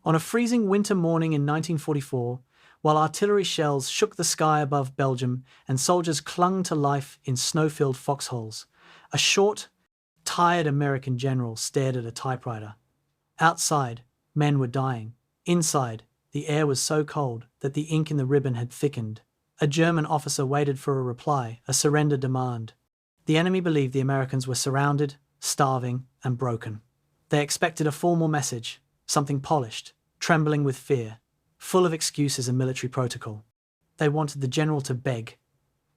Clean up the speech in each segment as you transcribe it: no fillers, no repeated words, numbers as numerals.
On a freezing winter morning in 1944, while artillery shells shook the sky above Belgium and soldiers clung to life in snow-filled foxholes, a short, tired American general stared at a typewriter. Outside, men were dying. Inside, the air was so cold that the ink in the ribbon had thickened. A German officer waited for a reply, a surrender demand. The enemy believed the Americans were surrounded, starving, and broken. They expected a formal message, something polished, trembling with fear, full of excuses and military protocol. They wanted the general to beg.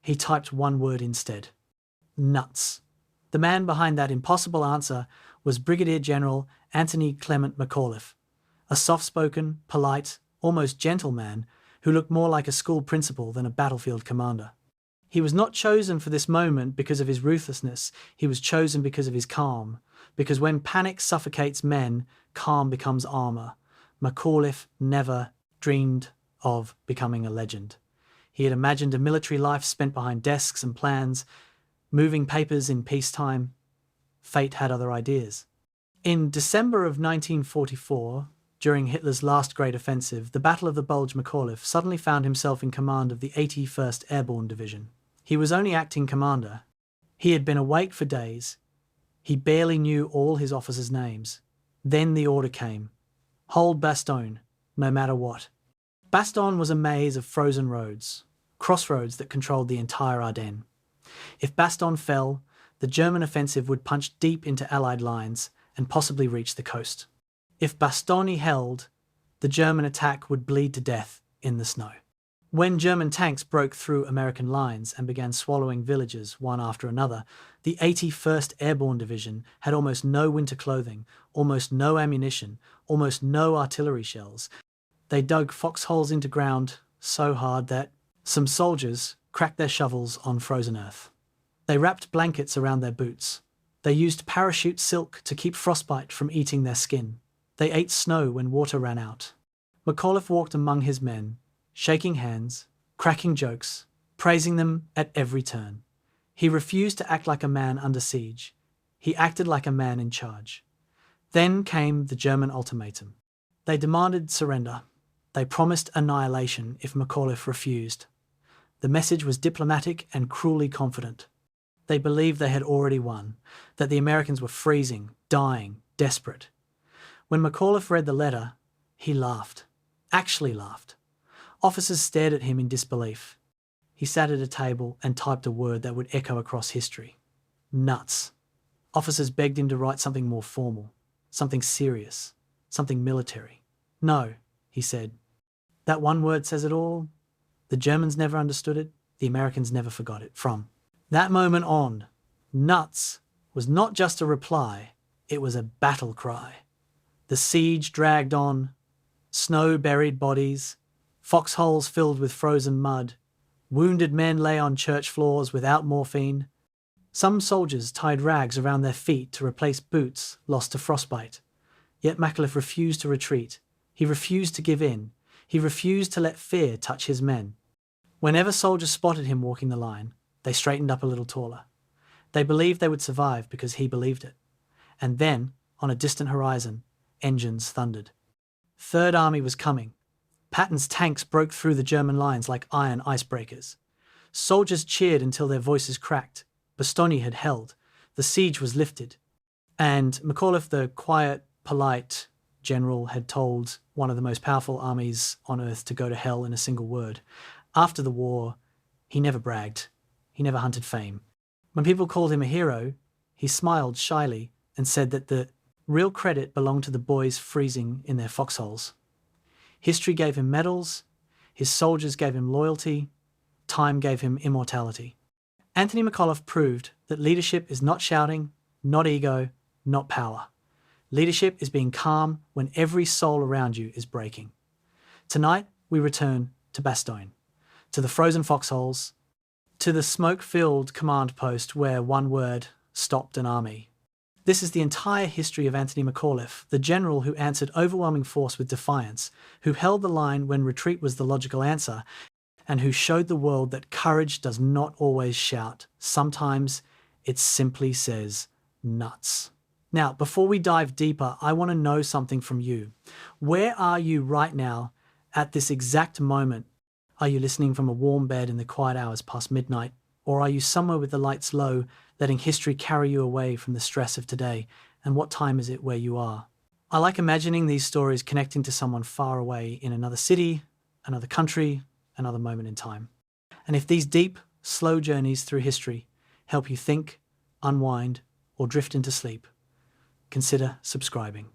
He typed one word instead: nuts. The man behind that impossible answer was Brigadier General Anthony McAuliffe, a soft-spoken, polite, almost gentle man who looked more like a school principal than a battlefield commander. He was not chosen for this moment because of his ruthlessness. He was chosen because of his calm, because when panic suffocates men, calm becomes armor. McAuliffe never dreamed of becoming a legend. He had imagined a military life spent behind desks and plans, moving papers in peacetime. Fate had other ideas. In December of 1944, during Hitler's last great offensive, the Battle of the Bulge, McAuliffe suddenly found himself in command of the 81st Airborne Division. He was only acting commander. He had been awake for days. He barely knew all his officers' names. Then the order came: hold Bastogne, no matter what. Bastogne was a maze of frozen roads, crossroads that controlled the entire Ardennes. If Bastogne fell, the German offensive would punch deep into Allied lines and possibly reach the coast. If Bastogne held, the German attack would bleed to death in the snow. When German tanks broke through American lines and began swallowing villages one after another, the 81st Airborne Division had almost no winter clothing, almost no ammunition, almost no artillery shells. They dug foxholes into ground so hard that some soldiers cracked their shovels on frozen earth. They wrapped blankets around their boots. They used parachute silk to keep frostbite from eating their skin. They ate snow when water ran out. McAuliffe walked among his men, shaking hands, cracking jokes, praising them at every turn. He refused to act like a man under siege. He acted like a man in charge. Then came the German ultimatum. They demanded surrender. They promised annihilation if McAuliffe refused. The message was diplomatic and cruelly confident. They believed they had already won, that the Americans were freezing, dying, desperate. When McAuliffe read the letter, he laughed, actually laughed. Officers stared at him in disbelief. He sat at a table and typed a word that would echo across history: nuts. Officers begged him to write something more formal, something serious, something military. No, he said. That one word says it all. The Germans never understood it. The Americans never forgot it. From that moment on, nuts was not just a reply, it was a battle cry. The siege dragged on. Snow-buried bodies, foxholes filled with frozen mud. Wounded men lay on church floors without morphine. Some soldiers tied rags around their feet to replace boots lost to frostbite. Yet McAuliffe refused to retreat. He refused to give in. He refused to let fear touch his men. Whenever soldiers spotted him walking the line, they straightened up a little taller. They believed they would survive because he believed it. And then, on a distant horizon, engines thundered. Third Army was coming. Patton's tanks broke through the German lines like iron icebreakers. Soldiers cheered until their voices cracked. Bastogne had held. The siege was lifted. And McAuliffe, the quiet, polite general, had told one of the most powerful armies on earth to go to hell in a single word. After the war, he never bragged. He never hunted fame. When people called him a hero, he smiled shyly and said that the real credit belonged to the boys freezing in their foxholes. History gave him medals, his soldiers gave him loyalty, time gave him immortality. Anthony McAuliffe proved that leadership is not shouting, not ego, not power. Leadership is being calm when every soul around you is breaking. Tonight, we return to Bastogne, to the frozen foxholes, to the smoke-filled command post where one word stopped an army. This is the entire history of Anthony McAuliffe, the general who answered overwhelming force with defiance, who held the line when retreat was the logical answer, and who showed the world that courage does not always shout. Sometimes it simply says nuts. Now, before we dive deeper, I want to know something from you. Where are you right now at this exact moment? Are you listening from a warm bed in the quiet hours past midnight? Or are you somewhere with the lights low, letting history carry you away from the stress of today? And what time is it where you are? I like imagining these stories connecting to someone far away in another city, another country, another moment in time. And if these deep, slow journeys through history help you think, unwind, or drift into sleep, consider subscribing.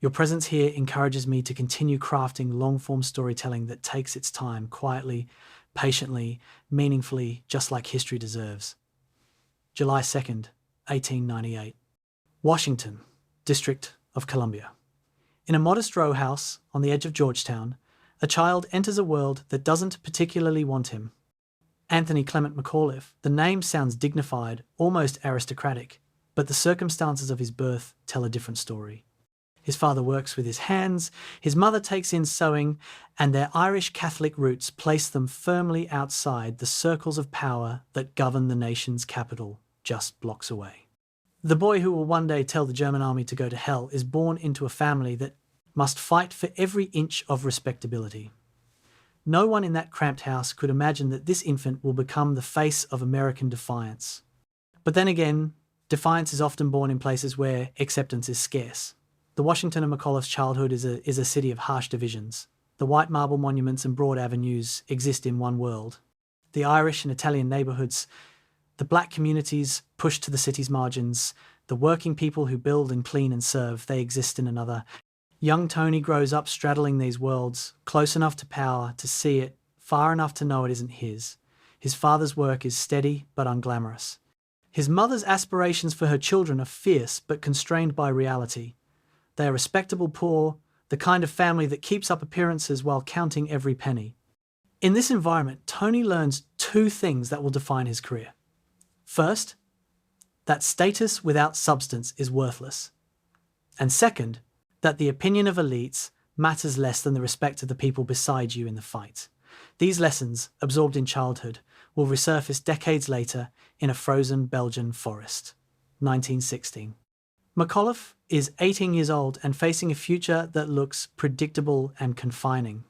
Your presence here encourages me to continue crafting long-form storytelling that takes its time quietly, patiently, meaningfully, just like history deserves. July 2nd, 1898. Washington, District of Columbia. In a modest row house on the edge of Georgetown, a child enters a world that doesn't particularly want him. Anthony Clement McAuliffe. The name sounds dignified, almost aristocratic, but the circumstances of his birth tell a different story. His father works with his hands, his mother takes in sewing, and their Irish Catholic roots place them firmly outside the circles of power that govern the nation's capital just blocks away. The boy who will one day tell the German army to go to hell is born into a family that must fight for every inch of respectability. No one in that cramped house could imagine that this infant will become the face of American defiance. But then again, defiance is often born in places where acceptance is scarce. The Washington and McAuliffe's childhood is a city of harsh divisions. The white marble monuments and broad avenues exist in one world. The Irish and Italian neighbourhoods, the black communities pushed to the city's margins, the working people who build and clean and serve, they exist in another. Young Tony grows up straddling these worlds, close enough to power to see it, far enough to know it isn't his. His father's work is steady but unglamorous. His mother's aspirations for her children are fierce but constrained by reality. They are respectable poor, the kind of family that keeps up appearances while counting every penny. In this environment, Tony learns two things that will define his career. First, that status without substance is worthless. And second, that the opinion of elites matters less than the respect of the people beside you in the fight. These lessons, absorbed in childhood, will resurface decades later in a frozen Belgian forest. 1916. McAuliffe is 18 years old and facing a future that looks predictable and confining.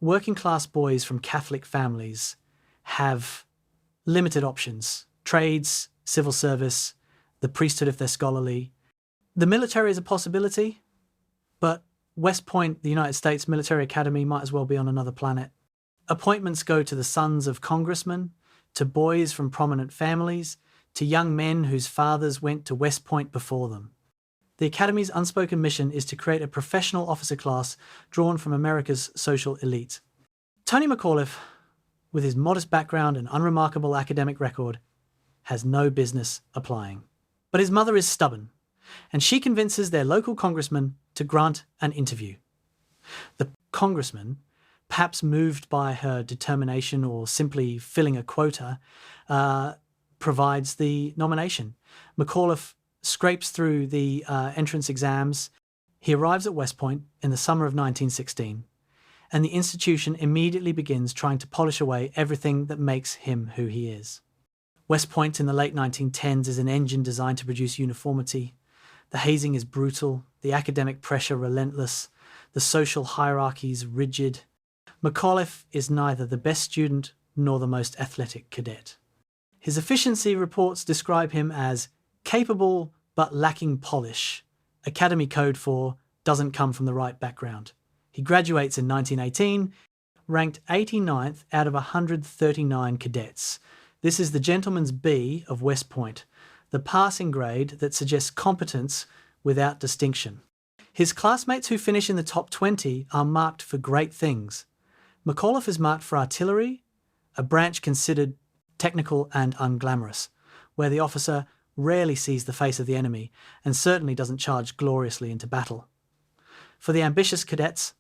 Working-class boys from Catholic families have limited options. Trades, civil service, the priesthood if they're scholarly. The military is a possibility, but West Point, the United States Military Academy, might as well be on another planet. Appointments go to the sons of congressmen, to boys from prominent families, to young men whose fathers went to West Point before them. The Academy's unspoken mission is to create a professional officer class drawn from America's social elite. Tony McAuliffe, with his modest background and unremarkable academic record, has no business applying. But his mother is stubborn, and she convinces their local congressman to grant an interview. The congressman, perhaps moved by her determination or simply filling a quota, provides the nomination. McAuliffe scrapes through the entrance exams. He arrives at West Point in the summer of 1916, and the institution immediately begins trying to polish away everything that makes him who he is. West Point in the late 1910s is an engine designed to produce uniformity. The hazing is brutal, the academic pressure relentless, the social hierarchies rigid. McAuliffe is neither the best student nor the most athletic cadet. His efficiency reports describe him as capable but lacking polish, Academy code for doesn't come from the right background. He graduates in 1918, ranked 89th out of 139 cadets. This is the gentleman's B of West Point, the passing grade that suggests competence without distinction. His classmates who finish in the top 20 are marked for great things. McAuliffe is marked for artillery, a branch considered technical and unglamorous, where the officer rarely sees the face of the enemy and certainly doesn't charge gloriously into battle. For the ambitious cadets,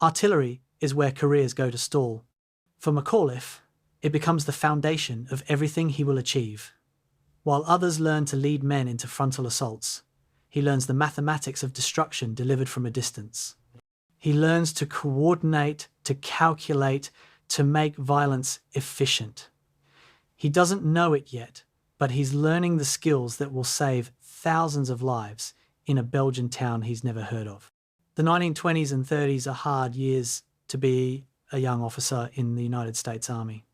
artillery is where careers go to stall. For McAuliffe, it becomes the foundation of everything he will achieve. While others learn to lead men into frontal assaults, he learns the mathematics of destruction delivered from a distance. He learns to coordinate, to calculate, to make violence efficient. He doesn't know it yet, but he's learning the skills that will save thousands of lives in a Belgian town he's never heard of. The 1920s and 30s are hard years to be a young officer in the United States Army.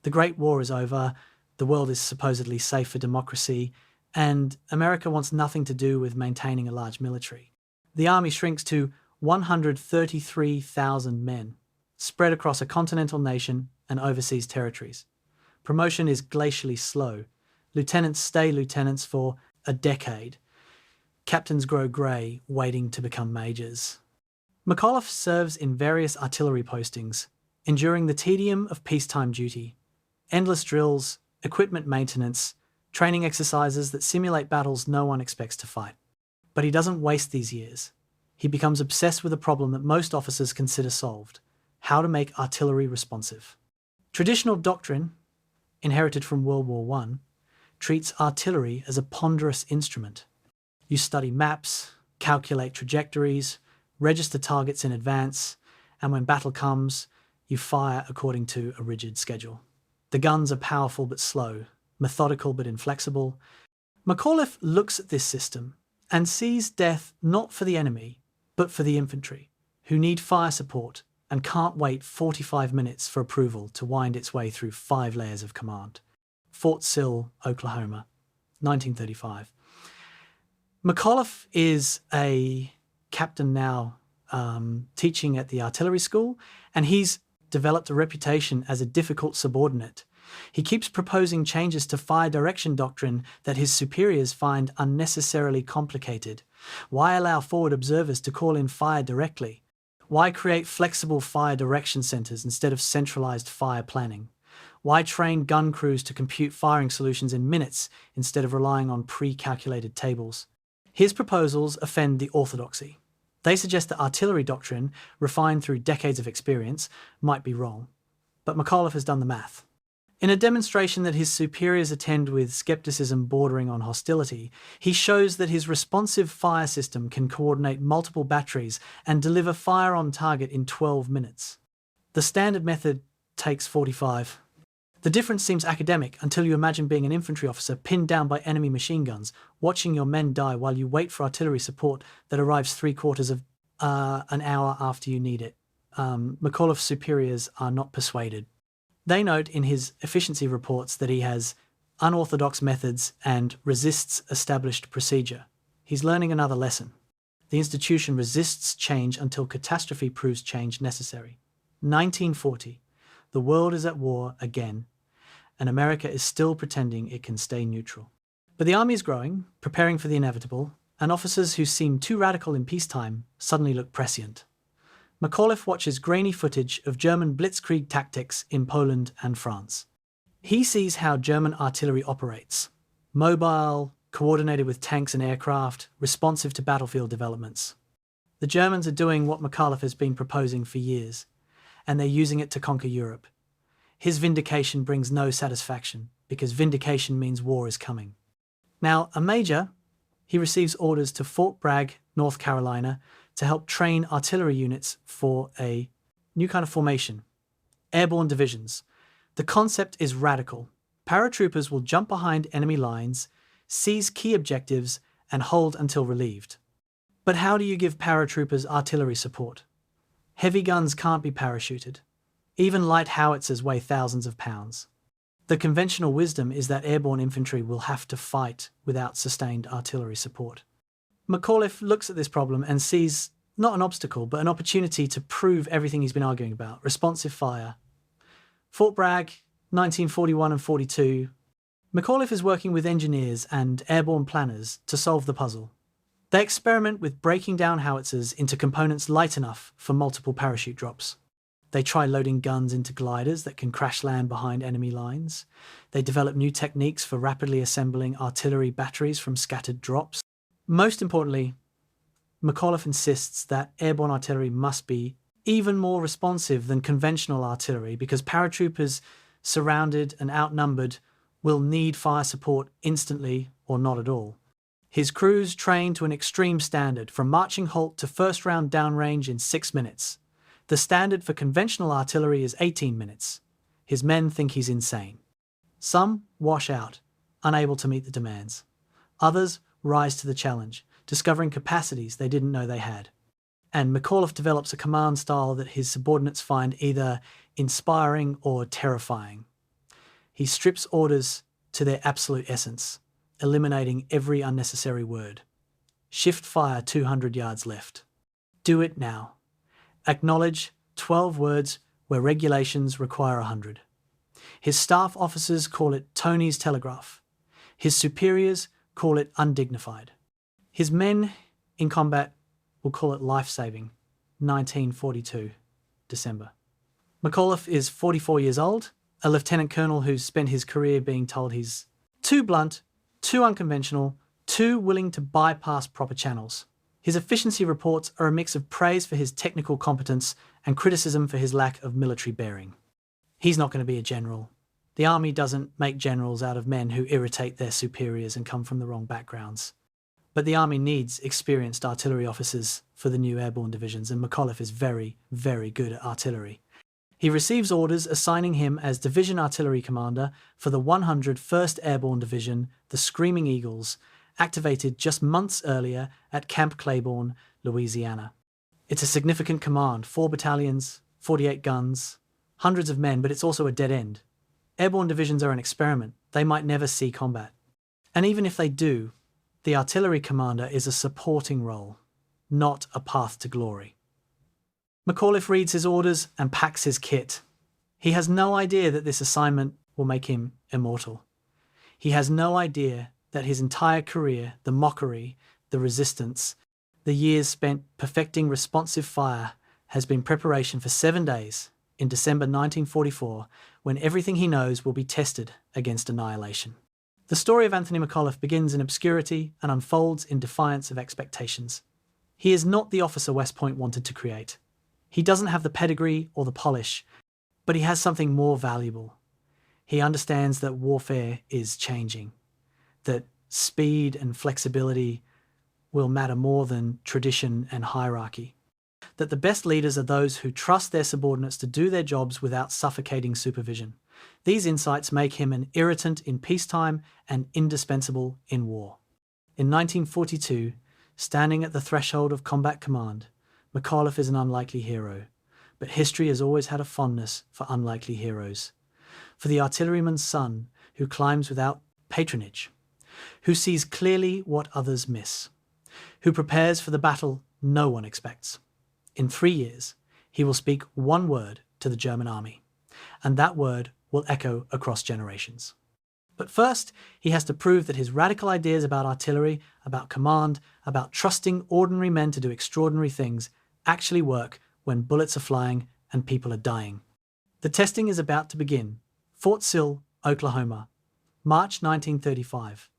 The Great War is over, the world is supposedly safe for democracy, and America wants nothing to do with maintaining a large military. The army shrinks to 133,000 men, spread across a continental nation and overseas territories. Promotion is glacially slow. Lieutenants stay lieutenants for a decade. Captains grow grey, waiting to become majors. McAuliffe serves in various artillery postings, enduring the tedium of peacetime duty. Endless drills, equipment maintenance, training exercises that simulate battles no one expects to fight. But he doesn't waste these years. He becomes obsessed with a problem that most officers consider solved: how to make artillery responsive. Traditional doctrine, inherited from World War I, treats artillery as a ponderous instrument. You study maps, calculate trajectories, register targets in advance, and when battle comes, you fire according to a rigid schedule. The guns are powerful but slow, methodical but inflexible. McAuliffe looks at this system and sees death not for the enemy, but for the infantry, who need fire support and can't wait 45 minutes for approval to wind its way through 5 layers of command. Fort Sill, Oklahoma, 1935. McAuliffe is a captain now, teaching at the artillery school, and he's developed a reputation as a difficult subordinate. He keeps proposing changes to fire direction doctrine that his superiors find unnecessarily complicated. Why allow forward observers to call in fire directly? Why create flexible fire direction centers instead of centralized fire planning? Why train gun crews to compute firing solutions in minutes instead of relying on pre-calculated tables? His proposals offend the orthodoxy. They suggest that artillery doctrine, refined through decades of experience, might be wrong. But McAuliffe has done the math. In a demonstration that his superiors attend with skepticism bordering on hostility, he shows that his responsive fire system can coordinate multiple batteries and deliver fire on target in 12 minutes. The standard method takes 45. The difference seems academic until you imagine being an infantry officer pinned down by enemy machine guns, watching your men die while you wait for artillery support that arrives 3/4 of an hour after you need it. McAuliffe's superiors are not persuaded. They note in his efficiency reports that he has unorthodox methods and resists established procedure. He's learning another lesson. The institution resists change until catastrophe proves change necessary. 1940. The world is at war again, and America is still pretending it can stay neutral. But the army is growing, preparing for the inevitable, and officers who seem too radical in peacetime suddenly look prescient. McAuliffe watches grainy footage of German blitzkrieg tactics in Poland and France. He sees how German artillery operates: mobile, coordinated with tanks and aircraft, responsive to battlefield developments. The Germans are doing what McAuliffe has been proposing for years, and they're using it to conquer Europe. His vindication brings no satisfaction, because vindication means war is coming. Now, a major, he receives orders to Fort Bragg, North Carolina, to help train artillery units for a new kind of formation: airborne divisions. The concept is radical. Paratroopers will jump behind enemy lines, seize key objectives, and hold until relieved. But how do you give paratroopers artillery support? Heavy guns can't be parachuted. Even light howitzers weigh thousands of pounds. The conventional wisdom is that airborne infantry will have to fight without sustained artillery support. McAuliffe looks at this problem and sees not an obstacle, but an opportunity to prove everything he's been arguing about: responsive fire. Fort Bragg, 1941 and 42. McAuliffe is working with engineers and airborne planners to solve the puzzle. They experiment with breaking down howitzers into components light enough for multiple parachute drops. They try loading guns into gliders that can crash land behind enemy lines. They develop new techniques for rapidly assembling artillery batteries from scattered drops. Most importantly, McAuliffe insists that airborne artillery must be even more responsive than conventional artillery, because paratroopers, surrounded and outnumbered, will need fire support instantly or not at all. His crews train to an extreme standard, from marching halt to first round downrange in 6 minutes. The standard for conventional artillery is 18 minutes. His men think he's insane. Some wash out, unable to meet the demands. Others rise to the challenge, discovering capacities they didn't know they had. And McAuliffe develops a command style that his subordinates find either inspiring or terrifying. He strips orders to their absolute essence, eliminating every unnecessary word. Shift fire 200 yards left. Do it now. Acknowledge 12 words where regulations require 100. His staff officers call it Tony's telegraph. His superiors call it undignified. His men in combat will call it life-saving. 1942, December. McAuliffe is 44 years old, a lieutenant colonel who's spent his career being told he's too blunt, too unconventional, too willing to bypass proper channels. His efficiency reports are a mix of praise for his technical competence and criticism for his lack of military bearing. He's not going to be a general. The army doesn't make generals out of men who irritate their superiors and come from the wrong backgrounds. But the army needs experienced artillery officers for the new airborne divisions, and McAuliffe is very, very good at artillery. He receives orders assigning him as Division Artillery Commander for the 101st Airborne Division, the Screaming Eagles, activated just months earlier at Camp Claiborne, Louisiana. It's a significant command, 4 battalions, 48 guns, hundreds of men, but it's also a dead end. Airborne divisions are an experiment. They might never see combat. And even if they do, the artillery commander is a supporting role, not a path to glory. McAuliffe reads his orders and packs his kit. He has no idea that this assignment will make him immortal. He has no idea that his entire career, the mockery, the resistance, the years spent perfecting responsive fire, has been preparation for 7 days in December 1944, when everything he knows will be tested against annihilation. The story of Anthony McAuliffe begins in obscurity and unfolds in defiance of expectations. He is not the officer West Point wanted to create. He doesn't have the pedigree or the polish, but he has something more valuable. He understands that warfare is changing, that speed and flexibility will matter more than tradition and hierarchy, that the best leaders are those who trust their subordinates to do their jobs without suffocating supervision. These insights make him an irritant in peacetime and indispensable in war. In 1942, standing at the threshold of combat command, McAuliffe is an unlikely hero, but history has always had a fondness for unlikely heroes. For the artilleryman's son who climbs without patronage, who sees clearly what others miss, who prepares for the battle no one expects. In 3 years, he will speak one word to the German army, and that word will echo across generations. But first, he has to prove that his radical ideas about artillery, about command, about trusting ordinary men to do extraordinary things actually work when bullets are flying and people are dying. The testing is about to begin. Fort Sill, Oklahoma, March 1935.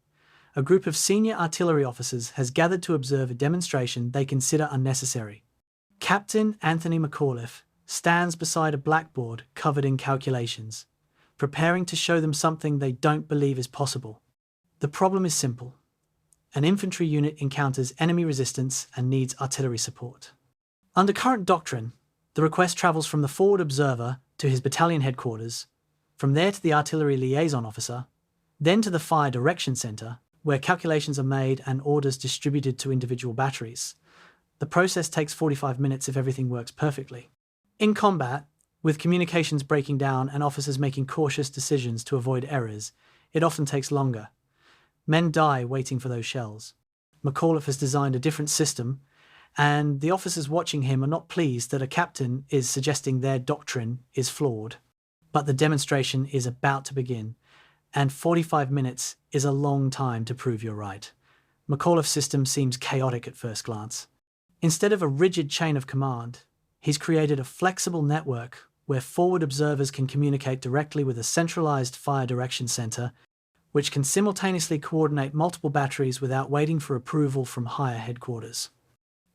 A group of senior artillery officers has gathered to observe a demonstration they consider unnecessary. Captain Anthony McAuliffe stands beside a blackboard covered in calculations, preparing to show them something they don't believe is possible. The problem is simple. An infantry unit encounters enemy resistance and needs artillery support. Under current doctrine, the request travels from the forward observer to his battalion headquarters, from there to the artillery liaison officer, then to the fire direction centre, where calculations are made and orders distributed to individual batteries. The process takes 45 minutes if everything works perfectly. In combat, with communications breaking down and officers making cautious decisions to avoid errors, it often takes longer. Men die waiting for those shells. McAuliffe has designed a different system, and the officers watching him are not pleased that a captain is suggesting their doctrine is flawed. But the demonstration is about to begin, and 45 minutes is a long time to prove you're right. McAuliffe's system seems chaotic at first glance. Instead of a rigid chain of command, he's created a flexible network where forward observers can communicate directly with a centralized fire direction center, which can simultaneously coordinate multiple batteries without waiting for approval from higher headquarters.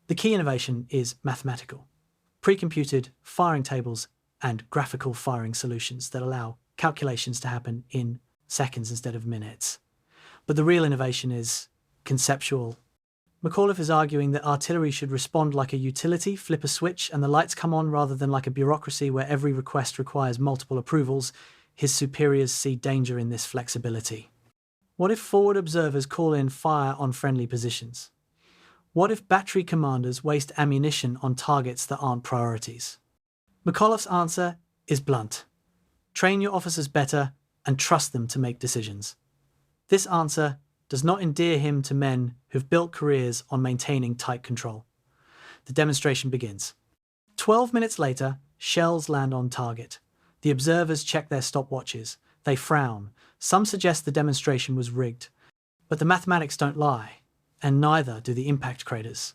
The key innovation is mathematical, pre-computed firing tables and graphical firing solutions that allow calculations to happen in seconds instead of minutes. But the real innovation is conceptual. McAuliffe is arguing that artillery should respond like a utility, flip a switch, and the lights come on rather than like a bureaucracy where every request requires multiple approvals. His superiors see danger in this flexibility. What if forward observers call in fire on friendly positions? What if battery commanders waste ammunition on targets that aren't priorities? McAuliffe's answer is blunt. Train your officers better and trust them to make decisions. This answer does not endear him to men who've built careers on maintaining tight control. The demonstration begins. 12 minutes later, shells land on target. The observers check their stopwatches. They frown. Some suggest the demonstration was rigged. But the mathematics don't lie, and neither do the impact craters.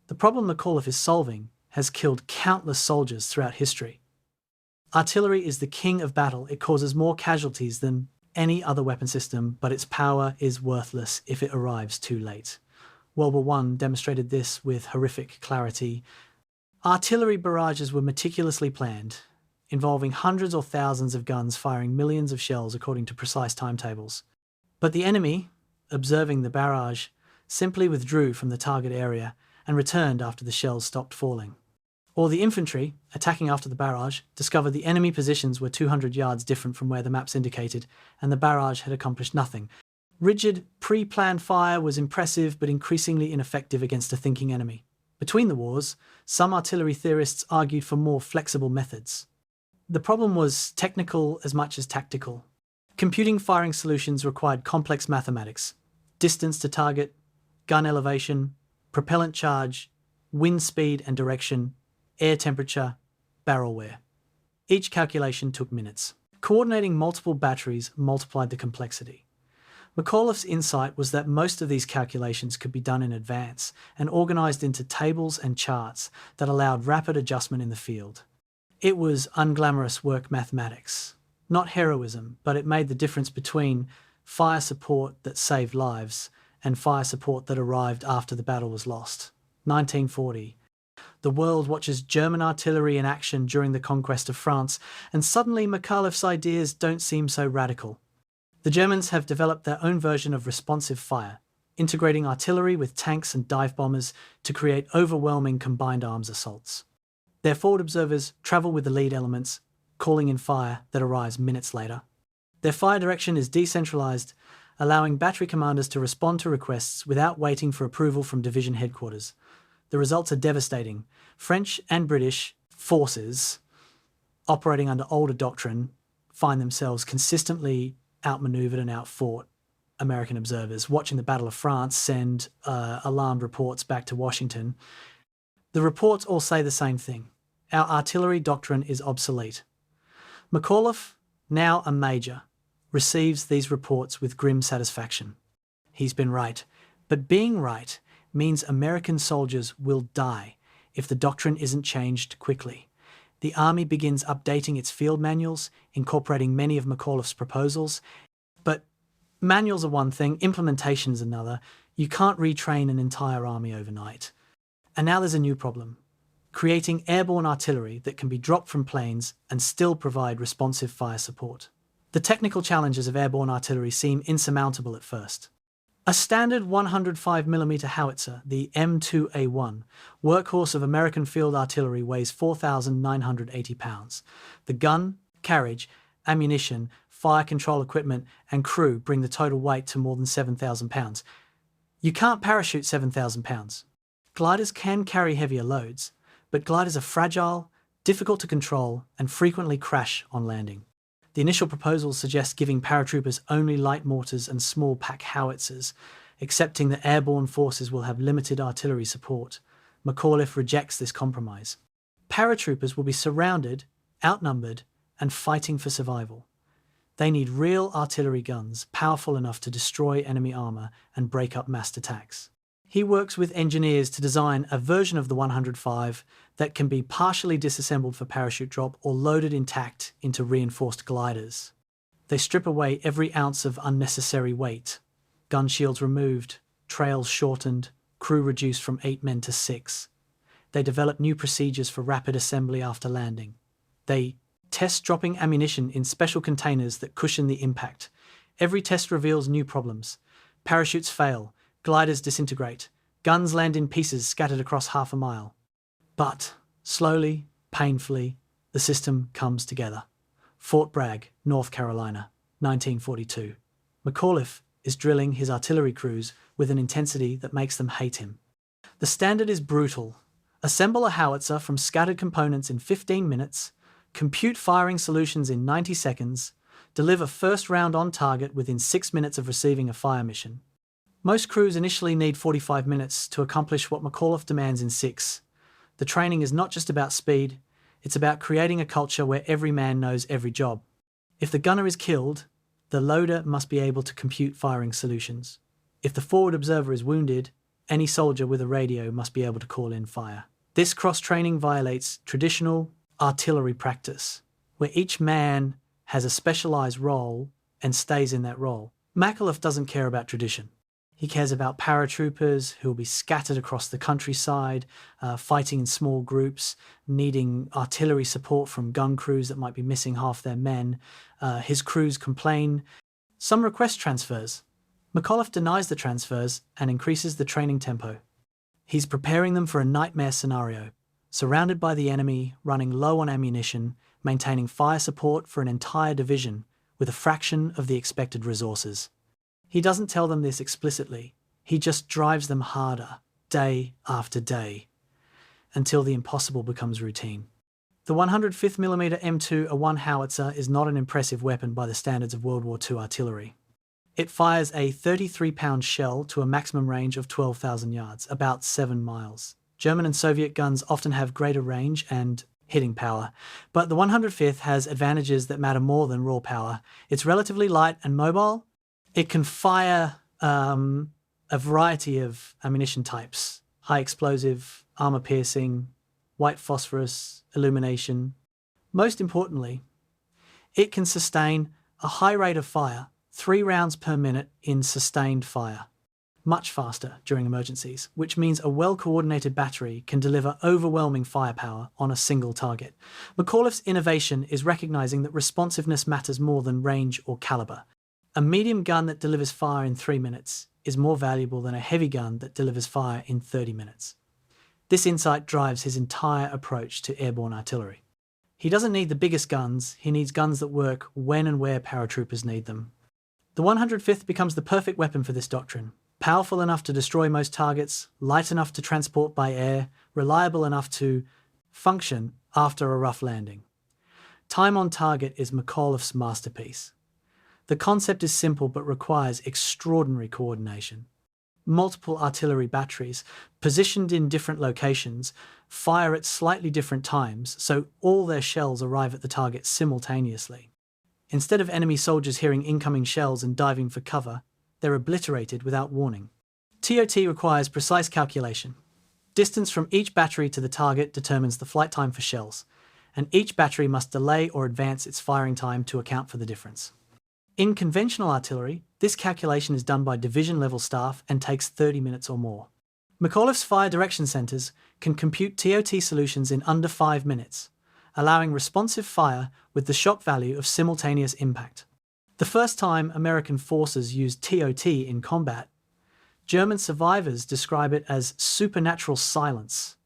The problem McAuliffe is solving has killed countless soldiers throughout history. Artillery is the king of battle. It causes more casualties than any other weapon system, but its power is worthless if it arrives too late. World War I demonstrated this with horrific clarity. Artillery barrages were meticulously planned, involving hundreds or thousands of guns firing millions of shells according to precise timetables. But the enemy, observing the barrage, simply withdrew from the target area and returned after the shells stopped falling. Or the infantry, attacking after the barrage, discovered the enemy positions were 200 yards different from where the maps indicated, and the barrage had accomplished nothing. Rigid, pre-planned fire was impressive but increasingly ineffective against a thinking enemy. Between the wars, some artillery theorists argued for more flexible methods. The problem was technical as much as tactical. Computing firing solutions required complex mathematics: distance to target, gun elevation, propellant charge, wind speed and direction, air temperature, barrel wear. Each calculation took minutes. Coordinating multiple batteries multiplied the complexity. McAuliffe's insight was that most of these calculations could be done in advance and organised into tables and charts that allowed rapid adjustment in the field. It was unglamorous work mathematics, not heroism, but it made the difference between fire support that saved lives and fire support that arrived after the battle was lost. 1940. The world watches German artillery in action during the conquest of France, and suddenly McAuliffe's ideas don't seem so radical. The Germans have developed their own version of responsive fire, integrating artillery with tanks and dive bombers to create overwhelming combined arms assaults. Their forward observers travel with the lead elements, calling in fire that arrives minutes later. Their fire direction is decentralized, allowing battery commanders to respond to requests without waiting for approval from division headquarters. The results are devastating. French and British forces, operating under older doctrine, find themselves consistently outmaneuvered and outfought. American observers watching the Battle of France send alarmed reports back to Washington. The reports all say the same thing: our artillery doctrine is obsolete. McAuliffe, now a major, receives these reports with grim satisfaction. He's been right, but being right means American soldiers will die if the doctrine isn't changed quickly. The army begins updating its field manuals, incorporating many of McAuliffe's proposals. But manuals are one thing, implementation is another. You can't retrain an entire army overnight. And now there's a new problem: creating airborne artillery that can be dropped from planes and still provide responsive fire support. The technical challenges of airborne artillery seem insurmountable at first. A standard 105mm howitzer, the M2A1, workhorse of American field artillery, weighs 4,980 pounds. The gun, carriage, ammunition, fire control equipment, and crew bring the total weight to more than 7,000 pounds. You can't parachute 7,000 pounds. Gliders can carry heavier loads, but gliders are fragile, difficult to control, and frequently crash on landing. The initial proposals suggest giving paratroopers only light mortars and small pack howitzers, accepting that airborne forces will have limited artillery support. McAuliffe rejects this compromise. Paratroopers will be surrounded, outnumbered, and fighting for survival. They need real artillery guns, powerful enough to destroy enemy armour and break up massed attacks. He works with engineers to design a version of the 105 that can be partially disassembled for parachute drop or loaded intact into reinforced gliders. They strip away every ounce of unnecessary weight. Gun shields removed, trails shortened, crew reduced from 8 men to 6. They develop new procedures for rapid assembly after landing. They test dropping ammunition in special containers that cushion the impact. Every test reveals new problems. Parachutes fail. Gliders disintegrate. Guns land in pieces scattered across half a mile. But, slowly, painfully, the system comes together. Fort Bragg, North Carolina, 1942. McAuliffe is drilling his artillery crews with an intensity that makes them hate him. The standard is brutal. Assemble a howitzer from scattered components in 15 minutes, compute firing solutions in 90 seconds, deliver first round on target within 6 minutes of receiving a fire mission. Most crews initially need 45 minutes to accomplish what McAuliffe demands in 6. The training is not just about speed, it's about creating a culture where every man knows every job. If the gunner is killed, the loader must be able to compute firing solutions. If the forward observer is wounded, any soldier with a radio must be able to call in fire. This cross-training violates traditional artillery practice, where each man has a specialized role and stays in that role. McAuliffe doesn't care about tradition. He cares about paratroopers who will be scattered across the countryside, fighting in small groups, needing artillery support from gun crews that might be missing half their men. His crews complain. Some request transfers. McAuliffe denies the transfers and increases the training tempo. He's preparing them for a nightmare scenario, surrounded by the enemy, running low on ammunition, maintaining fire support for an entire division with a fraction of the expected resources. He doesn't tell them this explicitly, he just drives them harder, day after day, until the impossible becomes routine. The 105mm M2 A1 howitzer is not an impressive weapon by the standards of World War II artillery. It fires a 33-pound shell to a maximum range of 12,000 yards, about 7 miles. German and Soviet guns often have greater range and hitting power, but the 105th has advantages that matter more than raw power. It's relatively light and mobile. It can fire a variety of ammunition types: high explosive, armor piercing, white phosphorus, illumination. Most importantly, it can sustain a high rate of fire, 3 rounds per minute in sustained fire, much faster during emergencies, which means a well-coordinated battery can deliver overwhelming firepower on a single target. McAuliffe's innovation is recognizing that responsiveness matters more than range or caliber. A medium gun that delivers fire in 3 minutes is more valuable than a heavy gun that delivers fire in 30 minutes. This insight drives his entire approach to airborne artillery. He doesn't need the biggest guns, he needs guns that work when and where paratroopers need them. The 105th becomes the perfect weapon for this doctrine. Powerful enough to destroy most targets, light enough to transport by air, reliable enough to function after a rough landing. Time on target is McAuliffe's masterpiece. The concept is simple but requires extraordinary coordination. Multiple artillery batteries, positioned in different locations, fire at slightly different times, so all their shells arrive at the target simultaneously. Instead of enemy soldiers hearing incoming shells and diving for cover, they're obliterated without warning. TOT requires precise calculation. Distance from each battery to the target determines the flight time for shells, and each battery must delay or advance its firing time to account for the difference. In conventional artillery, this calculation is done by division-level staff and takes 30 minutes or more. McAuliffe's fire direction centers can compute TOT solutions in under 5 minutes, allowing responsive fire with the shock value of simultaneous impact. The first time American forces used TOT in combat, German survivors describe it as supernatural silence.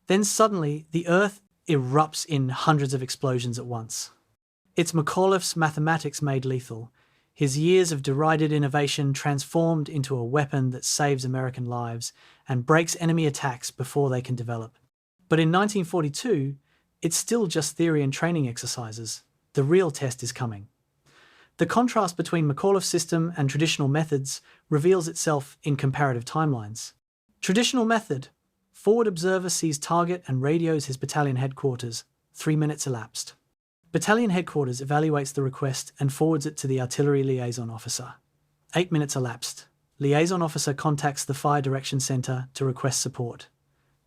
Then suddenly, the earth erupts in hundreds of explosions at once. It's McAuliffe's mathematics made lethal, his years of derided innovation transformed into a weapon that saves American lives and breaks enemy attacks before they can develop. But in 1942, it's still just theory and training exercises. The real test is coming. The contrast between McAuliffe's system and traditional methods reveals itself in comparative timelines. Traditional method: forward observer sees target and radios his battalion headquarters. 3 minutes elapsed. Battalion headquarters evaluates the request and forwards it to the artillery liaison officer. 8 minutes elapsed. Liaison officer contacts the fire direction center to request support.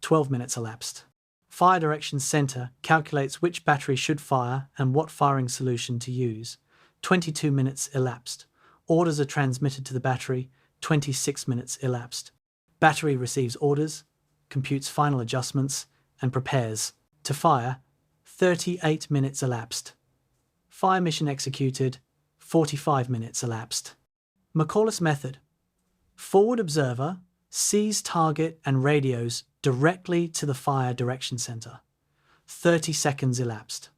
12 minutes elapsed. Fire direction center calculates which battery should fire and what firing solution to use. 22 minutes elapsed. Orders are transmitted to the battery. 26 minutes elapsed. Battery receives orders, computes final adjustments, and prepares to fire. 38 minutes elapsed. Fire mission executed. 45 minutes elapsed. McAuliffe's method: forward observer sees target and radios directly to the fire direction center. 30 seconds elapsed.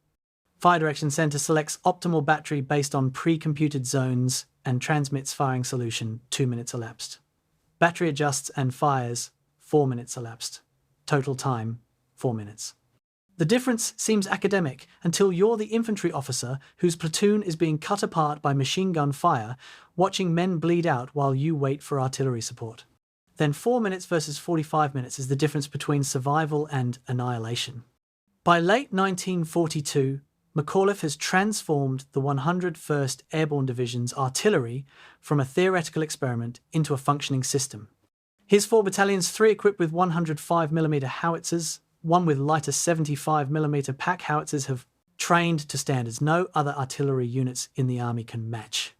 Fire direction center selects optimal battery based on pre-computed zones and transmits firing solution. 2 minutes elapsed. Battery adjusts and fires. 4 minutes elapsed. Total time, 4 minutes. The difference seems academic until you're the infantry officer whose platoon is being cut apart by machine gun fire, watching men bleed out while you wait for artillery support. Then 4 minutes versus 45 minutes is the difference between survival and annihilation. By late 1942, McAuliffe has transformed the 101st Airborne Division's artillery from a theoretical experiment into a functioning system. His 4 battalions, 3 equipped with 105mm howitzers, 1 with lighter 75mm pack howitzers, have trained to standards no other artillery units in the army can match.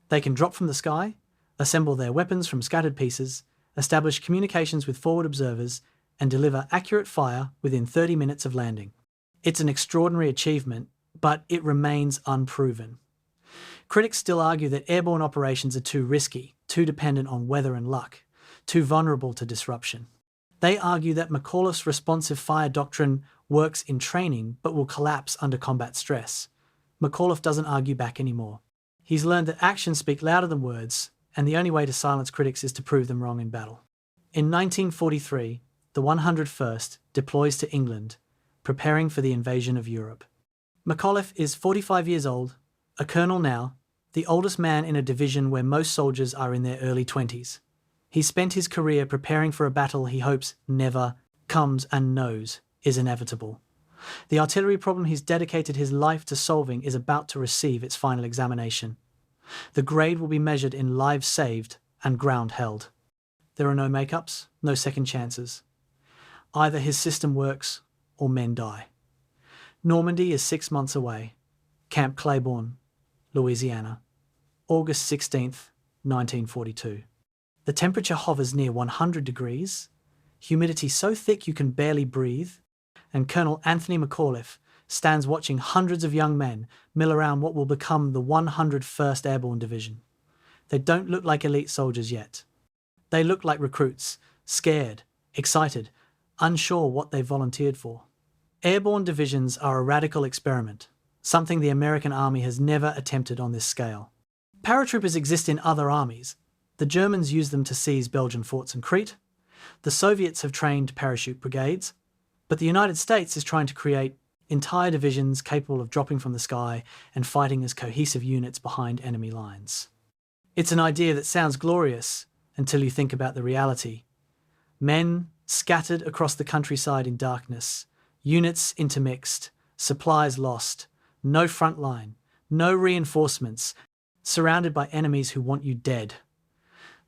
They can drop from the sky, assemble their weapons from scattered pieces, establish communications with forward observers, and deliver accurate fire within 30 minutes of landing. It's an extraordinary achievement, but it remains unproven. Critics still argue that airborne operations are too risky, too dependent on weather and luck, too vulnerable to disruption. They argue that McAuliffe's responsive fire doctrine works in training but will collapse under combat stress. McAuliffe doesn't argue back anymore. He's learned that actions speak louder than words, and the only way to silence critics is to prove them wrong in battle. In 1943, the 101st deploys to England, preparing for the invasion of Europe. McAuliffe is 45 years old, a colonel now, the oldest man in a division where most soldiers are in their early 20s. He spent his career preparing for a battle he hopes never comes and knows is inevitable. The artillery problem he's dedicated his life to solving is about to receive its final examination. The grade will be measured in lives saved and ground held. There are no makeups, no second chances. Either his system works or men die. Normandy is 6 months away. Camp Claiborne, Louisiana. August 16th, 1942. The temperature hovers near 100 degrees, humidity so thick you can barely breathe, and Colonel Anthony McAuliffe stands watching hundreds of young men mill around what will become the 101st Airborne Division. They don't look like elite soldiers yet. They look like recruits, scared, excited, unsure what they volunteered for. Airborne divisions are a radical experiment, something the American Army has never attempted on this scale. Paratroopers exist in other armies. The Germans use them to seize Belgian forts and Crete. The Soviets have trained parachute brigades. But the United States is trying to create entire divisions capable of dropping from the sky and fighting as cohesive units behind enemy lines. It's an idea that sounds glorious until you think about the reality. Men scattered across the countryside in darkness, units intermixed, supplies lost, no front line, no reinforcements, surrounded by enemies who want you dead.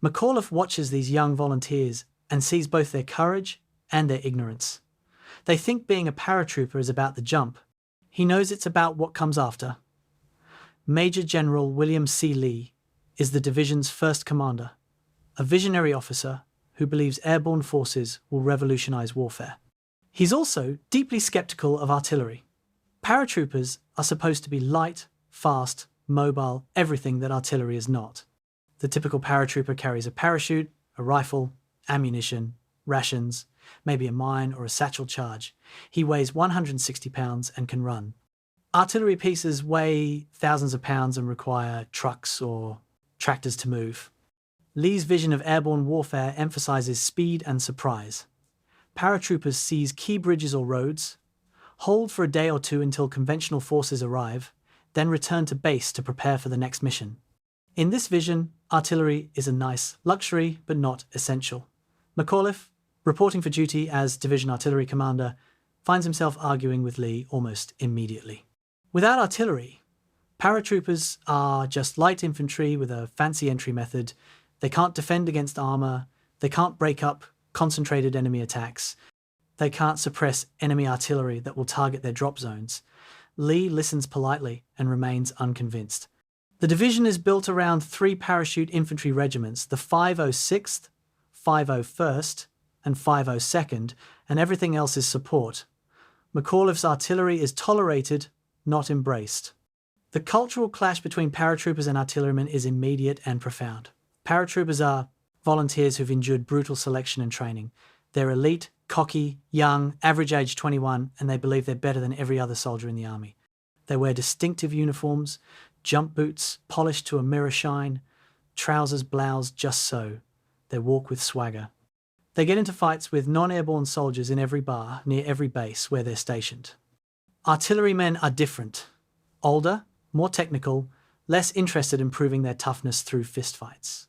McAuliffe watches these young volunteers and sees both their courage and their ignorance. They think being a paratrooper is about the jump. He knows it's about what comes after. Major General William C. Lee is the division's first commander, a visionary officer who believes airborne forces will revolutionize warfare. He's also deeply skeptical of artillery. Paratroopers are supposed to be light, fast, mobile, everything that artillery is not. The typical paratrooper carries a parachute, a rifle, ammunition, rations, maybe a mine or a satchel charge. He weighs 160 pounds and can run. Artillery pieces weigh thousands of pounds and require trucks or tractors to move. Lee's vision of airborne warfare emphasizes speed and surprise. Paratroopers seize key bridges or roads, hold for a day or two until conventional forces arrive, then return to base to prepare for the next mission. In this vision, artillery is a nice luxury but not essential. McAuliffe, reporting for duty as Division Artillery Commander, finds himself arguing with Lee almost immediately. Without artillery, paratroopers are just light infantry with a fancy entry method. They can't defend against armor, they can't break up concentrated enemy attacks, they can't suppress enemy artillery that will target their drop zones. Lee listens politely and remains unconvinced. The division is built around 3 parachute infantry regiments, the 506th, 501st, and 502nd, and everything else is support. McAuliffe's artillery is tolerated, not embraced. The cultural clash between paratroopers and artillerymen is immediate and profound. Paratroopers are volunteers who've endured brutal selection and training. They're elite, cocky, young, average age 21, and they believe they're better than every other soldier in the army. They wear distinctive uniforms, jump boots polished to a mirror shine, trousers bloused just so. They walk with swagger. They get into fights with non-airborne soldiers in every bar near every base where they're stationed. Artillerymen are different. Older, more technical, less interested in proving their toughness through fistfights.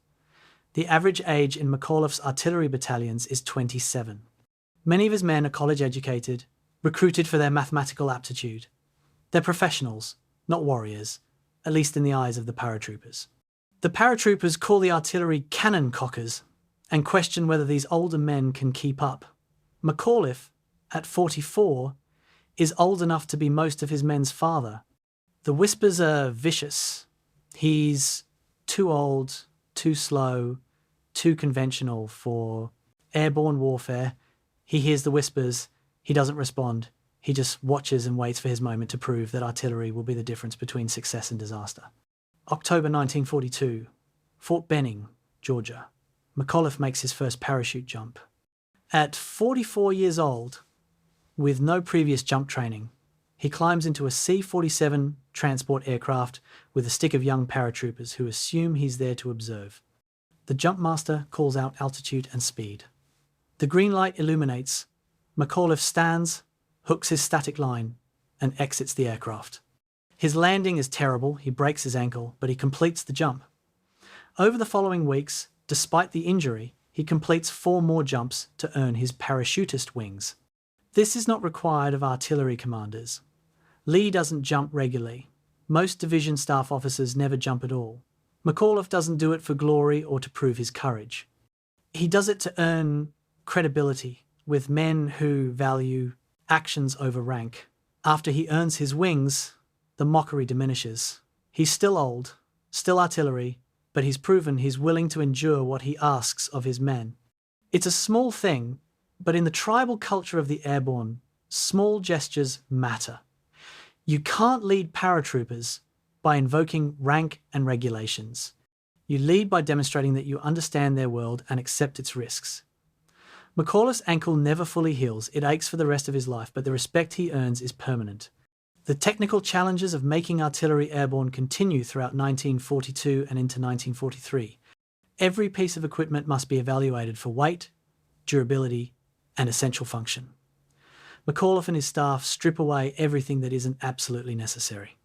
The average age in McAuliffe's artillery battalions is 27. Many of his men are college-educated, recruited for their mathematical aptitude. They're professionals, not warriors, at least in the eyes of the paratroopers. The paratroopers call the artillery cannon cockers and question whether these older men can keep up. McAuliffe, at 44, is old enough to be most of his men's father. The whispers are vicious. He's too old, too slow, too conventional for airborne warfare. He hears the whispers. He doesn't respond. He just watches and waits for his moment to prove that artillery will be the difference between success and disaster. October 1942, Fort Benning, Georgia. McAuliffe makes his first parachute jump. At 44 years old, with no previous jump training, he climbs into a C-47 transport aircraft with a stick of young paratroopers who assume he's there to observe. The jump master calls out altitude and speed. The green light illuminates. McAuliffe stands, hooks his static line, and exits the aircraft. His landing is terrible. He breaks his ankle, but he completes the jump. Over the following weeks, despite the injury, he completes 4 more jumps to earn his parachutist wings. This is not required of artillery commanders. Lee doesn't jump regularly. Most division staff officers never jump at all. McAuliffe doesn't do it for glory or to prove his courage. He does it to earn credibility with men who value actions over rank. After he earns his wings, the mockery diminishes. He's still old, still artillery, but he's proven he's willing to endure what he asks of his men. It's a small thing, but in the tribal culture of the airborne, small gestures matter. You can't lead paratroopers by invoking rank and regulations. You lead by demonstrating that you understand their world and accept its risks. McAuliffe's ankle never fully heals. It aches for the rest of his life, but the respect he earns is permanent. The technical challenges of making artillery airborne continue throughout 1942 and into 1943. Every piece of equipment must be evaluated for weight, durability, and essential function. McAuliffe and his staff strip away everything that isn't absolutely necessary.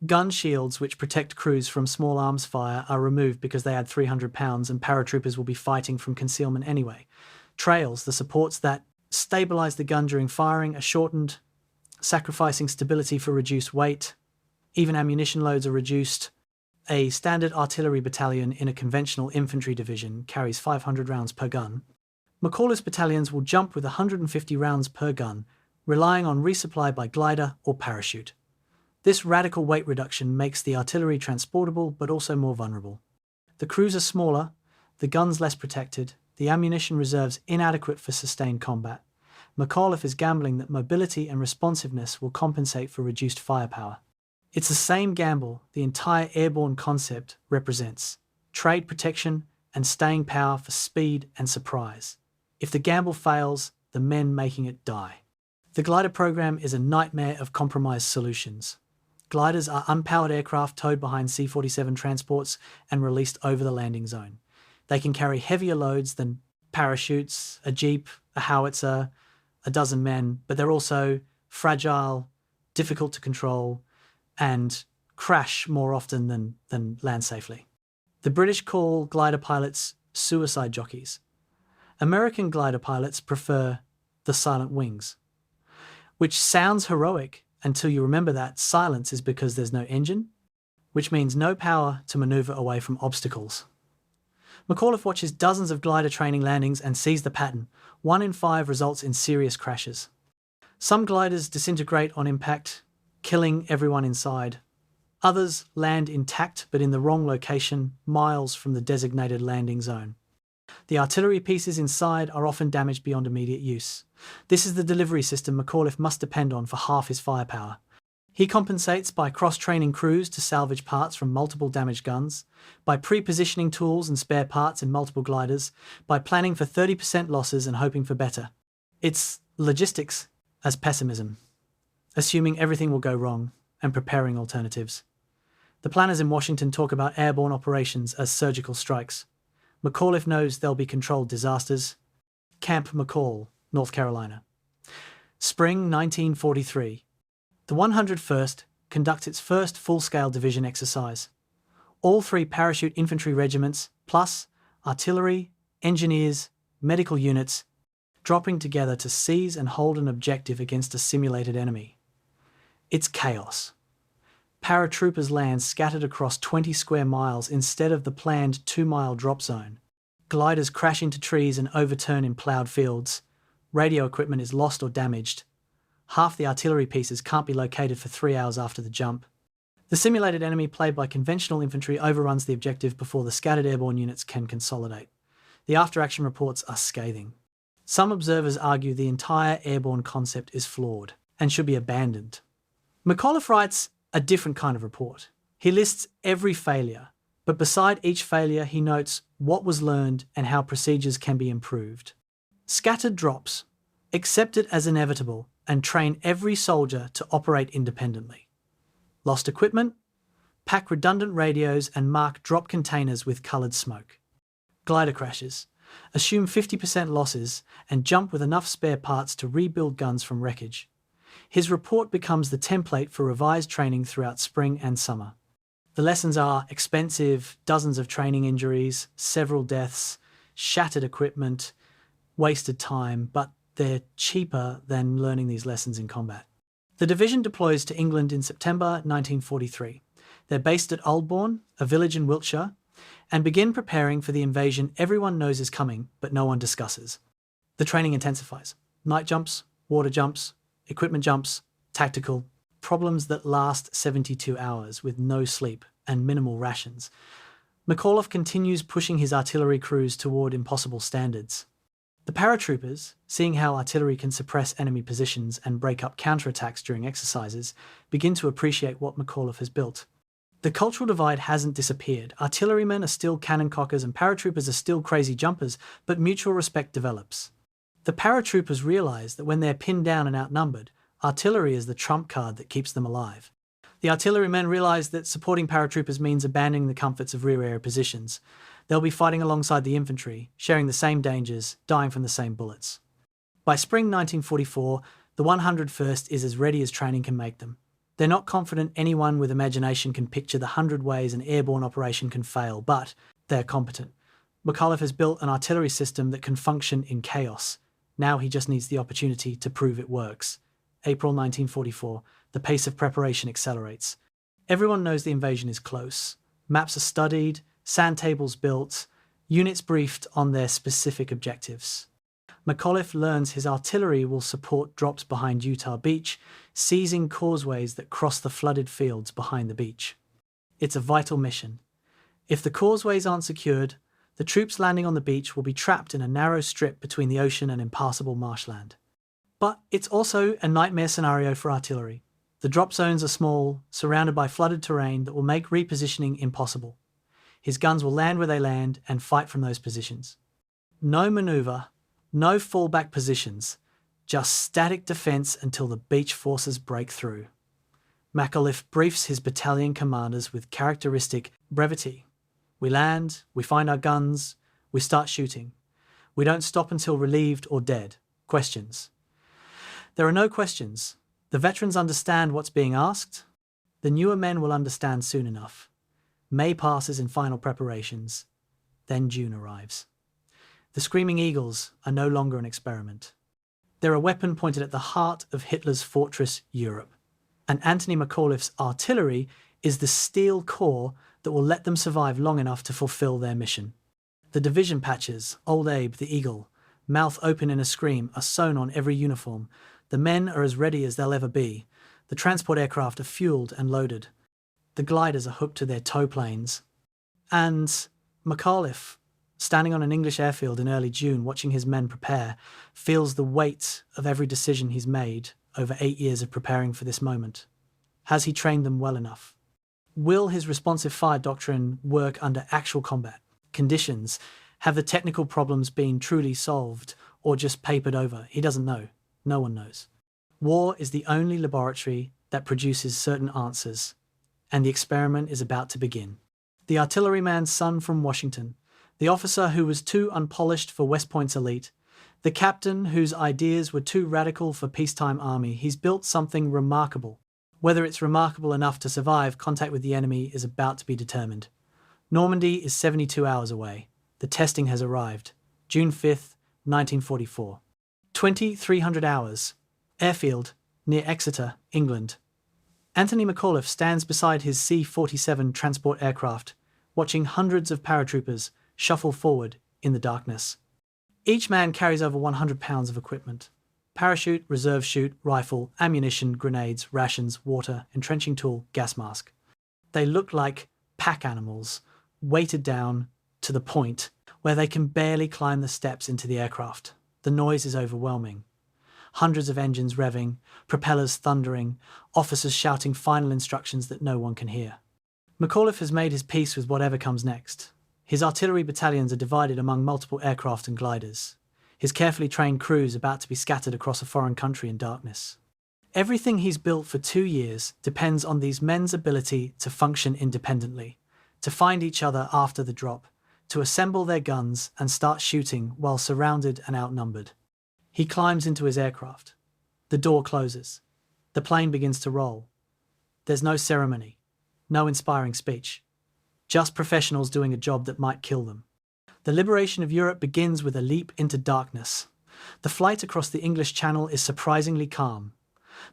Gun shields, which protect crews from small arms fire, are removed because they add 300 pounds and paratroopers will be fighting from concealment anyway. Trails, the supports that stabilize the gun during firing, are shortened, sacrificing stability for reduced weight. Even ammunition loads are reduced. A standard artillery battalion in a conventional infantry division carries 500 rounds per gun. McAuliffe's battalions will jump with 150 rounds per gun, relying on resupply by glider or parachute. This radical weight reduction makes the artillery transportable but also more vulnerable. The crews are smaller, the guns less protected, the ammunition reserves inadequate for sustained combat. McAuliffe is gambling that mobility and responsiveness will compensate for reduced firepower. It's the same gamble the entire airborne concept represents: trade protection and staying power for speed and surprise. If the gamble fails, the men making it die. The glider program is a nightmare of compromised solutions. Gliders are unpowered aircraft towed behind C-47 transports and released over the landing zone. They can carry heavier loads than parachutes, a jeep, a howitzer, a dozen men, but they're also fragile, difficult to control, and crash more often than land safely. The British call glider pilots suicide jockeys. American glider pilots prefer the silent wings, which sounds heroic until you remember that silence is because there's no engine, which means no power to maneuver away from obstacles. McAuliffe watches dozens of glider training landings and sees the pattern. 1 in 5 results in serious crashes. Some gliders disintegrate on impact, killing everyone inside. Others land intact but in the wrong location, miles from the designated landing zone. The artillery pieces inside are often damaged beyond immediate use. This is the delivery system McAuliffe must depend on for half his firepower. He compensates by cross-training crews to salvage parts from multiple damaged guns, by pre-positioning tools and spare parts in multiple gliders, by planning for 30% losses and hoping for better. It's logistics as pessimism, assuming everything will go wrong and preparing alternatives. The planners in Washington talk about airborne operations as surgical strikes. McAuliffe knows there'll be controlled disasters. Camp McCall, North Carolina. Spring 1943. The 101st conducts its first full-scale division exercise. All three parachute infantry regiments, plus artillery, engineers, medical units, dropping together to seize and hold an objective against a simulated enemy. It's chaos. Paratroopers land scattered across 20 square miles instead of the planned 2-mile drop zone. Gliders crash into trees and overturn in ploughed fields. Radio equipment is lost or damaged. Half the artillery pieces can't be located for 3 hours after the jump. The simulated enemy played by conventional infantry overruns the objective before the scattered airborne units can consolidate. The after-action reports are scathing. Some observers argue the entire airborne concept is flawed and should be abandoned. McAuliffe writes a different kind of report. He lists every failure, but beside each failure he notes what was learned and how procedures can be improved. Scattered drops. Accept it as inevitable and train every soldier to operate independently. Lost equipment? Pack redundant radios and mark drop containers with coloured smoke. Glider crashes. Assume 50% losses and jump with enough spare parts to rebuild guns from wreckage. His report becomes the template for revised training throughout spring and summer. The lessons are expensive, dozens of training injuries, several deaths, shattered equipment, wasted time, but they're cheaper than learning these lessons in combat. The division deploys to England in September 1943. They're based at Aldbourne, a village in Wiltshire, and begin preparing for the invasion everyone knows is coming, but no one discusses. The training intensifies. Night jumps, water jumps, equipment jumps, tactical, problems that last 72 hours with no sleep and minimal rations. McAuliffe continues pushing his artillery crews toward impossible standards. The paratroopers, seeing how artillery can suppress enemy positions and break up counterattacks during exercises, begin to appreciate what McAuliffe has built. The cultural divide hasn't disappeared. Artillerymen are still cannon cockers and paratroopers are still crazy jumpers, but mutual respect develops. The paratroopers realise that when they're pinned down and outnumbered, artillery is the trump card that keeps them alive. The artillerymen realise that supporting paratroopers means abandoning the comforts of rear area positions. They'll be fighting alongside the infantry, sharing the same dangers, dying from the same bullets. By spring 1944, the 101st is as ready as training can make them. They're not confident anyone with imagination can picture the 100 ways an airborne operation can fail, but they're competent. McAuliffe has built an artillery system that can function in chaos. Now he just needs the opportunity to prove it works. April 1944, the pace of preparation accelerates. Everyone knows the invasion is close. Maps are studied, sand tables built, units briefed on their specific objectives. McAuliffe learns his artillery will support drops behind Utah Beach, seizing causeways that cross the flooded fields behind the beach. It's a vital mission. If the causeways aren't secured, the troops landing on the beach will be trapped in a narrow strip between the ocean and impassable marshland. But it's also a nightmare scenario for artillery. The drop zones are small, surrounded by flooded terrain that will make repositioning impossible. His guns will land where they land and fight from those positions. No manoeuvre, no fallback positions, just static defence until the beach forces break through. McAuliffe briefs his battalion commanders with characteristic brevity. We land, we find our guns, we start shooting. We don't stop until relieved or dead. Questions? There are no questions. The veterans understand what's being asked. The newer men will understand soon enough. May passes in final preparations. Then June arrives. The Screaming Eagles are no longer an experiment. They're a weapon pointed at the heart of Hitler's fortress, Europe. And Anthony McAuliffe's artillery is the steel core that will let them survive long enough to fulfill their mission. The division patches, Old Abe, the Eagle, mouth open in a scream, are sewn on every uniform. The men are as ready as they'll ever be. The transport aircraft are fueled and loaded. The gliders are hooked to their tow planes. And McAuliffe, standing on an English airfield in early June watching his men prepare, feels the weight of every decision he's made over 8 years of preparing for this moment. Has he trained them well enough? Will his responsive fire doctrine work under actual combat conditions? Have the technical problems been truly solved or just papered over? He doesn't know. No one knows. War is the only laboratory that produces certain answers, and the experiment is about to begin. The artilleryman's son from Washington, the officer who was too unpolished for West Point's elite, The captain, whose ideas were too radical for peacetime army, he's built something remarkable. Whether it's remarkable enough to survive contact with the enemy is about to be determined. Normandy is 72 hours away. The testing has arrived. June 5th, 1944. 2300 hours. Airfield, near Exeter, England. Anthony McAuliffe stands beside his C-47 transport aircraft, watching hundreds of paratroopers shuffle forward in the darkness. Each man carries over 100 pounds of equipment. Parachute, reserve chute, rifle, ammunition, grenades, rations, water, entrenching tool, gas mask. They look like pack animals, weighted down to the point where they can barely climb the steps into the aircraft. The noise is overwhelming. Hundreds of engines revving, propellers thundering, officers shouting final instructions that no one can hear. McAuliffe has made his peace with whatever comes next. His artillery battalions are divided among multiple aircraft and gliders. His carefully trained crews about to be scattered across a foreign country in darkness. Everything he's built for 2 years depends on these men's ability to function independently, to find each other after the drop, to assemble their guns and start shooting while surrounded and outnumbered. He climbs into his aircraft. The door closes. The plane begins to roll. There's no ceremony, no inspiring speech. Just professionals doing a job that might kill them. The liberation of Europe begins with a leap into darkness. The flight across the English Channel is surprisingly calm.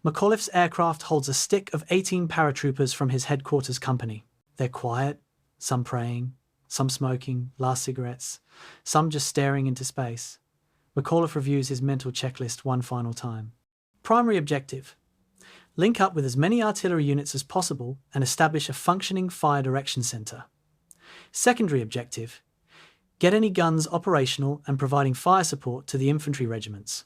McAuliffe's aircraft holds a stick of 18 paratroopers from his headquarters company. They're quiet, some praying, some smoking, last cigarettes, some just staring into space. McAuliffe reviews his mental checklist one final time. Primary objective: link up with as many artillery units as possible and establish a functioning fire direction center. Secondary objective: get any guns operational and providing fire support to the infantry regiments.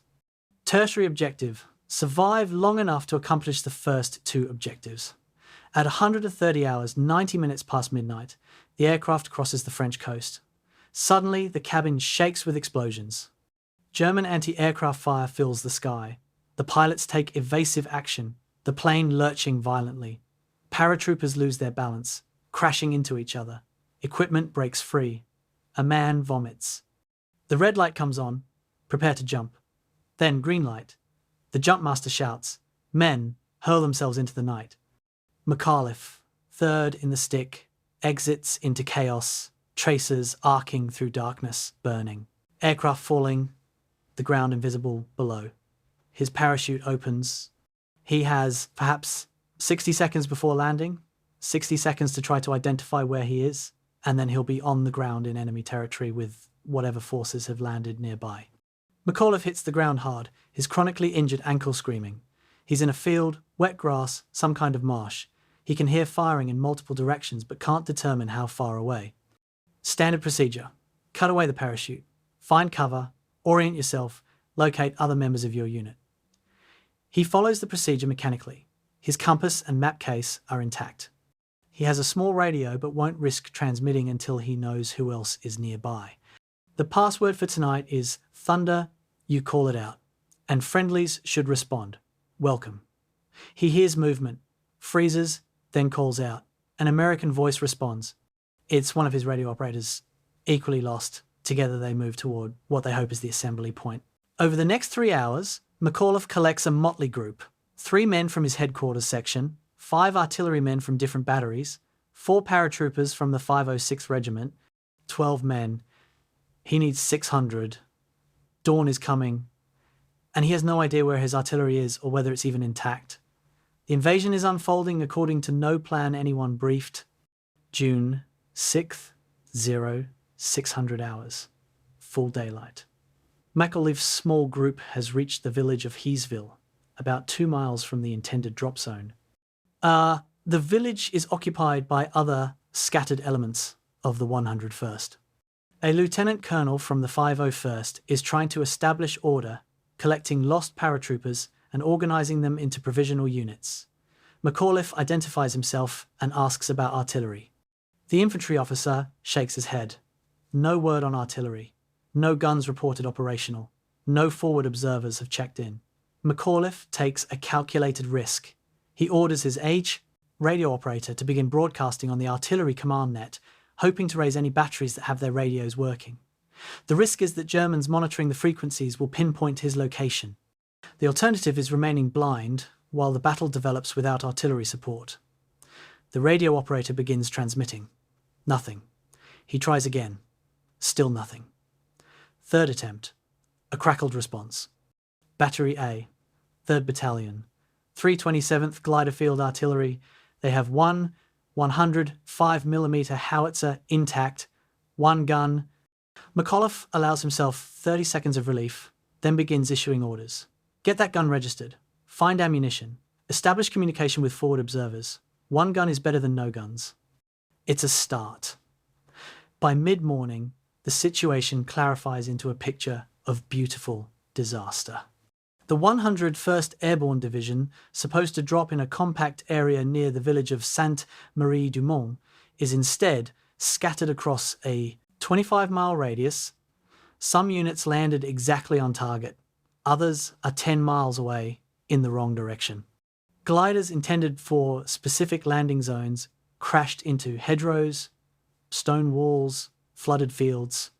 Tertiary objective: survive long enough to accomplish the first 2 objectives. At 130 hours, 90 minutes past midnight, the aircraft crosses the French coast. Suddenly, the cabin shakes with explosions. German anti-aircraft fire fills the sky. The pilots take evasive action, the plane lurching violently. Paratroopers lose their balance, crashing into each other. Equipment breaks free. A man vomits. The red light comes on. Prepare to jump. Then green light. The jump master shouts. Men hurl themselves into the night. McAuliffe, third in the stick, exits into chaos, tracers arcing through darkness, burning. Aircraft falling, the ground invisible below. His parachute opens. He has perhaps 60 seconds before landing, 60 seconds to try to identify where he is, and then he'll be on the ground in enemy territory with whatever forces have landed nearby. McAuliffe hits the ground hard, his chronically injured ankle screaming. He's in a field, wet grass, some kind of marsh. He can hear firing in multiple directions but can't determine how far away. Standard procedure: cut away the parachute, find cover, orient yourself, locate other members of your unit. He follows the procedure mechanically. His compass and map case are intact. He has a small radio but won't risk transmitting until he knows who else is nearby. The password for tonight is Thunder, you call it out, and friendlies should respond. Welcome. He hears movement, freezes, then calls out. An American voice responds. It's one of his radio operators, equally lost. Together they move toward what they hope is the assembly point. Over the next 3 hours, McAuliffe collects a motley group. 3 men from his headquarters section, 5 artillerymen from different batteries, 4 paratroopers from the 506th Regiment, 12 men. He needs 600. Dawn is coming, and he has no idea where his artillery is or whether it's even intact. The invasion is unfolding according to no plan anyone briefed. June 6th, 600 hours. Full daylight. McAuliffe's small group has reached the village of Heesville, about 2 miles from the intended drop zone. The village is occupied by other scattered elements of the 101st. A lieutenant colonel from the 501st is trying to establish order, collecting lost paratroopers and organizing them into provisional units. McAuliffe identifies himself and asks about artillery. The infantry officer shakes his head. No word on artillery. No guns reported operational. No forward observers have checked in. McAuliffe takes a calculated risk. He orders his radio operator to begin broadcasting on the artillery command net, hoping to raise any batteries that have their radios working. The risk is that Germans monitoring the frequencies will pinpoint his location. The alternative is remaining blind while the battle develops without artillery support. The radio operator begins transmitting. Nothing. He tries again. Still nothing. Third attempt. A crackled response. Battery A, 3rd Battalion, 327th Glider Field Artillery. They have one 105mm howitzer intact, one gun. McAuliffe allows himself 30 seconds of relief, then begins issuing orders. Get that gun registered. Find ammunition. Establish communication with forward observers. One gun is better than no guns. It's a start. By mid-morning, the situation clarifies into a picture of beautiful disaster. The 101st Airborne Division, supposed to drop in a compact area near the village of Sainte-Marie-du-Mont, is instead scattered across a 25-mile radius. Some units landed exactly on target. Others are 10 miles away in the wrong direction. Gliders intended for specific landing zones crashed into hedgerows, stone walls, flooded fields.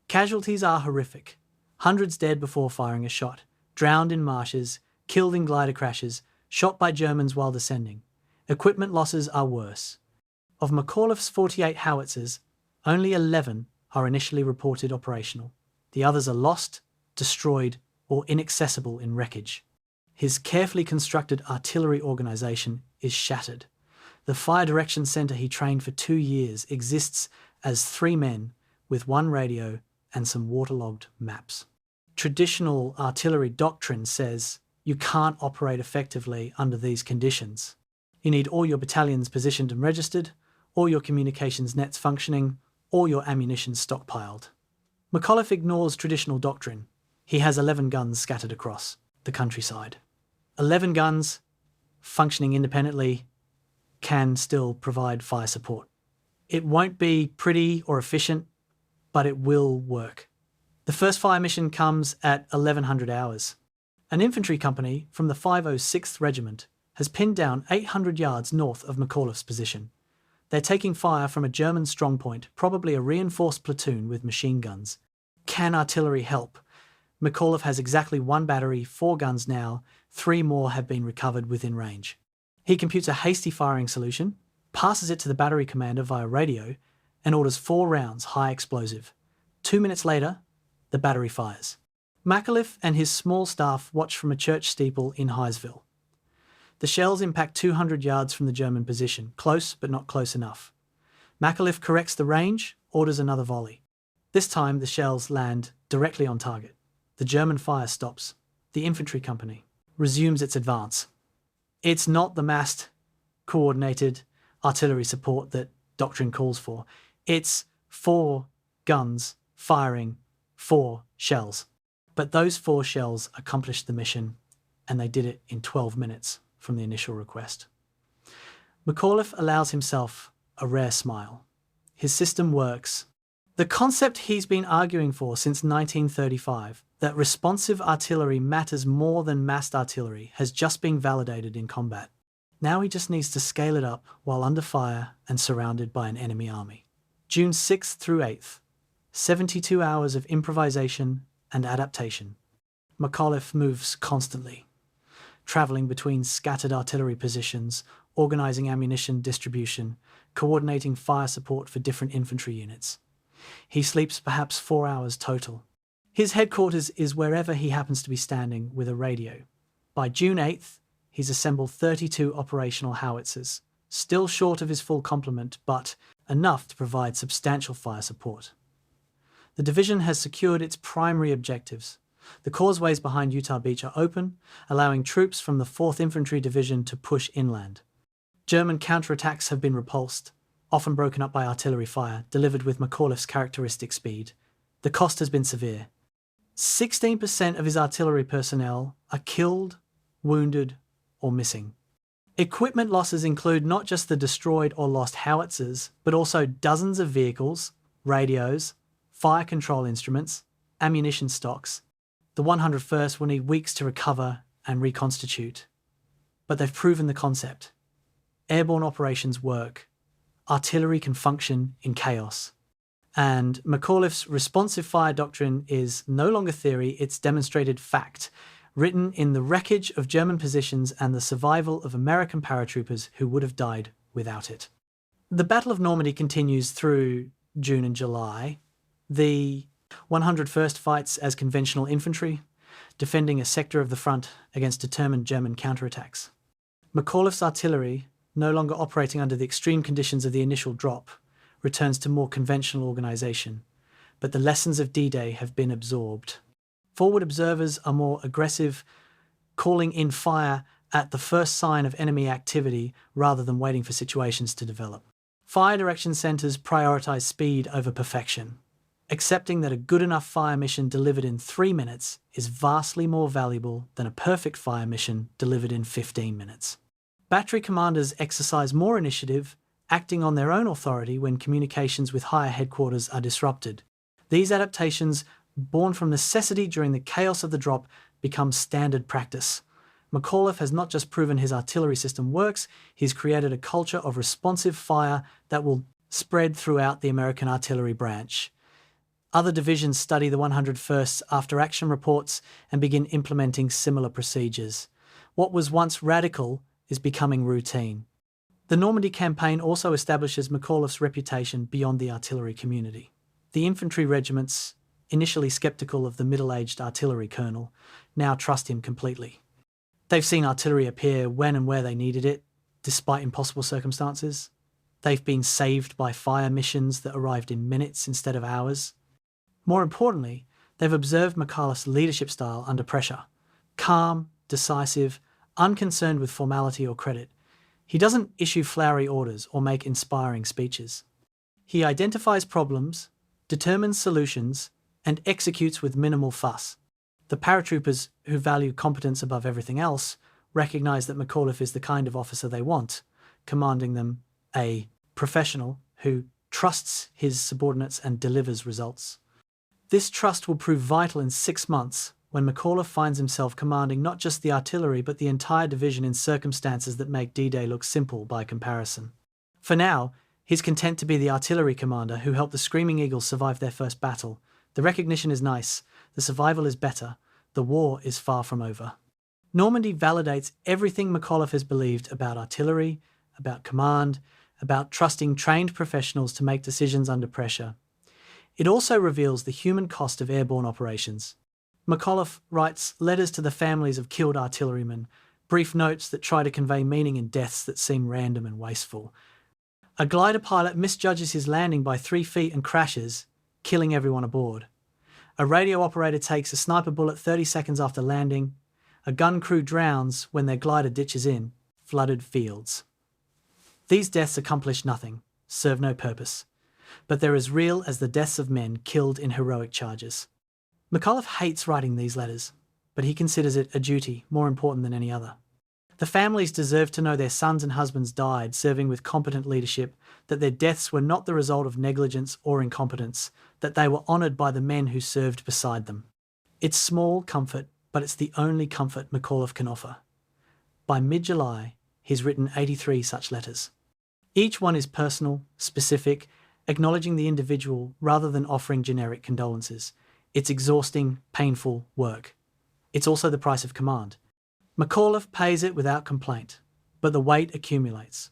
Casualties are horrific. Hundreds dead before firing a shot, drowned in marshes, killed in glider crashes, shot by Germans while descending. Equipment losses are worse. Of McAuliffe's 48 howitzers, only 11 are initially reported operational. The others are lost, destroyed, or inaccessible in wreckage. His carefully constructed artillery organisation is shattered. The Fire Direction Centre he trained for 2 years exists as 3 men with 1 radio and some waterlogged maps. Traditional artillery doctrine says you can't operate effectively under these conditions. You need all your battalions positioned and registered, all your communications nets functioning, all your ammunition stockpiled. McAuliffe ignores traditional doctrine. He has 11 guns scattered across the countryside. 11 guns, functioning independently, can still provide fire support. It won't be pretty or efficient, but it will work. The first fire mission comes at 1100 hours. An infantry company from the 506th Regiment has pinned down 800 yards north of McAuliffe's position. They're taking fire from a German strongpoint, probably a reinforced platoon with machine guns. Can artillery help? McAuliffe has exactly 1 battery, 4 guns now, 3 more have been recovered within range. He computes a hasty firing solution, passes it to the battery commander via radio, and orders 4 rounds high explosive. 2 minutes later, the battery fires. McAuliffe and his small staff watch from a church steeple in Heysville. The shells impact 200 yards from the German position, close but not close enough. McAuliffe corrects the range, orders another volley. This time the shells land directly on target. The German fire stops. The infantry company resumes its advance. It's not the massed, coordinated artillery support that doctrine calls for. It's 4 guns firing 4 shells. But those 4 shells accomplished the mission, and they did it in 12 minutes from the initial request. McAuliffe allows himself a rare smile. His system works. The concept he's been arguing for since 1935, that responsive artillery matters more than massed artillery, has just been validated in combat. Now he just needs to scale it up while under fire and surrounded by an enemy army. June 6th through 8th, 72 hours of improvisation and adaptation. McAuliffe moves constantly, travelling between scattered artillery positions, organising ammunition distribution, coordinating fire support for different infantry units. He sleeps perhaps 4 hours total. His headquarters is wherever he happens to be standing with a radio. By June 8th, he's assembled 32 operational howitzers, still short of his full complement, but enough to provide substantial fire support. The division has secured its primary objectives. The causeways behind Utah Beach are open, allowing troops from the 4th Infantry Division to push inland. German counterattacks have been repulsed, often broken up by artillery fire, delivered with McAuliffe's characteristic speed. The cost has been severe. 16% of his artillery personnel are killed, wounded, or missing. Equipment losses include not just the destroyed or lost howitzers, but also dozens of vehicles, radios, fire control instruments, ammunition stocks. The 101st will need weeks to recover and reconstitute. But they've proven the concept. Airborne operations work. Artillery can function in chaos. And McAuliffe's responsive fire doctrine is no longer theory, it's demonstrated fact, written in the wreckage of German positions and the survival of American paratroopers who would have died without it. The Battle of Normandy continues through June and July. The 101st fights as conventional infantry, defending a sector of the front against determined German counterattacks. McAuliffe's artillery, no longer operating under the extreme conditions of the initial drop, returns to more conventional organisation, but the lessons of D-Day have been absorbed. Forward observers are more aggressive, calling in fire at the first sign of enemy activity rather than waiting for situations to develop. Fire direction centres prioritise speed over perfection, accepting that a good enough fire mission delivered in 3 minutes is vastly more valuable than a perfect fire mission delivered in 15 minutes. Battery commanders exercise more initiative, acting on their own authority when communications with higher headquarters are disrupted. These adaptations, born from necessity during the chaos of the drop, become standard practice. McAuliffe has not just proven his artillery system works, he's created a culture of responsive fire that will spread throughout the American artillery branch. Other divisions study the 101st's after-action reports and begin implementing similar procedures. What was once radical is becoming routine. The Normandy campaign also establishes McAuliffe's reputation beyond the artillery community. The infantry regiments, initially sceptical of the middle-aged artillery colonel, now trust him completely. They've seen artillery appear when and where they needed it, despite impossible circumstances. They've been saved by fire missions that arrived in minutes instead of hours. More importantly, they've observed McAuliffe's leadership style under pressure. Calm, decisive, unconcerned with formality or credit. He doesn't issue flowery orders or make inspiring speeches. He identifies problems, determines solutions, and executes with minimal fuss. The paratroopers, who value competence above everything else, recognise that McAuliffe is the kind of officer they want, commanding them a professional who trusts his subordinates and delivers results. This trust will prove vital in 6 months, when McAuliffe finds himself commanding not just the artillery but the entire division in circumstances that make D-Day look simple by comparison. For now, he's content to be the artillery commander who helped the Screaming Eagles survive their first battle. The recognition is nice, the survival is better, the war is far from over. Normandy validates everything McAuliffe has believed about artillery, about command, about trusting trained professionals to make decisions under pressure. It also reveals the human cost of airborne operations. McAuliffe writes letters to the families of killed artillerymen, brief notes that try to convey meaning in deaths that seem random and wasteful. A glider pilot misjudges his landing by 3 feet and crashes, killing everyone aboard. A radio operator takes a sniper bullet 30 seconds after landing. A gun crew drowns when their glider ditches in flooded fields. These deaths accomplish nothing, serve no purpose, but they're as real as the deaths of men killed in heroic charges. McAuliffe hates writing these letters, but he considers it a duty more important than any other. The families deserve to know their sons and husbands died serving with competent leadership, that their deaths were not the result of negligence or incompetence, that they were honoured by the men who served beside them. It's small comfort, but it's the only comfort McAuliffe can offer. By mid-July, he's written 83 such letters. Each one is personal, specific, acknowledging the individual rather than offering generic condolences. It's exhausting, painful work. It's also the price of command. McAuliffe pays it without complaint, but the weight accumulates.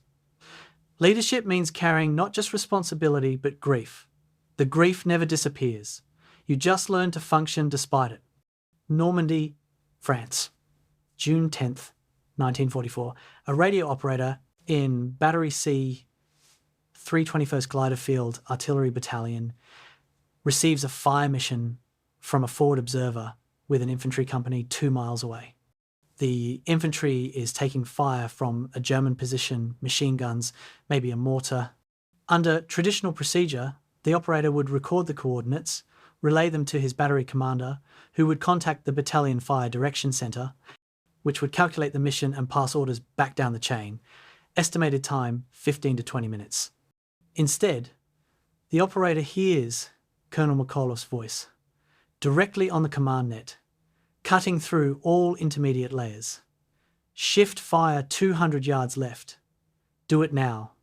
Leadership means carrying not just responsibility, but grief. The grief never disappears. You just learn to function despite it. Normandy, France, June 10th, 1944. A radio operator in Battery C, 321st Glider Field Artillery Battalion receives a fire mission from a forward observer with an infantry company 2 miles away. The infantry is taking fire from a German position, machine guns, maybe a mortar. Under traditional procedure, the operator would record the coordinates, relay them to his battery commander, who would contact the battalion fire direction centre, which would calculate the mission and pass orders back down the chain. Estimated time, 15 to 20 minutes. Instead, the operator hears Colonel McAuliffe's voice, directly on the command net, cutting through all intermediate layers. Shift fire 200 yards left. Do it now.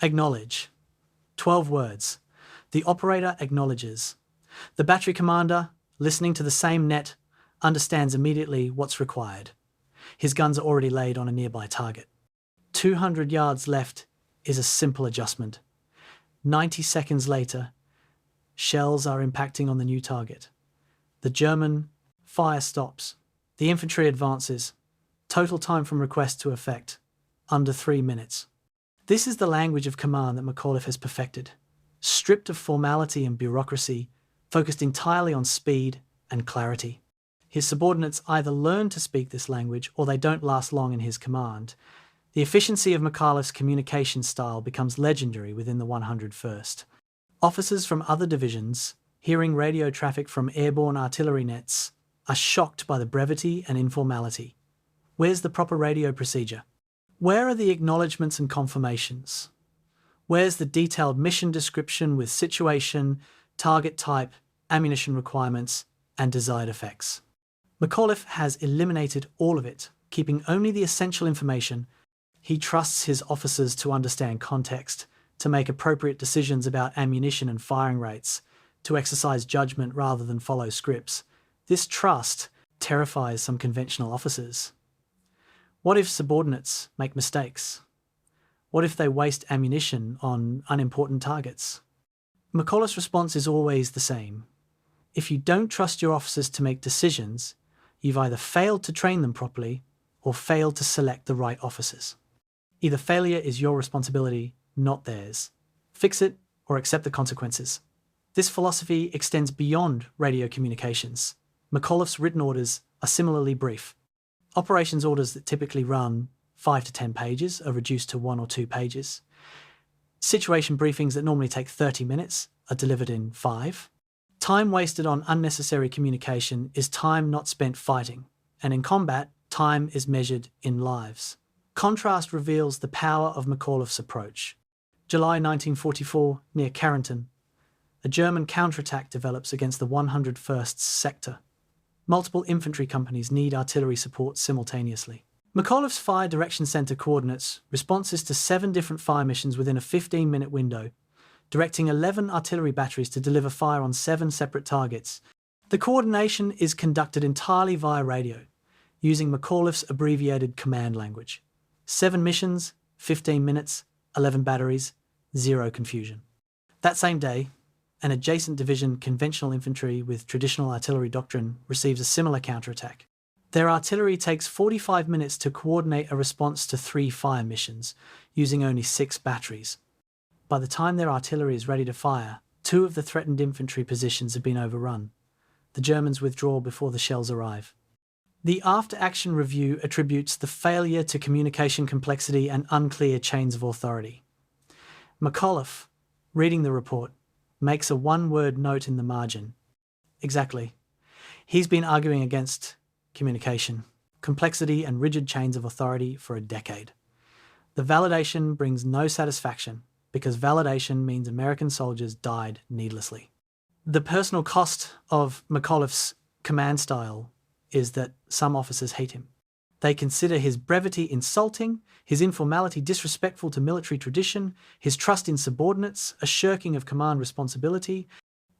Acknowledge. 12 words. The operator acknowledges. The battery commander, listening to the same net, understands immediately what's required. His guns are already laid on a nearby target. 200 yards left is a simple adjustment. 90 seconds later, shells are impacting on the new target. The German fire stops. The infantry advances. Total time from request to effect, under 3 minutes. This is the language of command that McAuliffe has perfected. Stripped of formality and bureaucracy, focused entirely on speed and clarity. His subordinates either learn to speak this language or they don't last long in his command. The efficiency of McAuliffe's communication style becomes legendary within the 101st. Officers from other divisions, hearing radio traffic from airborne artillery nets, are shocked by the brevity and informality. Where's the proper radio procedure? Where are the acknowledgements and confirmations? Where's the detailed mission description with situation, target type, ammunition requirements, and desired effects? McAuliffe has eliminated all of it, keeping only the essential information. He trusts his officers to understand context, to make appropriate decisions about ammunition and firing rates, to exercise judgment rather than follow scripts. This trust terrifies some conventional officers. What if subordinates make mistakes? What if they waste ammunition on unimportant targets? McAuliffe's response is always the same. If you don't trust your officers to make decisions, you've either failed to train them properly or failed to select the right officers. Either failure is your responsibility, not theirs. Fix it or accept the consequences. This philosophy extends beyond radio communications. McAuliffe's written orders are similarly brief. Operations orders that typically run 5 to 10 pages are reduced to 1 or 2 pages. Situation briefings that normally take 30 minutes are delivered in 5. Time wasted on unnecessary communication is time not spent fighting, and in combat, time is measured in lives. Contrast reveals the power of McAuliffe's approach. July 1944, near Carrington, a German counterattack develops against the 101st sector. Multiple infantry companies need artillery support simultaneously. McAuliffe's Fire Direction Center coordinates responses to 7 different fire missions within a 15-minute window, directing 11 artillery batteries to deliver fire on 7 separate targets. The coordination is conducted entirely via radio, using McAuliffe's abbreviated command language. 7 missions, 15 minutes, 11 batteries, 0 confusion. That same day, an adjacent division, conventional infantry with traditional artillery doctrine, receives a similar counterattack. Their artillery takes 45 minutes to coordinate a response to 3 fire missions, using only 6 batteries. By the time their artillery is ready to fire, 2 of the threatened infantry positions have been overrun. The Germans withdraw before the shells arrive. The after-action review attributes the failure to communication complexity and unclear chains of authority. McAuliffe, reading the report, makes a 1-word note in the margin. Exactly. He's been arguing against communication, complexity and rigid chains of authority for a decade. The validation brings no satisfaction because validation means American soldiers died needlessly. The personal cost of McAuliffe's command style is that some officers hate him. They consider his brevity insulting, his informality disrespectful to military tradition, his trust in subordinates a shirking of command responsibility.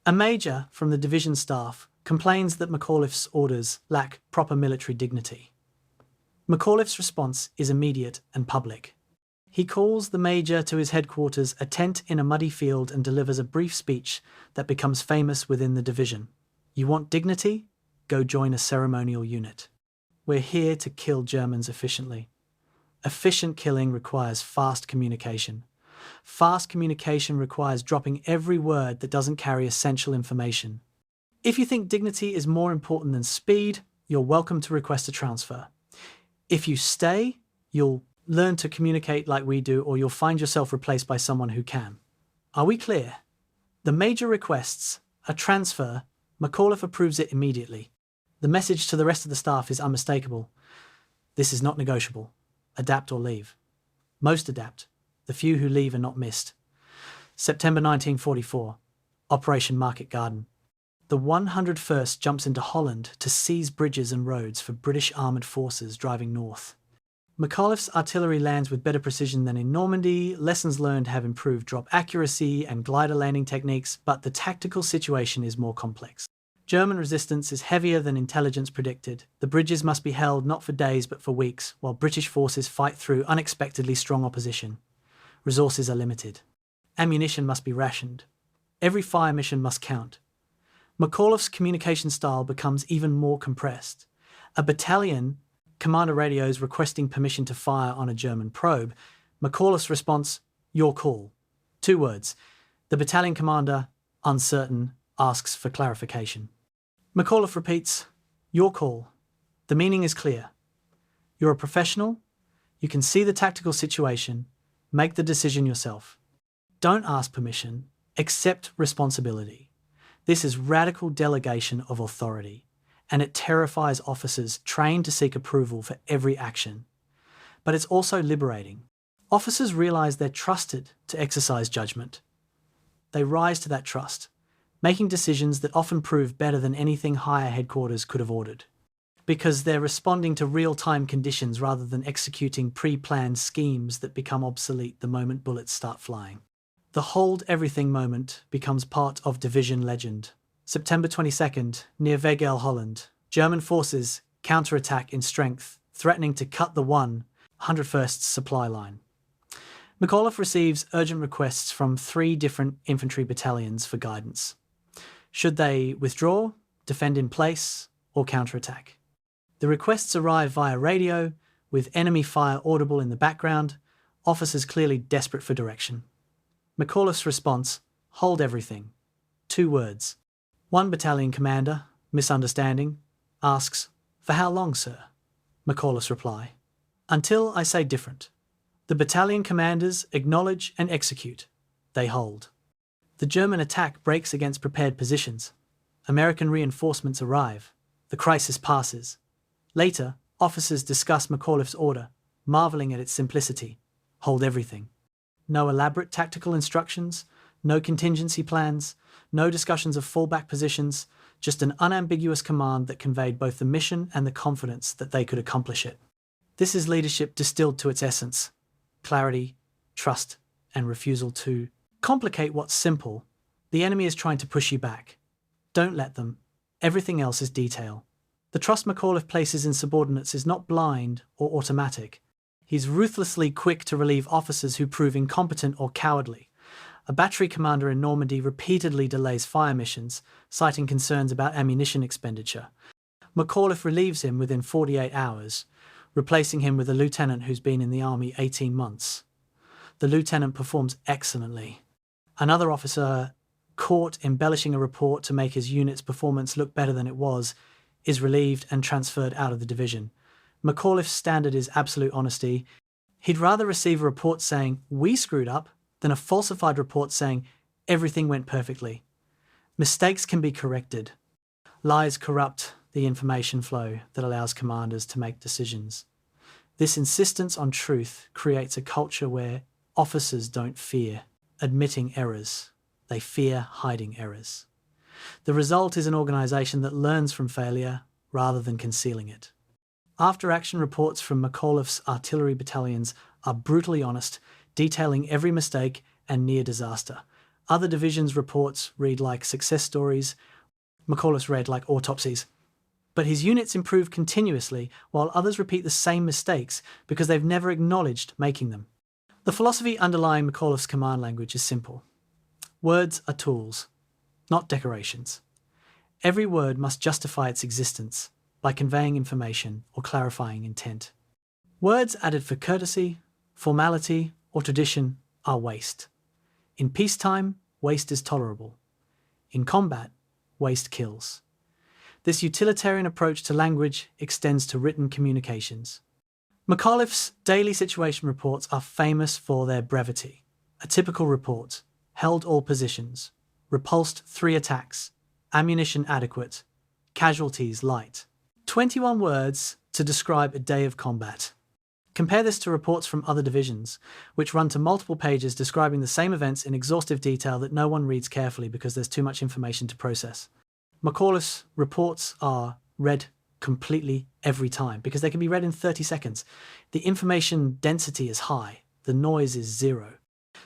A major from the division staff complains that McAuliffe's orders lack proper military dignity. McAuliffe's response is immediate and public. He calls the major to his headquarters, a tent in a muddy field, and delivers a brief speech that becomes famous within the division. You want dignity? Go join a ceremonial unit. We're here to kill Germans efficiently. Efficient killing requires fast communication. Fast communication requires dropping every word that doesn't carry essential information. If you think dignity is more important than speed, you're welcome to request a transfer. If you stay, you'll learn to communicate like we do, or you'll find yourself replaced by someone who can. Are we clear? The major requests a transfer. McAuliffe approves it immediately. The message to the rest of the staff is unmistakable. This is not negotiable. Adapt or leave. Most adapt. The few who leave are not missed. September 1944. Operation Market Garden. The 101st jumps into Holland to seize bridges and roads for British armoured forces driving north. McAuliffe's artillery lands with better precision than in Normandy, lessons learned have improved drop accuracy and glider landing techniques, but the tactical situation is more complex. German resistance is heavier than intelligence predicted. The bridges must be held not for days but for weeks, while British forces fight through unexpectedly strong opposition. Resources are limited. Ammunition must be rationed. Every fire mission must count. McAuliffe's communication style becomes even more compressed. A battalion commander radios requesting permission to fire on a German probe. McAuliffe's response, "Your call." 2 words. The battalion commander, uncertain, asks for clarification. McAuliffe repeats, "Your call." The meaning is clear. You're a professional. You can see the tactical situation. Make the decision yourself. Don't ask permission. Accept responsibility. This is radical delegation of authority, and it terrifies officers trained to seek approval for every action. But it's also liberating. Officers realize they're trusted to exercise judgment. They rise to that trust, making decisions that often prove better than anything higher headquarters could have ordered, because they're responding to real-time conditions rather than executing pre-planned schemes that become obsolete the moment bullets start flying. The hold everything moment becomes part of division legend. September 22nd, near Wegel, Holland, German forces counterattack in strength, threatening to cut the 101st supply line. McAuliffe receives urgent requests from 3 different infantry battalions for guidance. Should they withdraw, defend in place, or counterattack? The requests arrive via radio, with enemy fire audible in the background, officers clearly desperate for direction. McAuliffe's response, "Hold everything." 2 words. One battalion commander, misunderstanding, asks, "For how long, sir?" McAuliffe's reply, "Until I say different." The battalion commanders acknowledge and execute. They hold. The German attack breaks against prepared positions. American reinforcements arrive. The crisis passes. Later, officers discuss McAuliffe's order, marveling at its simplicity. Hold everything. No elaborate tactical instructions, no contingency plans, no discussions of fallback positions, just an unambiguous command that conveyed both the mission and the confidence that they could accomplish it. This is leadership distilled to its essence: clarity, trust, and refusal to complicate what's simple. The enemy is trying to push you back. Don't let them. Everything else is detail. The trust McAuliffe places in subordinates is not blind or automatic. He's ruthlessly quick to relieve officers who prove incompetent or cowardly. A battery commander in Normandy repeatedly delays fire missions, citing concerns about ammunition expenditure. McAuliffe relieves him within 48 hours, replacing him with a lieutenant who's been in the army 18 months. The lieutenant performs excellently. Another officer, caught embellishing a report to make his unit's performance look better than it was, is relieved and transferred out of the division. McAuliffe's standard is absolute honesty. He'd rather receive a report saying, "We screwed up," than a falsified report saying, "Everything went perfectly." Mistakes can be corrected. Lies corrupt the information flow that allows commanders to make decisions. This insistence on truth creates a culture where officers don't fear admitting errors. They fear hiding errors. The result is an organization that learns from failure rather than concealing it. After-action reports from McAuliffe's artillery battalions are brutally honest, detailing every mistake and near disaster. Other divisions' reports read like success stories. McAuliffe's read like autopsies. But his units improve continuously, while others repeat the same mistakes because they've never acknowledged making them. The philosophy underlying McAuliffe's command language is simple. Words are tools, not decorations. Every word must justify its existence by conveying information or clarifying intent. Words added for courtesy, formality, or tradition are waste. In peacetime, waste is tolerable. In combat, waste kills. This utilitarian approach to language extends to written communications. McAuliffe's daily situation reports are famous for their brevity. A typical report: held all positions, repulsed 3 attacks, ammunition adequate, casualties light. 21 words to describe a day of combat. Compare this to reports from other divisions, which run to multiple pages describing the same events in exhaustive detail that no one reads carefully because there's too much information to process. McAuliffe's reports are read completely every time because they can be read in 30 seconds. The information density is high. The noise is zero.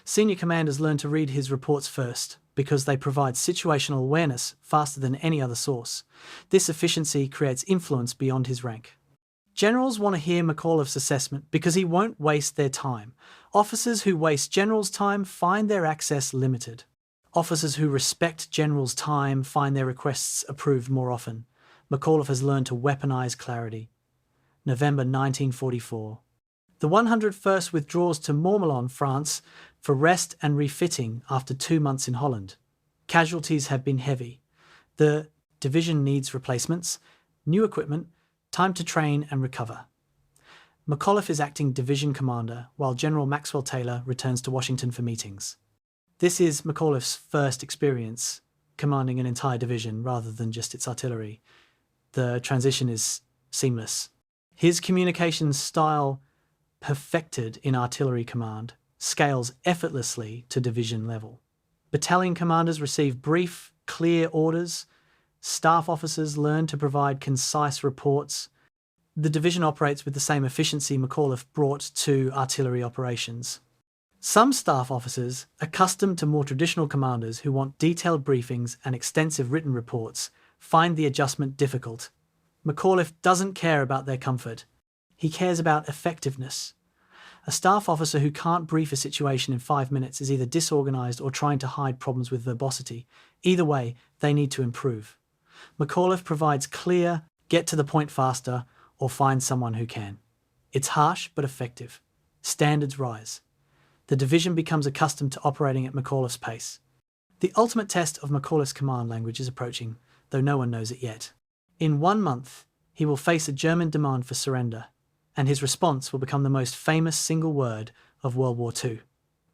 Senior commanders learn to read his reports first because they provide situational awareness faster than any other source. This efficiency creates influence beyond his rank. Generals want to hear McAuliffe's assessment because he won't waste their time. Officers who waste generals' time find their access limited. Officers who respect generals' time find their requests approved more often. McAuliffe has learned to weaponize clarity. November 1944. The 101st withdraws to Mourmelon, France, for rest and refitting after 2 months in Holland. Casualties have been heavy. The division needs replacements, new equipment, time to train and recover. McAuliffe is acting division commander, while General Maxwell Taylor returns to Washington for meetings. This is McAuliffe's first experience commanding an entire division rather than just its artillery. The transition is seamless. His communication style, perfected in artillery command, scales effortlessly to division level. Battalion commanders receive brief, clear orders. Staff officers learn to provide concise reports. The division operates with the same efficiency McAuliffe brought to artillery operations. Some staff officers, accustomed to more traditional commanders who want detailed briefings and extensive written reports, find the adjustment difficult. McAuliffe doesn't care about their comfort. He cares about effectiveness. A staff officer who can't brief a situation in 5 minutes is either disorganized or trying to hide problems with verbosity. Either way, they need to improve. McAuliffe provides clear, get to the point faster, or find someone who can. It's harsh but effective. Standards rise. The division becomes accustomed to operating at McAuliffe's pace. The ultimate test of McAuliffe's command language is approaching, though no one knows it yet. In 1 month, he will face a German demand for surrender, and his response will become the most famous single word of World War II.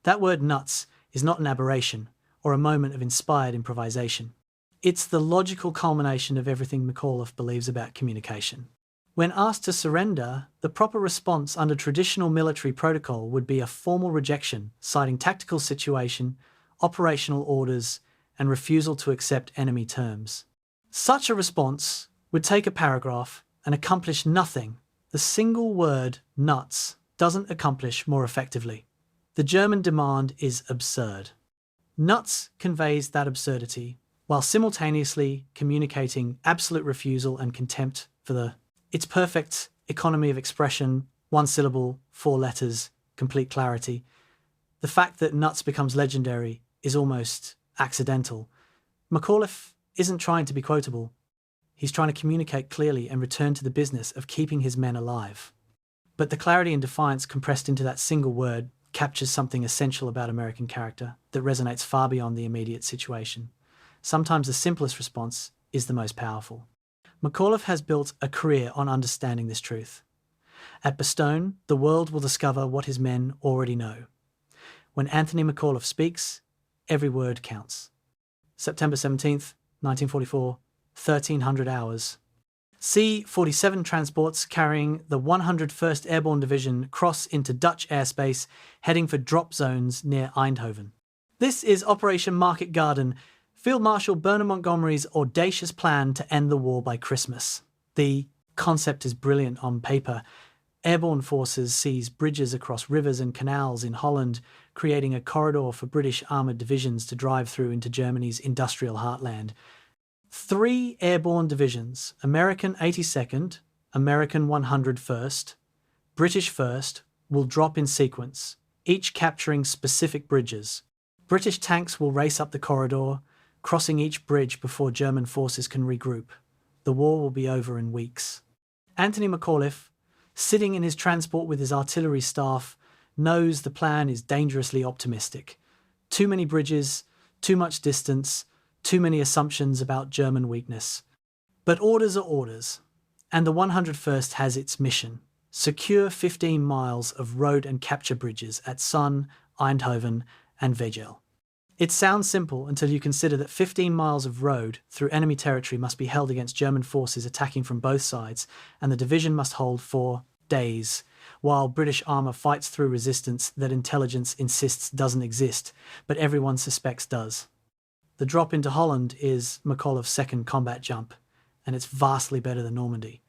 That word nuts is not an aberration or a moment of inspired improvisation. It's the logical culmination of everything McAuliffe believes about communication. When asked to surrender, the proper response under traditional military protocol would be a formal rejection, citing tactical situation, operational orders, and refusal to accept enemy terms. Such a response would take a paragraph and accomplish nothing. The single word nuts doesn't accomplish more effectively. The German demand is absurd. Nuts conveys that absurdity while simultaneously communicating absolute refusal and contempt for its perfect economy of expression, 1 syllable, 4 letters, complete clarity. The fact that nuts becomes legendary is almost accidental. McAuliffe isn't trying to be quotable. He's trying to communicate clearly and return to the business of keeping his men alive. But the clarity and defiance compressed into that single word captures something essential about American character that resonates far beyond the immediate situation. Sometimes the simplest response is the most powerful. McAuliffe has built a career on understanding this truth. At Bastogne, the world will discover what his men already know. When Anthony McAuliffe speaks, every word counts. September 17th, 1944, 1300 hours. C-47 transports carrying the 101st Airborne Division cross into Dutch airspace, heading for drop zones near Eindhoven. This is Operation Market Garden, Field Marshal Bernard Montgomery's audacious plan to end the war by Christmas. The concept is brilliant on paper. Airborne forces seize bridges across rivers and canals in Holland, creating a corridor for British armoured divisions to drive through into Germany's industrial heartland. 3 airborne divisions, American 82nd, American 101st, British 1st, will drop in sequence, each capturing specific bridges. British tanks will race up the corridor, crossing each bridge before German forces can regroup. The war will be over in weeks. Anthony McAuliffe, sitting in his transport with his artillery staff, knows the plan is dangerously optimistic. Too many bridges, too much distance, too many assumptions about German weakness. But orders are orders, and the 101st has its mission: secure 15 miles of road and capture bridges at Sun, Eindhoven, and Vegel. It sounds simple until you consider that 15 miles of road through enemy territory must be held against German forces attacking from both sides, and the division must hold for days, while British armour fights through resistance that intelligence insists doesn't exist, but everyone suspects does. The drop into Holland is McAuliffe's second combat jump, and it's vastly better than Normandy.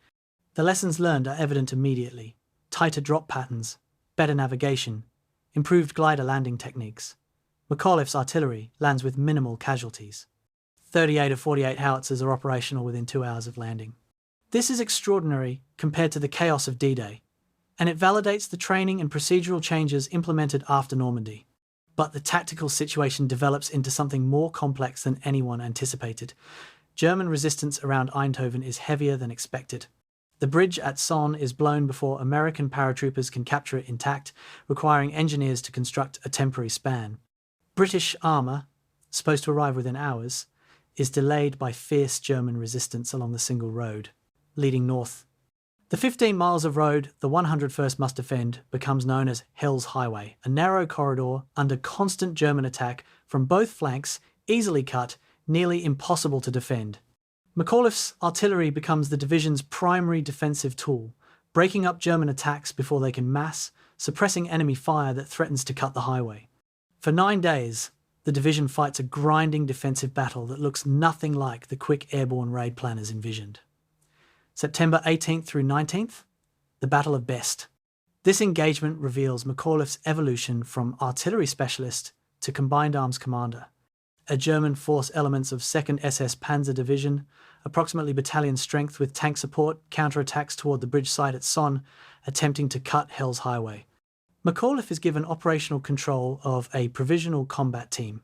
The lessons learned are evident immediately: tighter drop patterns, better navigation, improved glider landing techniques. McAuliffe's artillery lands with minimal casualties. 38 of 48 howitzers are operational within 2 hours of landing. This is extraordinary compared to the chaos of D-Day, and it validates the training and procedural changes implemented after Normandy. But the tactical situation develops into something more complex than anyone anticipated. German resistance around Eindhoven is heavier than expected. The bridge at Somme is blown before American paratroopers can capture it intact, requiring engineers to construct a temporary span. British armour, supposed to arrive within hours, is delayed by fierce German resistance along the single road, leading north. The 15 miles of road the 101st must defend becomes known as Hell's Highway, a narrow corridor under constant German attack from both flanks, easily cut, nearly impossible to defend. McAuliffe's artillery becomes the division's primary defensive tool, breaking up German attacks before they can mass, suppressing enemy fire that threatens to cut the highway. For 9 days, the division fights a grinding defensive battle that looks nothing like the quick airborne raid planners envisioned. September 18th through 19th, the Battle of Best. This engagement reveals McAuliffe's evolution from artillery specialist to combined arms commander. A German force elements of 2nd SS Panzer Division, approximately battalion strength with tank support, counterattacks toward the bridge site at Somme, attempting to cut Hell's Highway. McAuliffe is given operational control of a provisional combat team,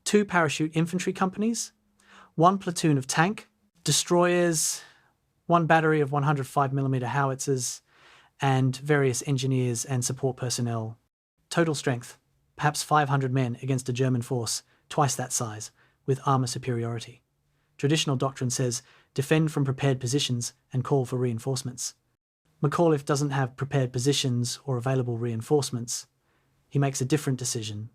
2 parachute infantry companies, 1 platoon of tank, destroyers, 1 battery of 105mm howitzers, and various engineers and support personnel. Total strength, perhaps 500 men against a German force twice that size, with armour superiority. Traditional doctrine says, defend from prepared positions and call for reinforcements. McAuliffe doesn't have prepared positions or available reinforcements. He makes a different decision: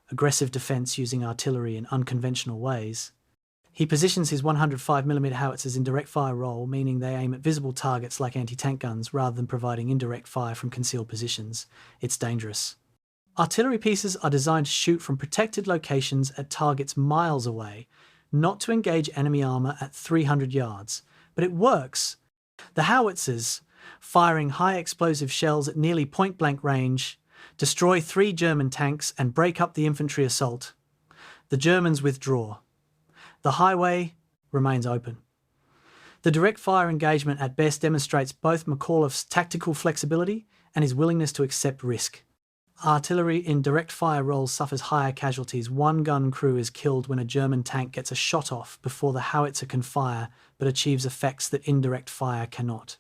aggressive defence using artillery in unconventional ways. He positions his 105mm howitzers in direct fire role, meaning they aim at visible targets like anti-tank guns rather than providing indirect fire from concealed positions. It's dangerous. Artillery pieces are designed to shoot from protected locations at targets miles away, not to engage enemy armour at 300 yards. But it works. The howitzers, firing high explosive shells at nearly point-blank range, destroy 3 German tanks and break up the infantry assault. The Germans withdraw. The highway remains open. The direct fire engagement at best demonstrates both McAuliffe's tactical flexibility and his willingness to accept risk. Artillery in direct fire roles suffers higher casualties. 1 gun crew is killed when a German tank gets a shot off before the howitzer can fire, but achieves effects that indirect fire cannot.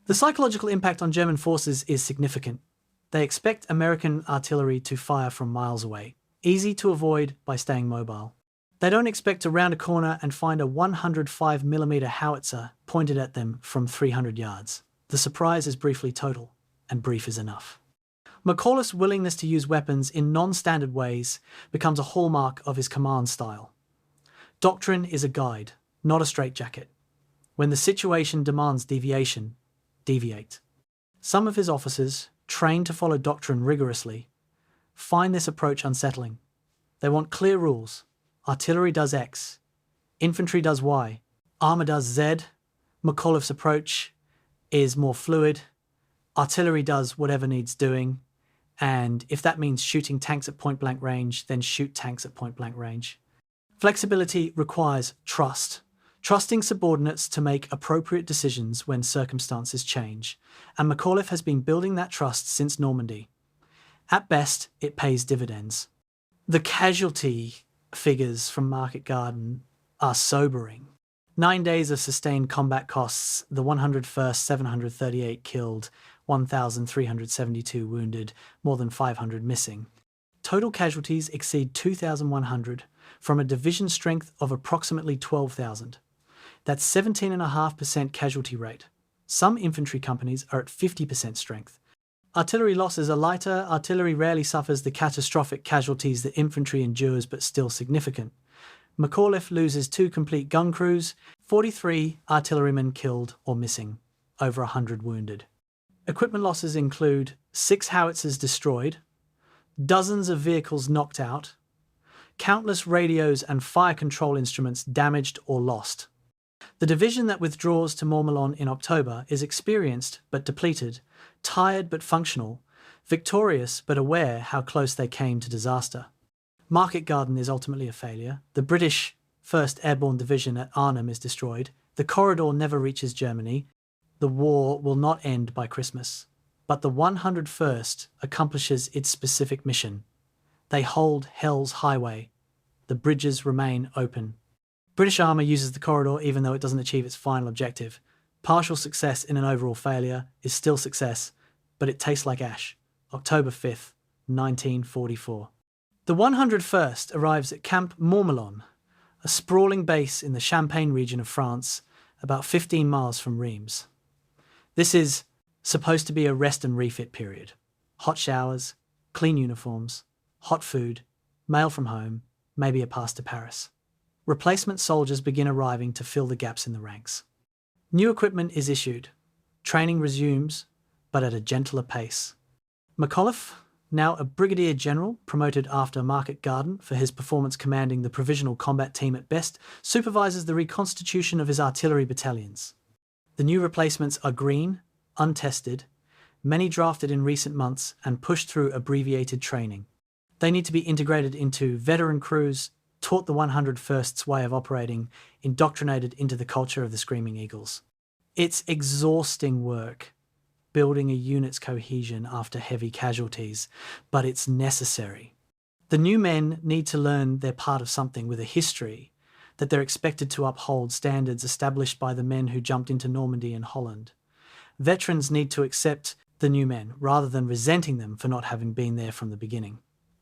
The psychological impact on German forces is significant. They expect American artillery to fire from miles away, easy to avoid by staying mobile. They don't expect to round a corner and find a 105mm howitzer pointed at them from 300 yards. The surprise is briefly total, and brief is enough. McAuliffe's willingness to use weapons in non-standard ways becomes a hallmark of his command style. Doctrine is a guide, not a straitjacket. When the situation demands deviation, deviate. Some of his officers, trained to follow doctrine rigorously, find this approach unsettling. They want clear rules. Artillery does X, infantry does Y, armour does Z. McAuliffe's approach is more fluid. Artillery does whatever needs doing, and if that means shooting tanks at point-blank range, then shoot tanks at point-blank range. Flexibility requires trust, trusting subordinates to make appropriate decisions when circumstances change, and McAuliffe has been building that trust since Normandy. At best, it pays dividends. The casualty figures from Market Garden are sobering. 9 days of sustained combat costs, the 101st 738 killed, 1,372 wounded, more than 500 missing. Total casualties exceed 2,100 from a division strength of approximately 12,000. That's 17.5% casualty rate. Some infantry companies are at 50% strength. Artillery losses are lighter. Artillery rarely suffers the catastrophic casualties that infantry endures, but still significant. McAuliffe loses 2 complete gun crews, 43 artillerymen killed or missing, over 100 wounded. Equipment losses include 6 howitzers destroyed, dozens of vehicles knocked out, countless radios and fire control instruments damaged or lost. The division that withdraws to Mourmelon in October is experienced but depleted, tired but functional, victorious but aware how close they came to disaster. Market Garden is ultimately a failure. The British 1st Airborne Division at Arnhem is destroyed. The corridor never reaches Germany. The war will not end by Christmas. But the 101st accomplishes its specific mission. They hold Hell's Highway. The bridges remain open. British armour uses the corridor even though it doesn't achieve its final objective. Partial success in an overall failure is still success, but it tastes like ash. October 5th, 1944. The 101st arrives at Camp Mourmelon, a sprawling base in the Champagne region of France, about 15 miles from Reims. This is supposed to be a rest and refit period. Hot showers, clean uniforms, hot food, mail from home, maybe a pass to Paris. Replacement soldiers begin arriving to fill the gaps in the ranks. New equipment is issued. Training resumes, but at a gentler pace. McAuliffe, now a Brigadier General, promoted after Market Garden for his performance commanding the Provisional Combat Team at best, supervises the reconstitution of his artillery battalions. The new replacements are green, untested, many drafted in recent months and pushed through abbreviated training. They need to be integrated into veteran crews, taught the 101st's way of operating, indoctrinated into the culture of the Screaming Eagles. It's exhausting work, building a unit's cohesion after heavy casualties, but it's necessary. The new men need to learn they're part of something with a history, that they're expected to uphold standards established by the men who jumped into Normandy and Holland. Veterans need to accept the new men, rather than resenting them for not having been there from the beginning.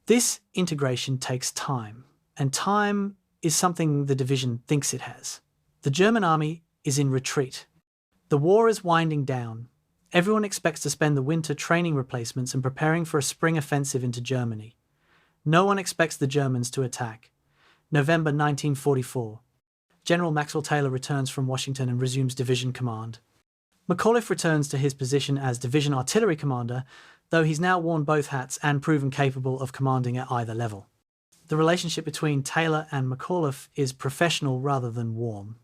This integration takes time, and time is something the division thinks it has. The German army is in retreat. The war is winding down. Everyone expects to spend the winter training replacements and preparing for a spring offensive into Germany. No one expects the Germans to attack. November 1944. General Maxwell Taylor returns from Washington and resumes division command. McAuliffe returns to his position as division artillery commander, though he's now worn both hats and proven capable of commanding at either level. The relationship between Taylor and McAuliffe is professional rather than warm.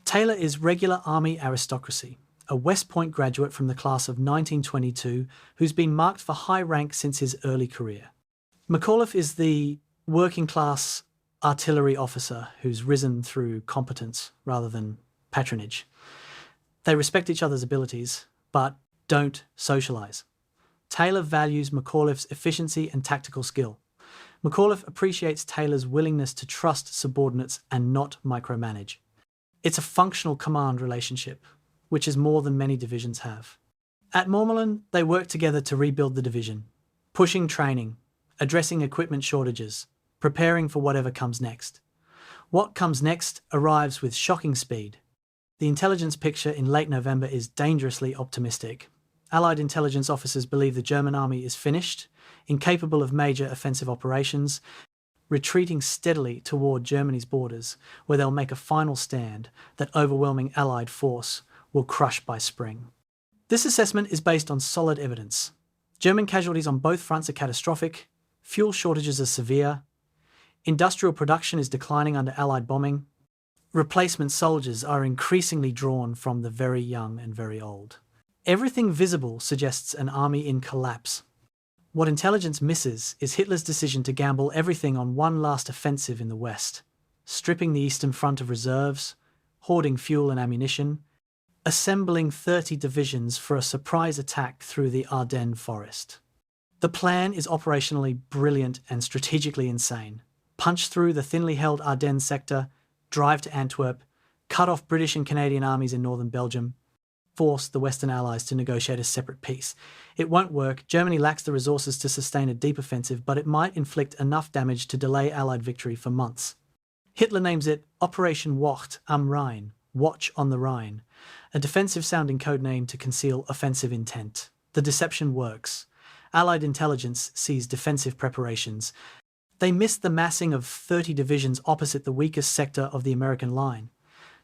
Taylor is regular army aristocracy, a West Point graduate from the class of 1922 who's been marked for high rank since his early career. McAuliffe is the working-class artillery officer who's risen through competence rather than patronage. They respect each other's abilities, but don't socialise. Taylor values McAuliffe's efficiency and tactical skill. McAuliffe appreciates Taylor's willingness to trust subordinates and not micromanage. It's a functional command relationship, which is more than many divisions have. At Mourmelon, they work together to rebuild the division, pushing training, addressing equipment shortages, preparing for whatever comes next. What comes next arrives with shocking speed. The intelligence picture in late November is dangerously optimistic. Allied intelligence officers believe the German army is finished, incapable of major offensive operations, retreating steadily toward Germany's borders, where they'll make a final stand that overwhelming Allied force will crush by spring. This assessment is based on solid evidence. German casualties on both fronts are catastrophic, fuel shortages are severe, industrial production is declining under Allied bombing, replacement soldiers are increasingly drawn from the very young and very old. Everything visible suggests an army in collapse. What intelligence misses is Hitler's decision to gamble everything on one last offensive in the West, stripping the Eastern Front of reserves, hoarding fuel and ammunition, assembling 30 divisions for a surprise attack through the Ardennes forest. The plan is operationally brilliant and strategically insane. Punch through the thinly held Ardennes sector, drive to Antwerp, cut off British and Canadian armies in northern Belgium, force the Western Allies to negotiate a separate peace. It won't work. Germany lacks the resources to sustain a deep offensive, but it might inflict enough damage to delay Allied victory for months. Hitler names it Operation Wacht am Rhein, Watch on the Rhine, a defensive-sounding codename to conceal offensive intent. The deception works. Allied intelligence sees defensive preparations. They missed the massing of 30 divisions opposite the weakest sector of the American line.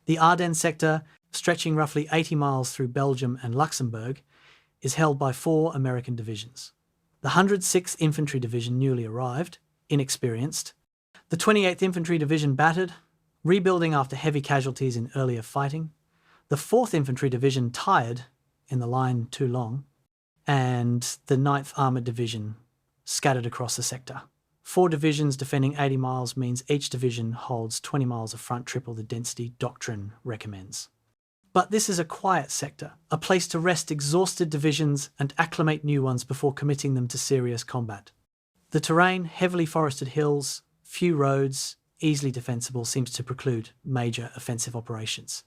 The Ardennes sector, stretching roughly 80 miles through Belgium and Luxembourg, is held by 4 American divisions. The 106th Infantry Division newly arrived, inexperienced. The 28th Infantry Division battered, Rebuilding after heavy casualties in earlier fighting, the 4th Infantry Division tired in the line too long, and the 9th Armoured Division scattered across the sector. 4 divisions defending 80 miles means each division holds 20 miles of front, triple the density doctrine recommends. But this is a quiet sector, a place to rest exhausted divisions and acclimate new ones before committing them to serious combat. The terrain, heavily forested hills, few roads, easily defensible, seems to preclude major offensive operations.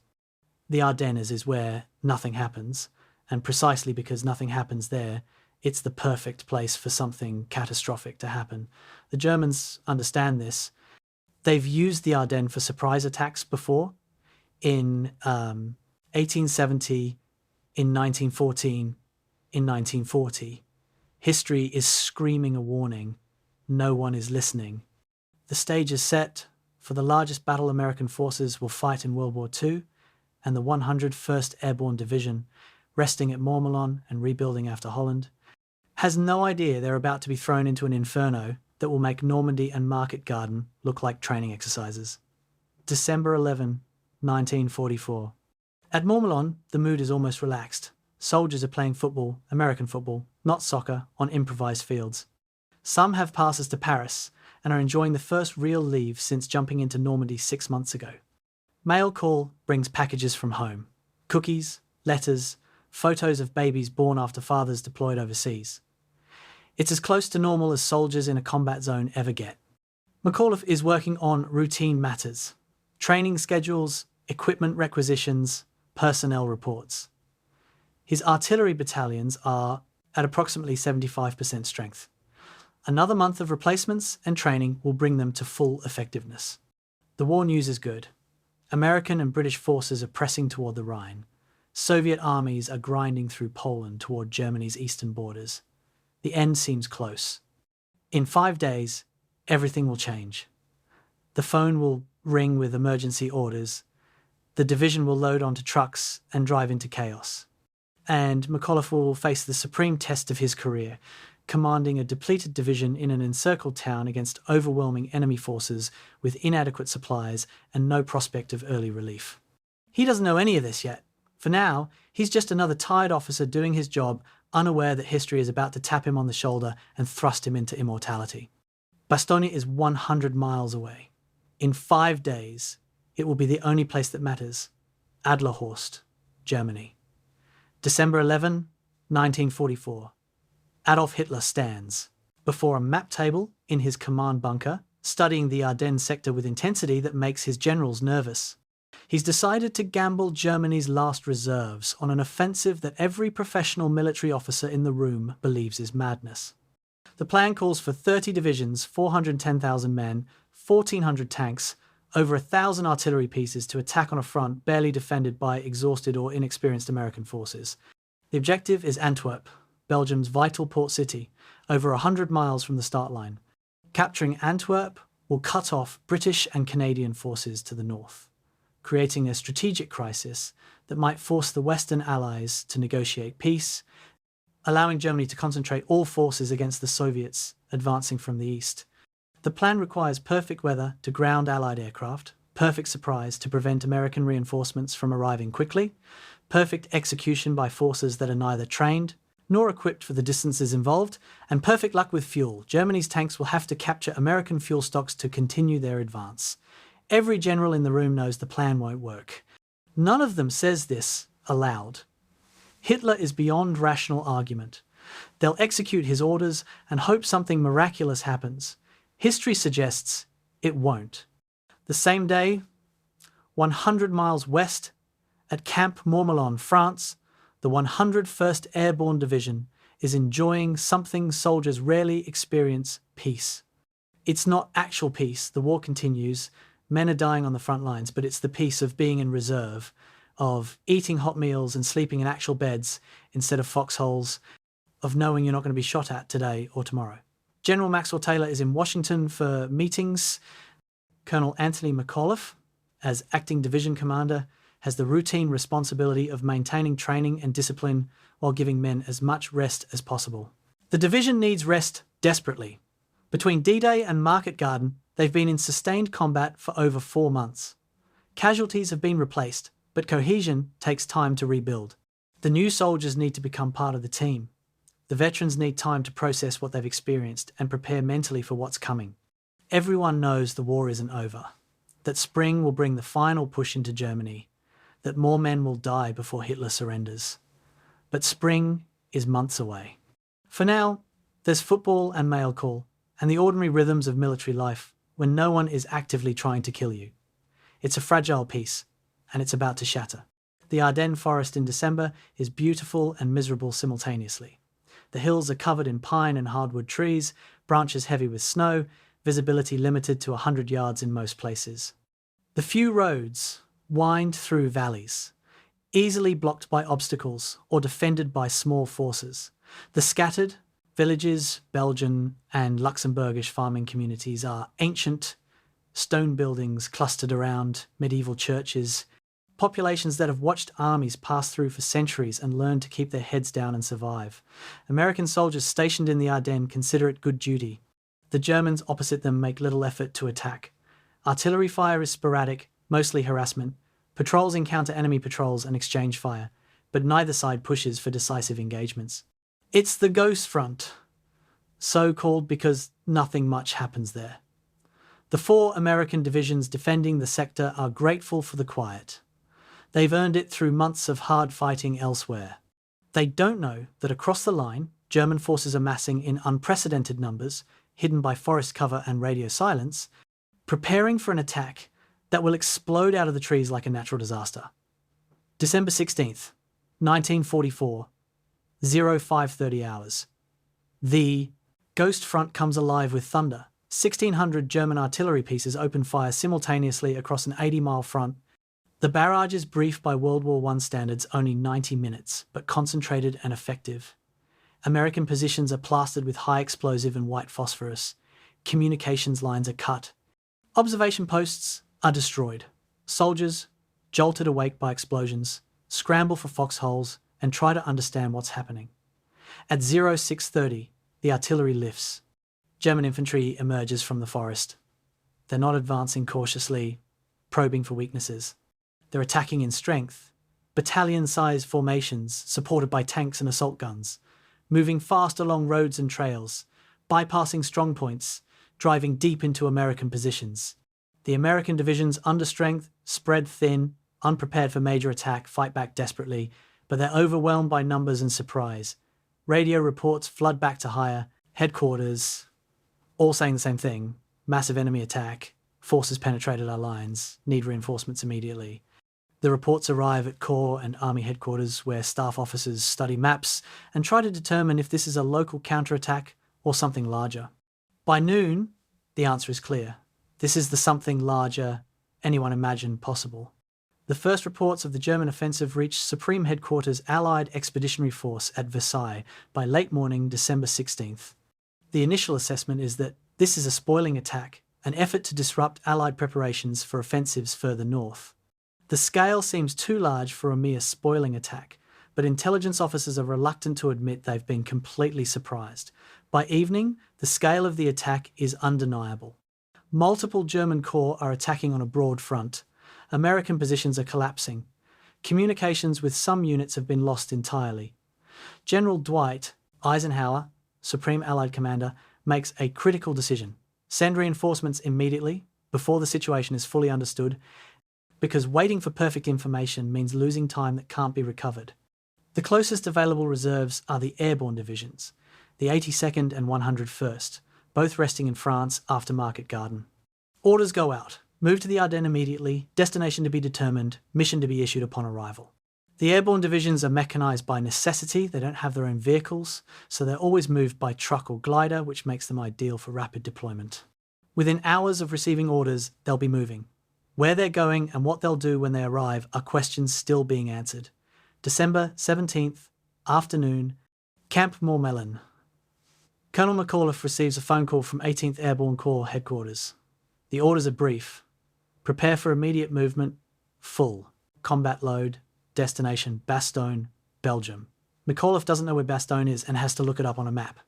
The Ardennes is where nothing happens, and precisely because nothing happens there, it's the perfect place for something catastrophic to happen. The Germans understand this. They've used the Ardennes for surprise attacks before, in 1870, in 1914, in 1940. History is screaming a warning. No one is listening. The stage is set for the largest battle American forces will fight in World War II, and the 101st Airborne Division, resting at Mourmelon and rebuilding after Holland, has no idea they're about to be thrown into an inferno that will make Normandy and Market Garden look like training exercises. December 11, 1944. At Mourmelon, the mood is almost relaxed. Soldiers are playing football, American football, not soccer, on improvised fields. Some have passes to Paris and are enjoying the first real leave since jumping into Normandy 6 months ago. Mail call brings packages from home. Cookies, letters, photos of babies born after fathers deployed overseas. It's as close to normal as soldiers in a combat zone ever get. McAuliffe is working on routine matters, training schedules, equipment requisitions, personnel reports. His artillery battalions are at approximately 75% strength. Another month of replacements and training will bring them to full effectiveness. The war news is good. American and British forces are pressing toward the Rhine. Soviet armies are grinding through Poland toward Germany's eastern borders. The end seems close. In 5 days, everything will change. The phone will ring with emergency orders. The division will load onto trucks and drive into chaos. And McAuliffe will face the supreme test of his career, commanding a depleted division in an encircled town against overwhelming enemy forces with inadequate supplies and no prospect of early relief. He doesn't know any of this yet. For now, he's just another tired officer doing his job, unaware that history is about to tap him on the shoulder and thrust him into immortality. Bastogne is 100 miles away. In 5 days, it will be the only place that matters. Adlerhorst, Germany. December 11, 1944. Adolf Hitler stands before a map table in his command bunker, studying the Ardennes sector with intensity that makes his generals nervous. He's decided to gamble Germany's last reserves on an offensive that every professional military officer in the room believes is madness. The plan calls for 30 divisions, 410,000 men, 1,400 tanks, over 1,000 artillery pieces to attack on a front barely defended by exhausted or inexperienced American forces. The objective is Antwerp, Belgium's vital port city, over 100 miles from the start line. Capturing Antwerp will cut off British and Canadian forces to the north, creating a strategic crisis that might force the Western Allies to negotiate peace, allowing Germany to concentrate all forces against the Soviets advancing from the east. The plan requires perfect weather to ground Allied aircraft, perfect surprise to prevent American reinforcements from arriving quickly, perfect execution by forces that are neither trained nor equipped for the distances involved, and perfect luck with fuel. Germany's tanks will have to capture American fuel stocks to continue their advance. Every general in the room knows the plan won't work. None of them says this aloud. Hitler is beyond rational argument. They'll execute his orders and hope something miraculous happens. History suggests it won't. The same day, 100 miles west, at Camp Mourmelon, France, the 101st Airborne Division is enjoying something soldiers rarely experience: peace. It's not actual peace, the war continues, men are dying on the front lines, but it's the peace of being in reserve, of eating hot meals and sleeping in actual beds instead of foxholes, of knowing you're not going to be shot at today or tomorrow. General Maxwell Taylor is in Washington for meetings. Colonel Anthony McAuliffe, as acting division commander, has the routine responsibility of maintaining training and discipline while giving men as much rest as possible. The division needs rest desperately. Between D-Day and Market Garden, they've been in sustained combat for over 4 months. Casualties have been replaced, but cohesion takes time to rebuild. The new soldiers need to become part of the team. The veterans need time to process what they've experienced and prepare mentally for what's coming. Everyone knows the war isn't over, that spring will bring the final push into Germany, that more men will die before Hitler surrenders. But spring is months away. For now, there's football and mail call, and the ordinary rhythms of military life when no one is actively trying to kill you. It's a fragile peace, and it's about to shatter. The Ardennes forest in December is beautiful and miserable simultaneously. The hills are covered in pine and hardwood trees, branches heavy with snow, visibility limited to 100 yards in most places. The few roads wind through valleys, easily blocked by obstacles or defended by small forces. The scattered villages, Belgian and Luxembourgish farming communities are ancient stone buildings clustered around medieval churches, populations that have watched armies pass through for centuries and learned to keep their heads down and survive. American soldiers stationed in the Ardennes consider it good duty. The Germans opposite them make little effort to attack. Artillery fire is sporadic, mostly harassment. Patrols encounter enemy patrols and exchange fire, but neither side pushes for decisive engagements. It's the Ghost Front, so called because nothing much happens there. The 4 American divisions defending the sector are grateful for the quiet. They've earned it through months of hard fighting elsewhere. They don't know that across the line, German forces are massing in unprecedented numbers, hidden by forest cover and radio silence, preparing for an attack that will explode out of the trees like a natural disaster. December 16th, 1944, 0530 hours. The Ghost Front comes alive with thunder. 1,600 German artillery pieces open fire simultaneously across an 80-mile front. The barrage is brief by World War I standards, only 90 minutes, but concentrated and effective. American positions are plastered with high explosive and white phosphorus. Communications lines are cut. Observation posts are destroyed. Soldiers, jolted awake by explosions, scramble for foxholes and try to understand what's happening. At 0630, the artillery lifts. German infantry emerges from the forest. They're not advancing cautiously, probing for weaknesses. They're attacking in strength, battalion-sized formations supported by tanks and assault guns, moving fast along roads and trails, bypassing strong points, driving deep into American positions. The American divisions, under strength, spread thin, unprepared for major attack, fight back desperately, but they're overwhelmed by numbers and surprise. Radio reports flood back to higher headquarters, all saying the same thing: massive enemy attack, forces penetrated our lines, need reinforcements immediately. The reports arrive at Corps and Army headquarters, where staff officers study maps and try to determine if this is a local counterattack or something larger. By noon, the answer is clear. This is the something larger anyone imagined possible. The first reports of the German offensive reached Supreme Headquarters Allied Expeditionary Force at Versailles by late morning, December 16th. The initial assessment is that this is a spoiling attack, an effort to disrupt Allied preparations for offensives further north. The scale seems too large for a mere spoiling attack, but intelligence officers are reluctant to admit they've been completely surprised. By evening, the scale of the attack is undeniable. Multiple German corps are attacking on a broad front. American positions are collapsing. Communications with some units have been lost entirely. General Dwight Eisenhower, Supreme Allied Commander, makes a critical decision. Send reinforcements immediately, before the situation is fully understood, because waiting for perfect information means losing time that can't be recovered. The closest available reserves are the airborne divisions, the 82nd and 101st, both resting in France after Market Garden. Orders go out. Move to the Ardennes immediately, destination to be determined, mission to be issued upon arrival. The airborne divisions are mechanised by necessity. They don't have their own vehicles, so they're always moved by truck or glider, which makes them ideal for rapid deployment. Within hours of receiving orders, they'll be moving. Where they're going and what they'll do when they arrive are questions still being answered. December 17th, afternoon, Camp Mourmelon. Colonel McAuliffe receives a phone call from 18th Airborne Corps headquarters. The orders are brief. Prepare for immediate movement, full. Combat load, destination Bastogne, Belgium. McAuliffe doesn't know where Bastogne is and has to look it up on a map.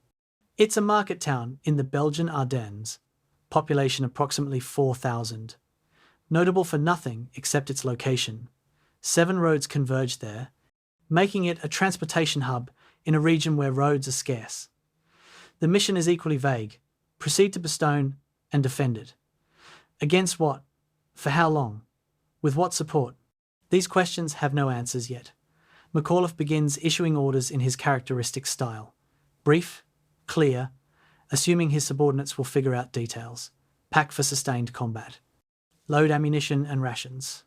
It's a market town in the Belgian Ardennes, population approximately 4,000. Notable for nothing except its location, 7 roads converge there, making it a transportation hub in a region where roads are scarce. The mission is equally vague. Proceed to Bastogne and defend it. Against what? For how long? With what support? These questions have no answers yet. McAuliffe begins issuing orders in his characteristic style. Brief, clear, assuming his subordinates will figure out details. Pack for sustained combat. Load ammunition and rations.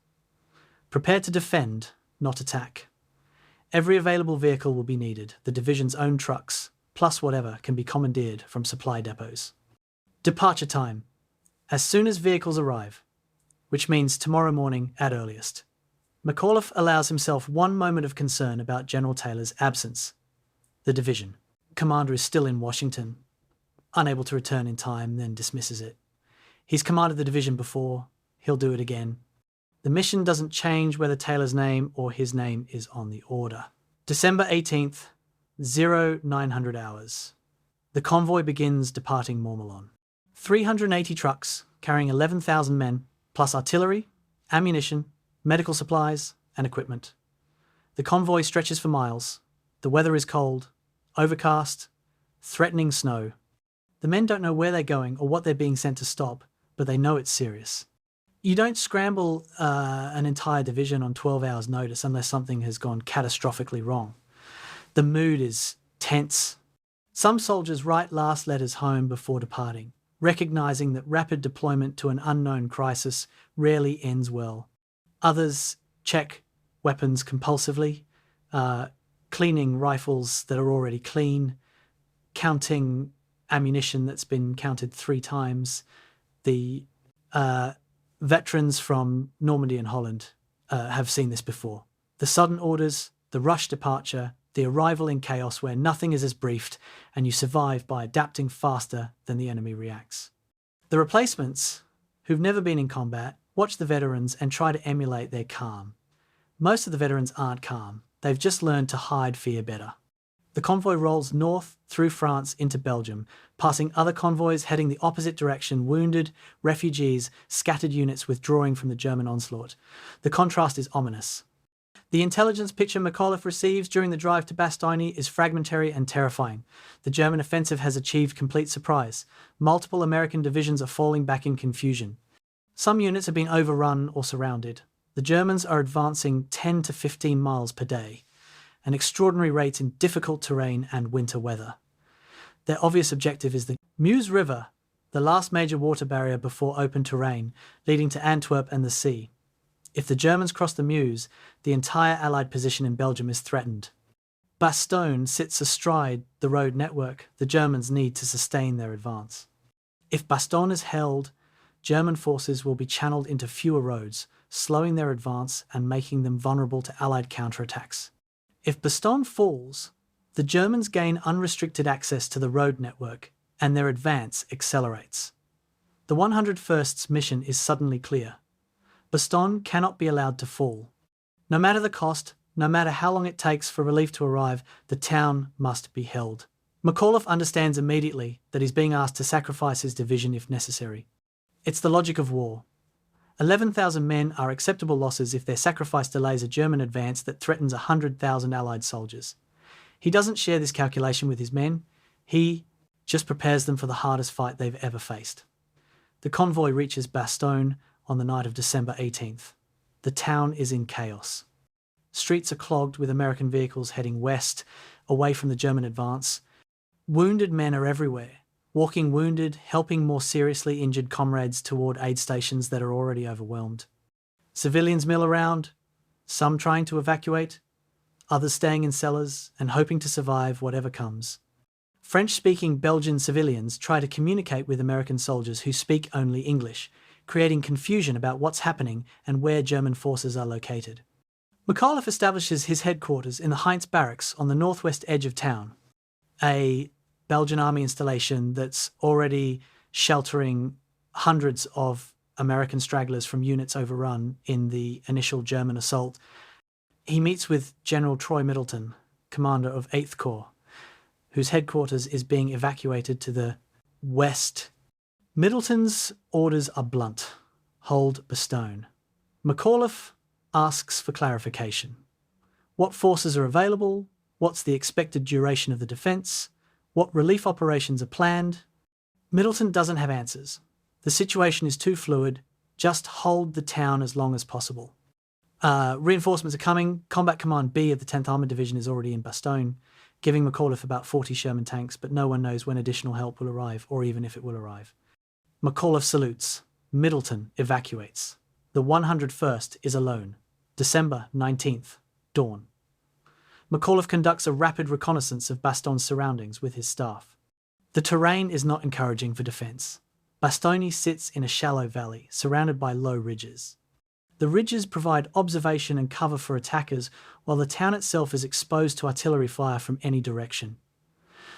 Prepare to defend, not attack. Every available vehicle will be needed. The division's own trucks, plus whatever, can be commandeered from supply depots. Departure time. As soon as vehicles arrive, which means tomorrow morning at earliest. McAuliffe allows himself one moment of concern about General Taylor's absence. The division commander is still in Washington, unable to return in time, then dismisses it. He's commanded the division before, he'll do it again. The mission doesn't change whether Taylor's name or his name is on the order. December 18th, 0900 hours. The convoy begins departing Mourmelon. 380 trucks carrying 11,000 men, plus artillery, ammunition, medical supplies, and equipment. The convoy stretches for miles. The weather is cold, overcast, threatening snow. The men don't know where they're going or what they're being sent to stop, but they know it's serious. You don't scramble an entire division on 12 hours' notice unless something has gone catastrophically wrong. The mood is tense. Some soldiers write last letters home before departing, recognizing that rapid deployment to an unknown crisis rarely ends well. Others check weapons compulsively, cleaning rifles that are already clean, counting ammunition that's been counted 3 times. The veterans from Normandy and Holland have seen this before. The sudden orders, the rush departure, the arrival in chaos where nothing is as briefed and you survive by adapting faster than the enemy reacts. The replacements, who've never been in combat, watch the veterans and try to emulate their calm. Most of the veterans aren't calm. They've just learned to hide fear better. The convoy rolls north through France into Belgium, passing other convoys heading the opposite direction, wounded, refugees, scattered units withdrawing from the German onslaught. The contrast is ominous. The intelligence picture McAuliffe receives during the drive to Bastogne is fragmentary and terrifying. The German offensive has achieved complete surprise. Multiple American divisions are falling back in confusion. Some units have been overrun or surrounded. The Germans are advancing 10 to 15 miles per day, an extraordinary rate in difficult terrain and winter weather. Their obvious objective is the Meuse River, the last major water barrier before open terrain, leading to Antwerp and the sea. If the Germans cross the Meuse, the entire Allied position in Belgium is threatened. Bastogne sits astride the road network the Germans need to sustain their advance. If Bastogne is held, German forces will be channeled into fewer roads, slowing their advance and making them vulnerable to Allied counterattacks. If Bastogne falls, the Germans gain unrestricted access to the road network and their advance accelerates. The 101st's mission is suddenly clear. Bastogne cannot be allowed to fall. No matter the cost, no matter how long it takes for relief to arrive, the town must be held. McAuliffe understands immediately that he's being asked to sacrifice his division if necessary. It's the logic of war. 11,000 men are acceptable losses if their sacrifice delays a German advance that threatens 100,000 Allied soldiers. He doesn't share this calculation with his men. He just prepares them for the hardest fight they've ever faced. The convoy reaches Bastogne on the night of December 18th. The town is in chaos. Streets are clogged with American vehicles heading west, away from the German advance. Wounded men are everywhere, walking wounded, helping more seriously injured comrades toward aid stations that are already overwhelmed. Civilians mill around, some trying to evacuate, others staying in cellars and hoping to survive whatever comes. French-speaking Belgian civilians try to communicate with American soldiers who speak only English, creating confusion about what's happening and where German forces are located. McAuliffe establishes his headquarters in the Heinz Barracks on the northwest edge of town, a Belgian army installation that's already sheltering hundreds of American stragglers from units overrun in the initial German assault. He meets with General Troy Middleton, commander of 8th Corps, whose headquarters is being evacuated to the west. Middleton's orders are blunt. hold Bastogne. McAuliffe asks for clarification. What forces are available? What's the expected duration of the defence? What relief operations are planned? Middleton doesn't have answers. The situation is too fluid. Just hold the town as long as possible. Reinforcements are coming. Combat Command B of the 10th Armoured Division is already in Bastogne, giving McAuliffe about 40 Sherman tanks, but no one knows when additional help will arrive, or even if it will arrive. McAuliffe salutes. Middleton evacuates. The 101st is alone. December 19th, dawn. McAuliffe conducts a rapid reconnaissance of Bastogne's surroundings with his staff. The terrain is not encouraging for defence. Bastogne sits in a shallow valley, surrounded by low ridges. The ridges provide observation and cover for attackers, while the town itself is exposed to artillery fire from any direction.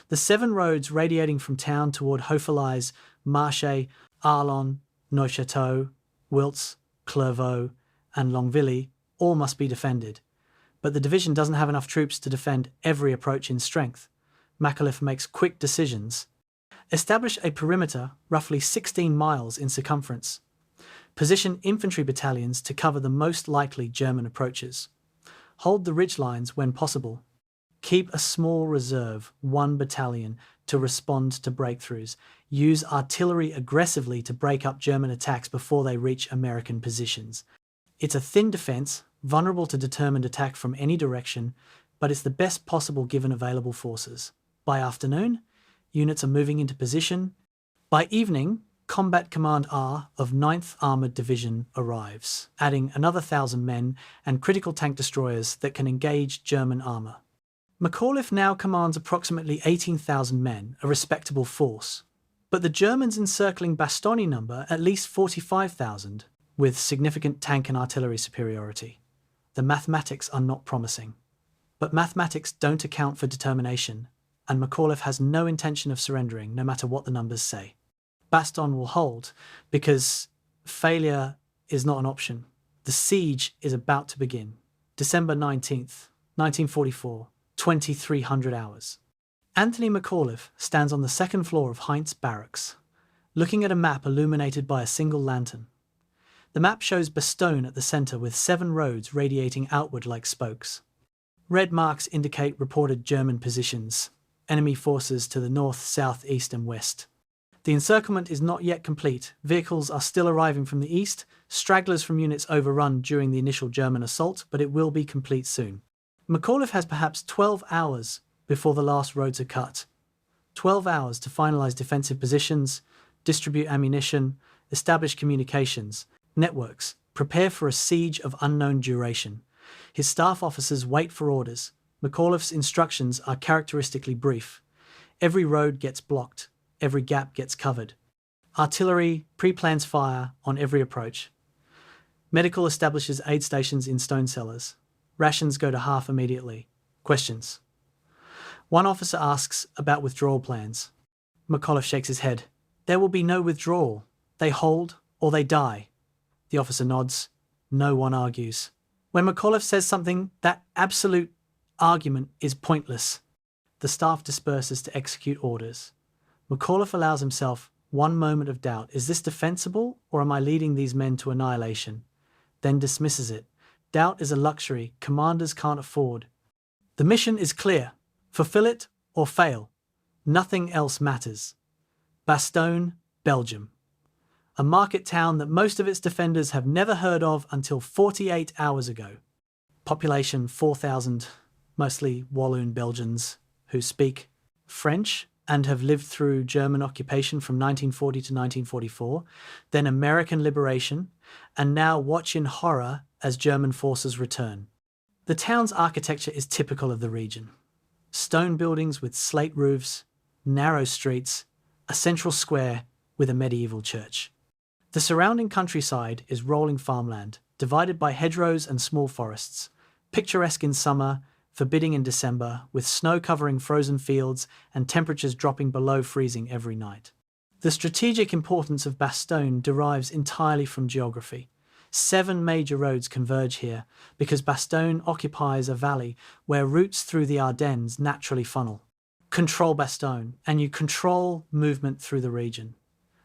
The 7 roads radiating from town toward Hofelize, Marche, Arlon, Neuchâteau, Wiltz, Clairvaux, and Longuevilly all must be defended. But the division doesn't have enough troops to defend every approach in strength. McAuliffe makes quick decisions. Establish a perimeter roughly 16 miles in circumference. Position infantry battalions to cover the most likely German approaches. Hold the ridge lines when possible. Keep a small reserve, 1 battalion, to respond to breakthroughs. Use artillery aggressively to break up German attacks before they reach American positions. It's a thin defence, vulnerable to determined attack from any direction, but it's the best possible given available forces. By afternoon, units are moving into position. By evening, Combat Command R of 9th Armoured Division arrives, adding another 1,000 men and critical tank destroyers that can engage German armour. McAuliffe now commands approximately 18,000 men, a respectable force, but the Germans encircling Bastogne number at least 45,000, with significant tank and artillery superiority. The mathematics are not promising. But mathematics don't account for determination, and McAuliffe has no intention of surrendering, no matter what the numbers say. Bastogne will hold, because failure is not an option. The siege is about to begin. December 19th, 1944, 2300 hours. Anthony McAuliffe stands on the 2nd floor of Heinz Barracks, looking at a map illuminated by a single lantern. The map shows Bastogne at the centre with 7 roads radiating outward like spokes. Red marks indicate reported German positions, enemy forces to the north, south, east and west. The encirclement is not yet complete. Vehicles are still arriving from the east, stragglers from units overrun during the initial German assault, but it will be complete soon. McAuliffe has perhaps 12 hours before the last roads are cut. 12 hours to finalise defensive positions, distribute ammunition, establish communications, networks, prepare for a siege of unknown duration. His staff officers wait for orders. McAuliffe's instructions are characteristically brief. Every road gets blocked. Every gap gets covered. Artillery pre-plans fire on every approach. Medical establishes aid stations in stone cellars. Rations go to half immediately. Questions. One officer asks about withdrawal plans. McAuliffe shakes his head. There will be no withdrawal. They hold or they die. The officer nods. No one argues. When McAuliffe says something, that absolute argument is pointless. The staff disperses to execute orders. McAuliffe allows himself one moment of doubt. Is this defensible, or am I leading these men to annihilation? Then dismisses it. Doubt is a luxury commanders can't afford. The mission is clear. Fulfill it or fail. Nothing else matters. Bastogne, Belgium. A market town that most of its defenders have never heard of until 48 hours ago. Population 4,000, mostly Walloon Belgians, who speak French and have lived through German occupation from 1940 to 1944, then American liberation, and now watch in horror as German forces return. The town's architecture is typical of the region. Stone buildings with slate roofs, narrow streets, a central square with a medieval church. The surrounding countryside is rolling farmland, divided by hedgerows and small forests, picturesque in summer, forbidding in December, with snow covering frozen fields and temperatures dropping below freezing every night. The strategic importance of Bastogne derives entirely from geography. 7 major roads converge here because Bastogne occupies a valley where routes through the Ardennes naturally funnel. Control Bastogne, and you control movement through the region.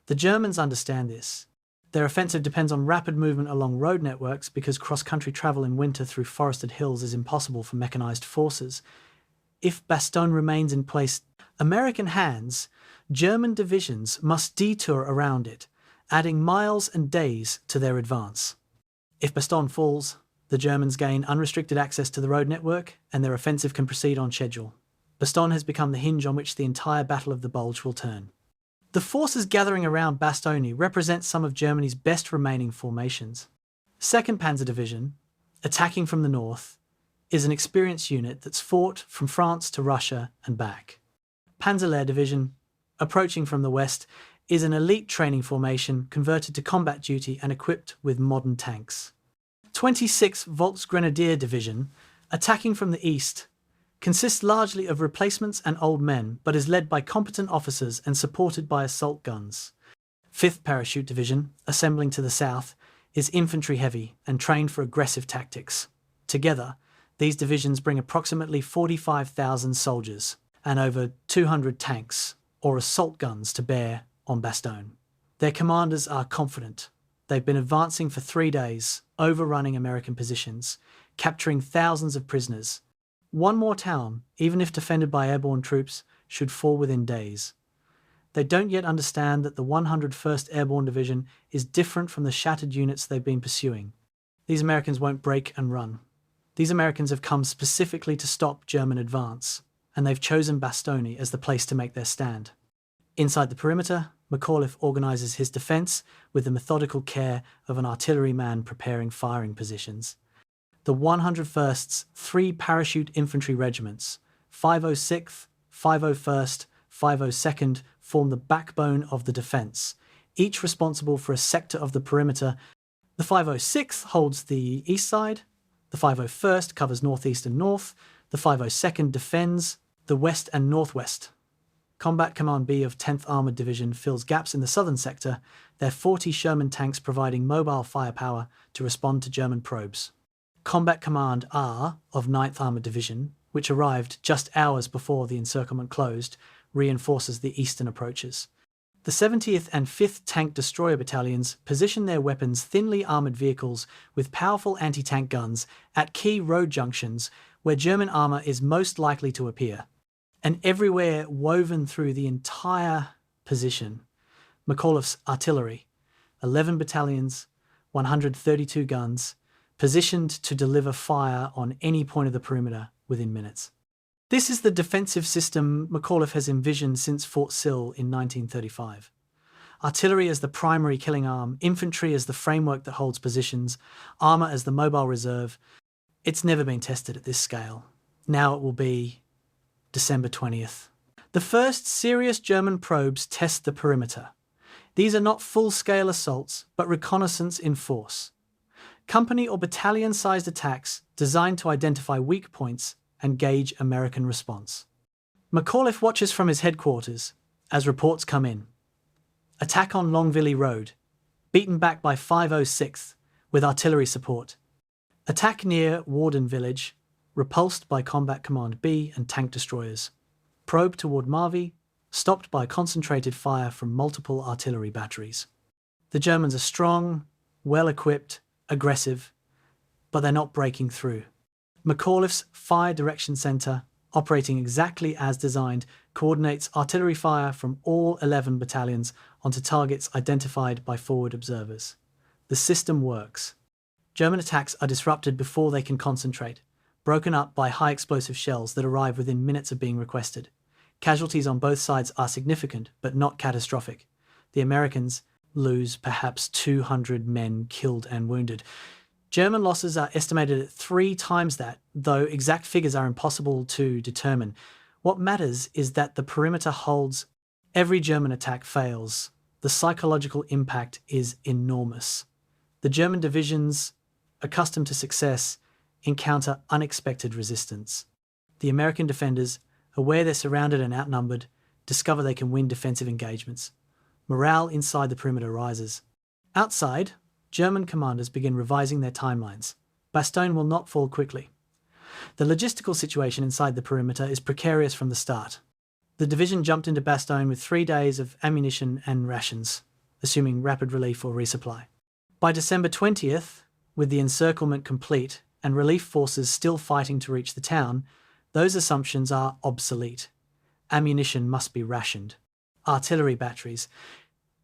The Germans understand this. Their offensive depends on rapid movement along road networks because cross-country travel in winter through forested hills is impossible for mechanized forces. If Bastogne remains in place, American hands, German divisions must detour around it, adding miles and days to their advance. If Bastogne falls, the Germans gain unrestricted access to the road network and their offensive can proceed on schedule. Bastogne has become the hinge on which the entire Battle of the Bulge will turn. The forces gathering around Bastogne represent some of Germany's best remaining formations. 2nd Panzer Division, attacking from the north, is an experienced unit that's fought from France to Russia and back. Panzerlehr Division, approaching from the west, is an elite training formation converted to combat duty and equipped with modern tanks. 26th Volksgrenadier Division, attacking from the east, consists largely of replacements and old men, but is led by competent officers and supported by assault guns. 5th Parachute Division, assembling to the south, is infantry heavy and trained for aggressive tactics. Together, these divisions bring approximately 45,000 soldiers and over 200 tanks or assault guns to bear on Bastogne. Their commanders are confident. They've been advancing for 3 days, overrunning American positions, capturing thousands of prisoners. One more town, even if defended by airborne troops, should fall within days. They don't yet understand that the 101st Airborne Division is different from the shattered units they've been pursuing. These Americans won't break and run. These Americans have come specifically to stop German advance, and they've chosen Bastogne as the place to make their stand. Inside the perimeter, McAuliffe organises his defence with the methodical care of an artilleryman preparing firing positions. The 101st's 3 parachute infantry regiments, 506th, 501st, 502nd, form the backbone of the defence, each responsible for a sector of the perimeter. The 506th holds the east side, the 501st covers northeast and north, the 502nd defends the west and northwest. Combat Command B of 10th Armoured Division fills gaps in the southern sector, their 40 Sherman tanks providing mobile firepower to respond to German probes. Combat Command R of 9th Armoured Division, which arrived just hours before the encirclement closed, reinforces the eastern approaches. The 70th and 5th Tank Destroyer Battalions position their weapons thinly armoured vehicles with powerful anti-tank guns at key road junctions where German armour is most likely to appear. And everywhere woven through the entire position, McAuliffe's artillery, 11 battalions, 132 guns, positioned to deliver fire on any point of the perimeter within minutes. This is the defensive system McAuliffe has envisioned since Fort Sill in 1935. Artillery as the primary killing arm, infantry as the framework that holds positions, armour as the mobile reserve. It's never been tested at this scale. Now it will be December 20th. The first serious German probes test the perimeter. These are not full-scale assaults, but reconnaissance in force. Company or battalion-sized attacks designed to identify weak points and gauge American response. McAuliffe watches from his headquarters as reports come in. Attack on Longvilly Road, beaten back by 506th with artillery support. Attack near Warden Village, repulsed by Combat Command B and tank destroyers. Probe toward Marvy, stopped by concentrated fire from multiple artillery batteries. The Germans are strong, well-equipped, aggressive, but they're not breaking through. McAuliffe's Fire Direction Centre, operating exactly as designed, coordinates artillery fire from all 11 battalions onto targets identified by forward observers. The system works. German attacks are disrupted before they can concentrate, broken up by high explosive shells that arrive within minutes of being requested. Casualties on both sides are significant, but not catastrophic. The Americans lose perhaps 200 men killed and wounded. German losses are estimated at 3 times that, though exact figures are impossible to determine. What matters is that the perimeter holds. Every German attack fails. The psychological impact is enormous. The German divisions, accustomed to success, encounter unexpected resistance. The American defenders, aware they're surrounded and outnumbered, discover they can win defensive engagements. Morale inside the perimeter rises. Outside, German commanders begin revising their timelines. Bastogne will not fall quickly. The logistical situation inside the perimeter is precarious from the start. The division jumped into Bastogne with 3 days of ammunition and rations. assuming rapid relief or resupply. By December 20th, with the encirclement complete and relief forces still fighting to reach the town, those assumptions are obsolete. Ammunition must be rationed. Artillery batteries,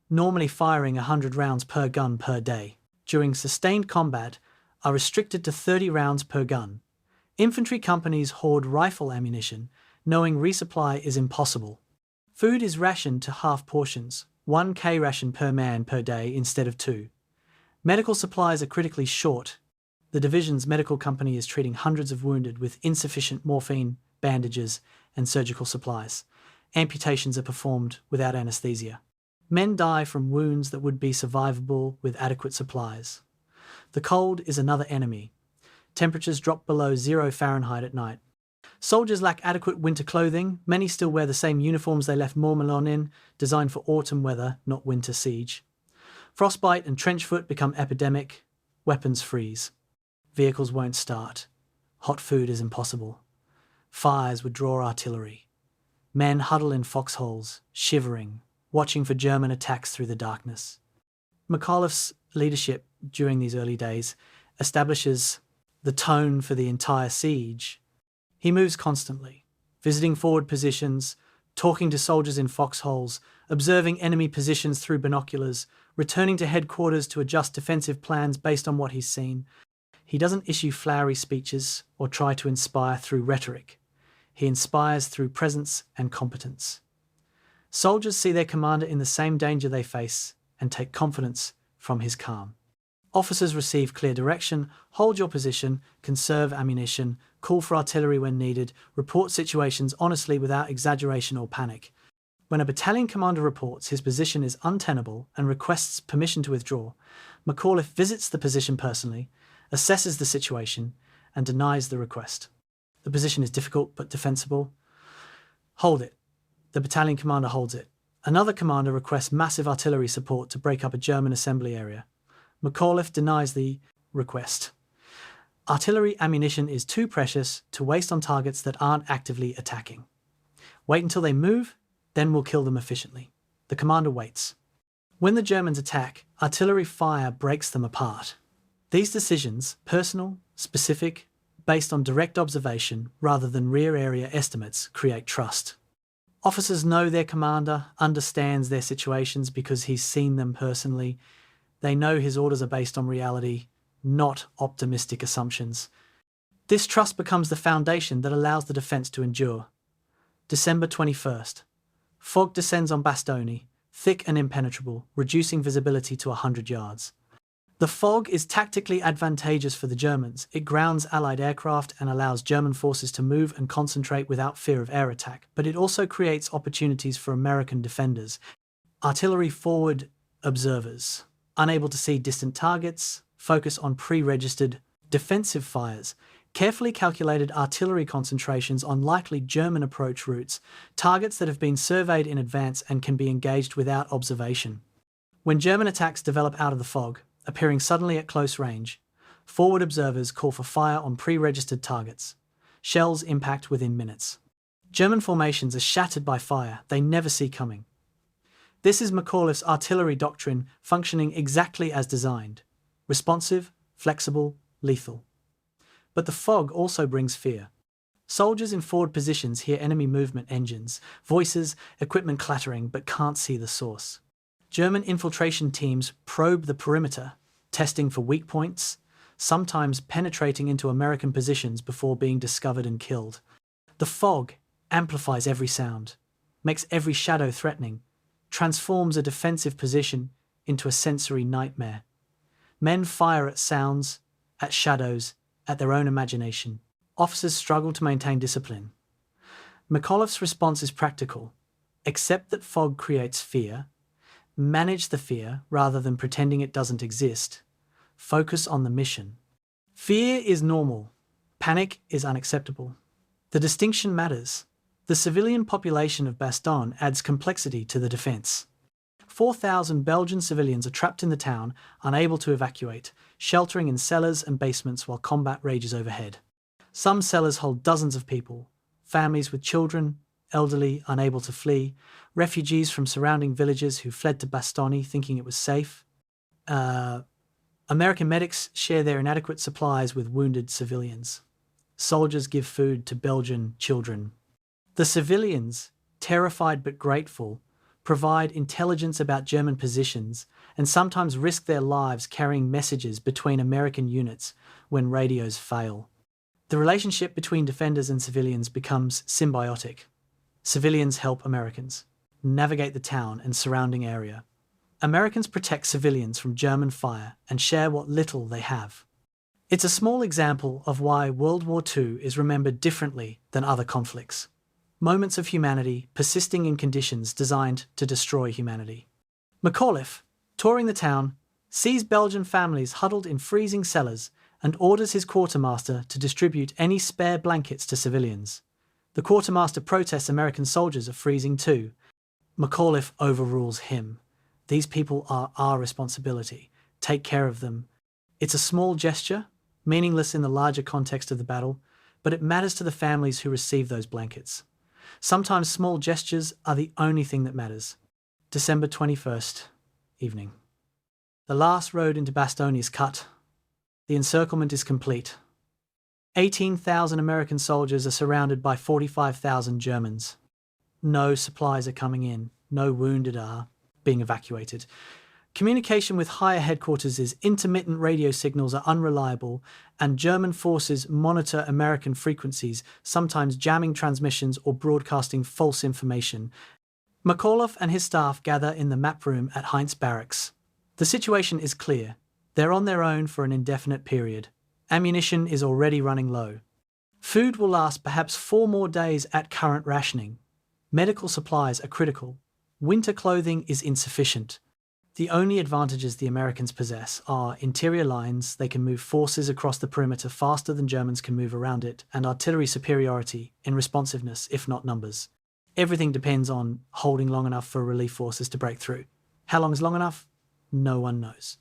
normally firing 100 rounds per gun per day, during sustained combat, are restricted to 30 rounds per gun. Infantry companies hoard rifle ammunition, knowing resupply is impossible. Food is rationed to half portions, 1 K ration per man per day instead of 2. Medical supplies are critically short. The division's medical company is treating hundreds of wounded with insufficient morphine, bandages, and surgical supplies. Amputations are performed without anesthesia. Men die from wounds that would be survivable with adequate supplies. The cold is another enemy. Temperatures drop below 0 Fahrenheit at night. Soldiers lack adequate winter clothing. Many still wear the same uniforms they left Mourmelon in, designed for autumn weather, not winter siege. Frostbite and trench foot become epidemic. Weapons freeze. Vehicles won't start. Hot food is impossible. Fires would draw artillery. Men huddle in foxholes, shivering, watching for German attacks through the darkness. McAuliffe's leadership during these early days establishes the tone for the entire siege. He moves constantly, visiting forward positions, talking to soldiers in foxholes, observing enemy positions through binoculars, returning to headquarters to adjust defensive plans based on what he's seen. He doesn't issue flowery speeches or try to inspire through rhetoric. He inspires through presence and competence. Soldiers see their commander in the same danger they face and take confidence from his calm. Officers receive clear direction, hold your position, conserve ammunition, call for artillery when needed, report situations honestly without exaggeration or panic. When a battalion commander reports his position is untenable and requests permission to withdraw, McAuliffe visits the position personally, assesses the situation, and denies the request. The position is difficult but defensible. Hold it. The battalion commander holds it. Another commander requests massive artillery support to break up a German assembly area. McAuliffe denies the request. Artillery ammunition is too precious to waste on targets that aren't actively attacking. Wait until they move, then we'll kill them efficiently. The commander waits. When the Germans attack, artillery fire breaks them apart. These decisions, personal, specific, based on direct observation rather than rear area estimates, create trust. Officers know their commander understands their situations because he's seen them personally. They know his orders are based on reality, not optimistic assumptions. This trust becomes the foundation that allows the defence to endure. December 21st. Fog descends on Bastogne, thick and impenetrable, reducing visibility to 100 yards. The fog is tactically advantageous for the Germans. It grounds Allied aircraft and allows German forces to move and concentrate without fear of air attack, but it also creates opportunities for American defenders. Artillery forward observers, unable to see distant targets, focus on pre-registered defensive fires, carefully calculated artillery concentrations on likely German approach routes, targets that have been surveyed in advance and can be engaged without observation. When German attacks develop out of the fog, appearing suddenly at close range, forward observers call for fire on pre-registered targets. Shells impact within minutes. German formations are shattered by fire they never see coming. This is McAuliffe's artillery doctrine functioning exactly as designed. Responsive, flexible, lethal. But the fog also brings fear. Soldiers in forward positions hear enemy movement engines, voices, equipment clattering, but can't see the source. German infiltration teams probe the perimeter, testing for weak points, sometimes penetrating into American positions before being discovered and killed. The fog amplifies every sound, makes every shadow threatening, transforms a defensive position into a sensory nightmare. Men fire at sounds, at shadows, at their own imagination. Officers struggle to maintain discipline. McAuliffe's response is practical. Accept that fog creates fear. Manage the fear rather than pretending it doesn't exist. Focus on the mission. Fear is normal. Panic is unacceptable. The distinction matters. The civilian population of Bastogne adds complexity to the defence. 4,000 Belgian civilians are trapped in the town, unable to evacuate, sheltering in cellars and basements while combat rages overhead. Some cellars hold dozens of people, families with children, elderly unable to flee, refugees from surrounding villages who fled to Bastogne thinking it was safe. American medics share their inadequate supplies with wounded civilians. Soldiers give food to Belgian children. The civilians, terrified but grateful, provide intelligence about German positions and sometimes risk their lives carrying messages between American units when radios fail. The relationship between defenders and civilians becomes symbiotic. Civilians help Americans navigate the town and surrounding area. Americans protect civilians from German fire and share what little they have. It's a small example of why World War II is remembered differently than other conflicts. Moments of humanity persisting in conditions designed to destroy humanity. McAuliffe, touring the town, sees Belgian families huddled in freezing cellars and orders his quartermaster to distribute any spare blankets to civilians. The quartermaster protests American soldiers are freezing too. McAuliffe overrules him. These people are our responsibility. Take care of them. It's a small gesture, meaningless in the larger context of the battle, but it matters to the families who receive those blankets. Sometimes small gestures are the only thing that matters. December 21st, evening. The last road into Bastogne is cut. The encirclement is complete. 18,000 American soldiers are surrounded by 45,000 Germans. No supplies are coming in. No wounded are being evacuated. Communication with higher headquarters is intermittent. Radio signals are unreliable, and German forces monitor American frequencies, sometimes jamming transmissions or broadcasting false information. McAuliffe and his staff gather in the map room at Heinz Barracks. The situation is clear. They're on their own for an indefinite period. Ammunition is already running low. Food will last perhaps 4 more days at current rationing. Medical supplies are critical. Winter clothing is insufficient. The only advantages the Americans possess are interior lines. They can move forces across the perimeter faster than Germans can move around it, and artillery superiority in responsiveness, if not numbers. Everything depends on holding long enough for relief forces to break through. How long is long enough? No one knows.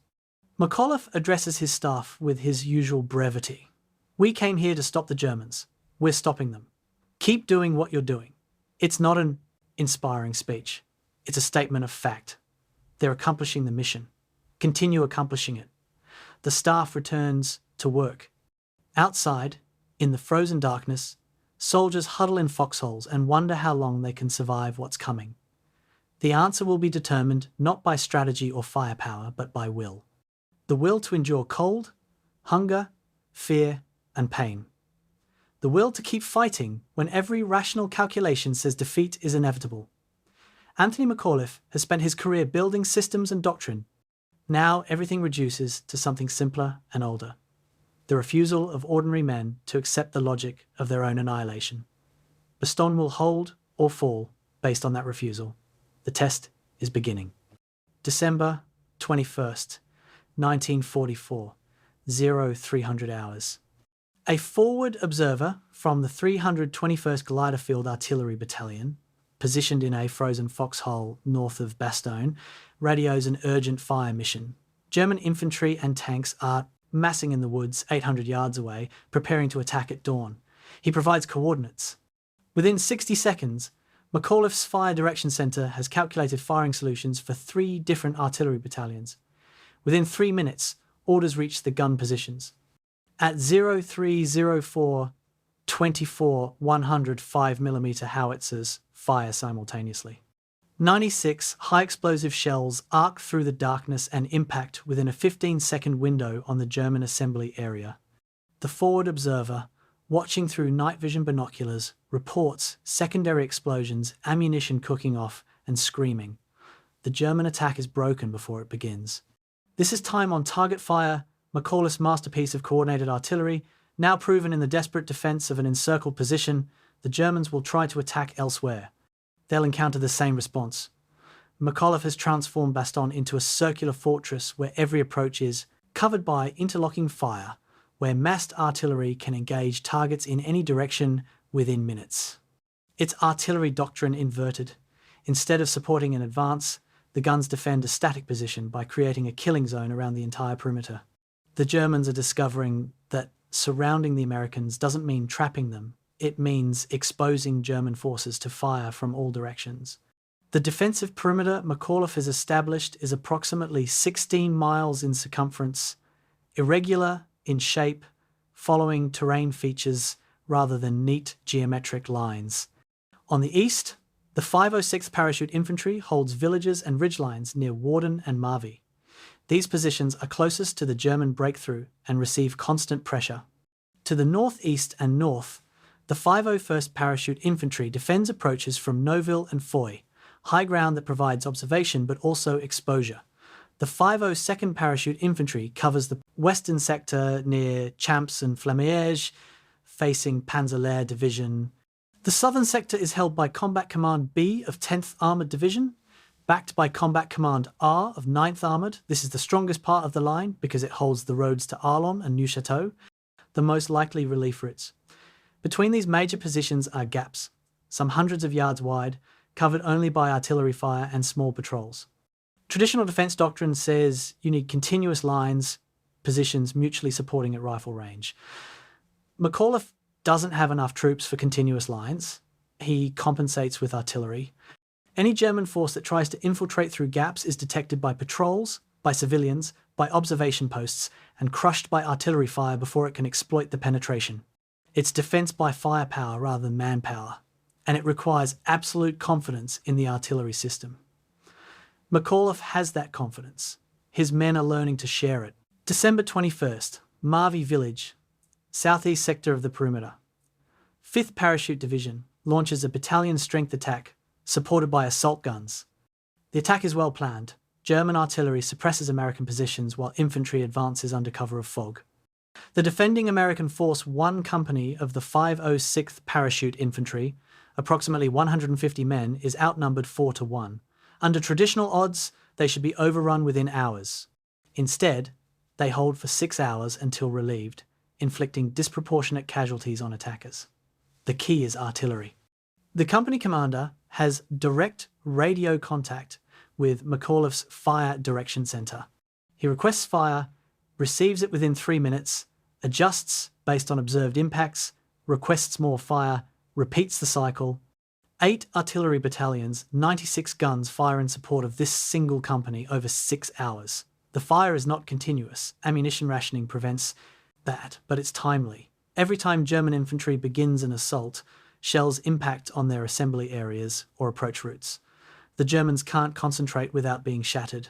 McAuliffe addresses his staff with his usual brevity. We came here to stop the Germans. We're stopping them. Keep doing what you're doing. It's not an inspiring speech. It's a statement of fact. They're accomplishing the mission. Continue accomplishing it. The staff returns to work. Outside, in the frozen darkness, soldiers huddle in foxholes and wonder how long they can survive what's coming. The answer will be determined not by strategy or firepower, but by will. The will to endure cold, hunger, fear, and pain. The will to keep fighting when every rational calculation says defeat is inevitable. Anthony McAuliffe has spent his career building systems and doctrine. Now everything reduces to something simpler and older. The refusal of ordinary men to accept the logic of their own annihilation. Bastogne will hold or fall based on that refusal. The test is beginning. December 21st, 1944, 0300 hours. A forward observer from the 321st Glider Field Artillery Battalion, positioned in a frozen foxhole north of Bastogne, radios an urgent fire mission. German infantry and tanks are massing in the woods 800 yards away, preparing to attack at dawn. He provides coordinates. Within 60 seconds, McAuliffe's Fire Direction Centre has calculated firing solutions for 3 different artillery battalions. Within 3 minutes, orders reach the gun positions. At 0304, 24 100 5mm howitzers fire simultaneously. 96 high-explosive shells arc through the darkness and impact within a 15-second window on the German assembly area. The forward observer, watching through night vision binoculars, reports secondary explosions, ammunition cooking off, and screaming. The German attack is broken before it begins. This is time on target fire, McAuliffe's masterpiece of coordinated artillery. Now proven in the desperate defence of an encircled position, the Germans will try to attack elsewhere. They'll encounter the same response. McAuliffe has transformed Bastogne into a circular fortress where every approach is covered by interlocking fire, where massed artillery can engage targets in any direction within minutes. It's artillery doctrine inverted. Instead of supporting an advance, the guns defend a static position by creating a killing zone around the entire perimeter. The Germans are discovering that surrounding the Americans doesn't mean trapping them, it means exposing German forces to fire from all directions. The defensive perimeter McAuliffe has established is approximately 16 miles in circumference, irregular in shape, following terrain features rather than neat geometric lines. On the east, the 506th Parachute Infantry holds villages and ridgelines near Warden and Marvey. These positions are closest to the German breakthrough and receive constant pressure. To the northeast and north, the 501st Parachute Infantry defends approaches from Neuville and Foy, high ground that provides observation but also exposure. The 502nd Parachute Infantry covers the western sector near Champs and Flamierge, facing Panzer-Lehr Division. The southern sector is held by Combat Command B of 10th Armoured Division, backed by Combat Command R of 9th Armoured. This is the strongest part of the line because it holds the roads to Arlon and Neuchâteau, the most likely relief routes. Between these major positions are gaps, some hundreds of yards wide, covered only by artillery fire and small patrols. Traditional defence doctrine says you need continuous lines, positions mutually supporting at rifle range. McAuliffe doesn't have enough troops for continuous lines. He compensates with artillery. Any German force that tries to infiltrate through gaps is detected by patrols, by civilians, by observation posts, and crushed by artillery fire before it can exploit the penetration. It's defence by firepower rather than manpower, and it requires absolute confidence in the artillery system. McAuliffe has that confidence. His men are learning to share it. December 21st, Marvey Village, southeast sector of the perimeter. 5th Parachute Division launches a battalion-strength attack, supported by assault guns. The attack is well planned. German artillery suppresses American positions while infantry advances under cover of fog. The defending American force 1 company of the 506th Parachute Infantry, approximately 150 men, is outnumbered 4-1. Under traditional odds, they should be overrun within hours. Instead, they hold for 6 hours until relieved, inflicting disproportionate casualties on attackers. The key is artillery. The company commander has direct radio contact with McAuliffe's Fire Direction Centre. He requests fire, receives it within 3 minutes, adjusts based on observed impacts, requests more fire, repeats the cycle. 8 artillery battalions, 96 guns fire in support of this single company over 6 hours. The fire is not continuous. Ammunition rationing prevents that, but it's timely. Every time German infantry begins an assault, shells impact on their assembly areas or approach routes. The Germans can't concentrate without being shattered.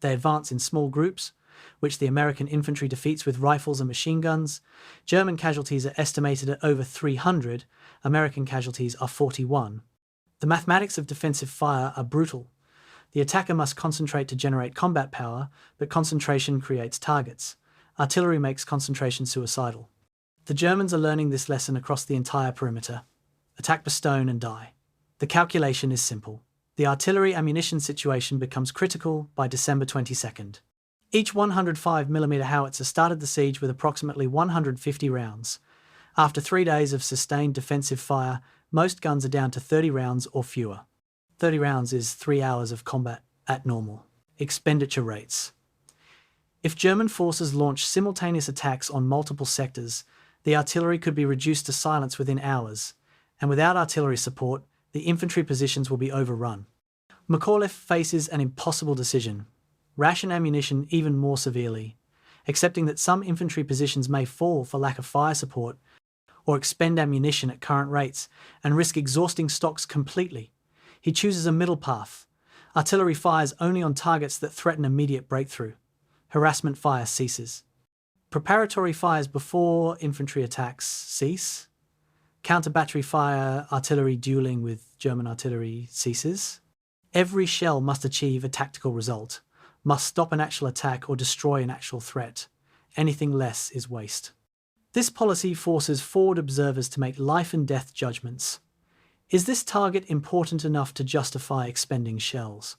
They advance in small groups, which the American infantry defeats with rifles and machine guns. German casualties are estimated at over 300, American casualties are 41. The mathematics of defensive fire are brutal. The attacker must concentrate to generate combat power, but concentration creates targets. Artillery makes concentration suicidal. The Germans are learning this lesson across the entire perimeter. Attack Bastogne and die. The calculation is simple. The artillery ammunition situation becomes critical by December 22nd. Each 105mm howitzer started the siege with approximately 150 rounds. After 3 days of sustained defensive fire, most guns are down to 30 rounds or fewer. 30 rounds is 3 hours of combat at normal. Expenditure rates. If German forces launch simultaneous attacks on multiple sectors, the artillery could be reduced to silence within hours, and without artillery support, the infantry positions will be overrun. McAuliffe faces an impossible decision: ration ammunition even more severely, accepting that some infantry positions may fall for lack of fire support, or expend ammunition at current rates and risk exhausting stocks completely. He chooses a middle path. Artillery fires only on targets that threaten immediate breakthrough. Harassment fire ceases. Preparatory fires before infantry attacks cease. Counter-battery fire artillery dueling with German artillery ceases. Every shell must achieve a tactical result, must stop an actual attack or destroy an actual threat. Anything less is waste. This policy forces forward observers to make life and death judgments. Is this target important enough to justify expending shells?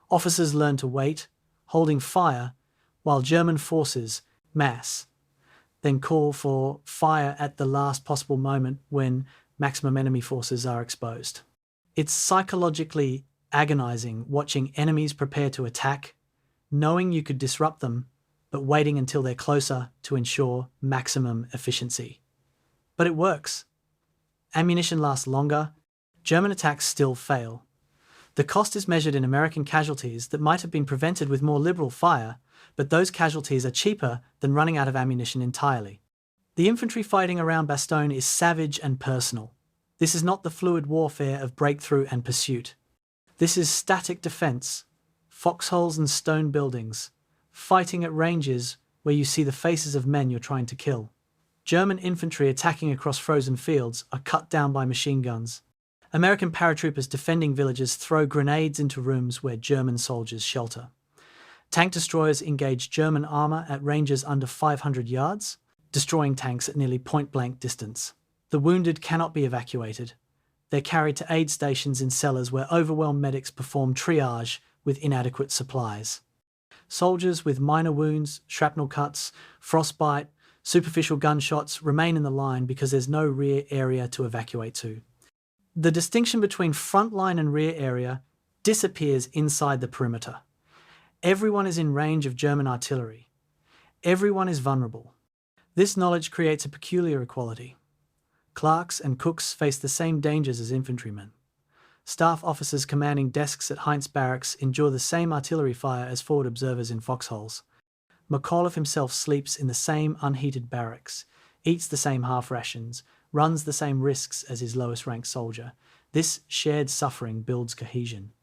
Officers learn to wait, holding fire, while German forces mass, then call for fire at the last possible moment when maximum enemy forces are exposed. It's psychologically agonizing watching enemies prepare to attack, knowing you could disrupt them, but waiting until they're closer to ensure maximum efficiency. But it works. Ammunition lasts longer. German attacks still fail. The cost is measured in American casualties that might have been prevented with more liberal fire, but those casualties are cheaper than running out of ammunition entirely. The infantry fighting around Bastogne is savage and personal. This is not the fluid warfare of breakthrough and pursuit. This is static defense, foxholes and stone buildings, fighting at ranges where you see the faces of men you're trying to kill. German infantry attacking across frozen fields are cut down by machine guns. American paratroopers defending villages throw grenades into rooms where German soldiers shelter. Tank destroyers engage German armor at ranges under 500 yards, destroying tanks at nearly point-blank distance. The wounded cannot be evacuated. They're carried to aid stations in cellars where overwhelmed medics perform triage with inadequate supplies. Soldiers with minor wounds, shrapnel cuts, frostbite, superficial gunshots remain in the line because there's no rear area to evacuate to. The distinction between front line and rear area disappears inside the perimeter. Everyone is in range of German artillery. Everyone is vulnerable. This knowledge creates a peculiar equality. Clerks and cooks face the same dangers as infantrymen. Staff officers commanding desks at Heinz Barracks endure the same artillery fire as forward observers in foxholes. McAuliffe himself sleeps in the same unheated barracks, eats the same half rations, runs the same risks as his lowest ranked soldier. This shared suffering builds cohesion.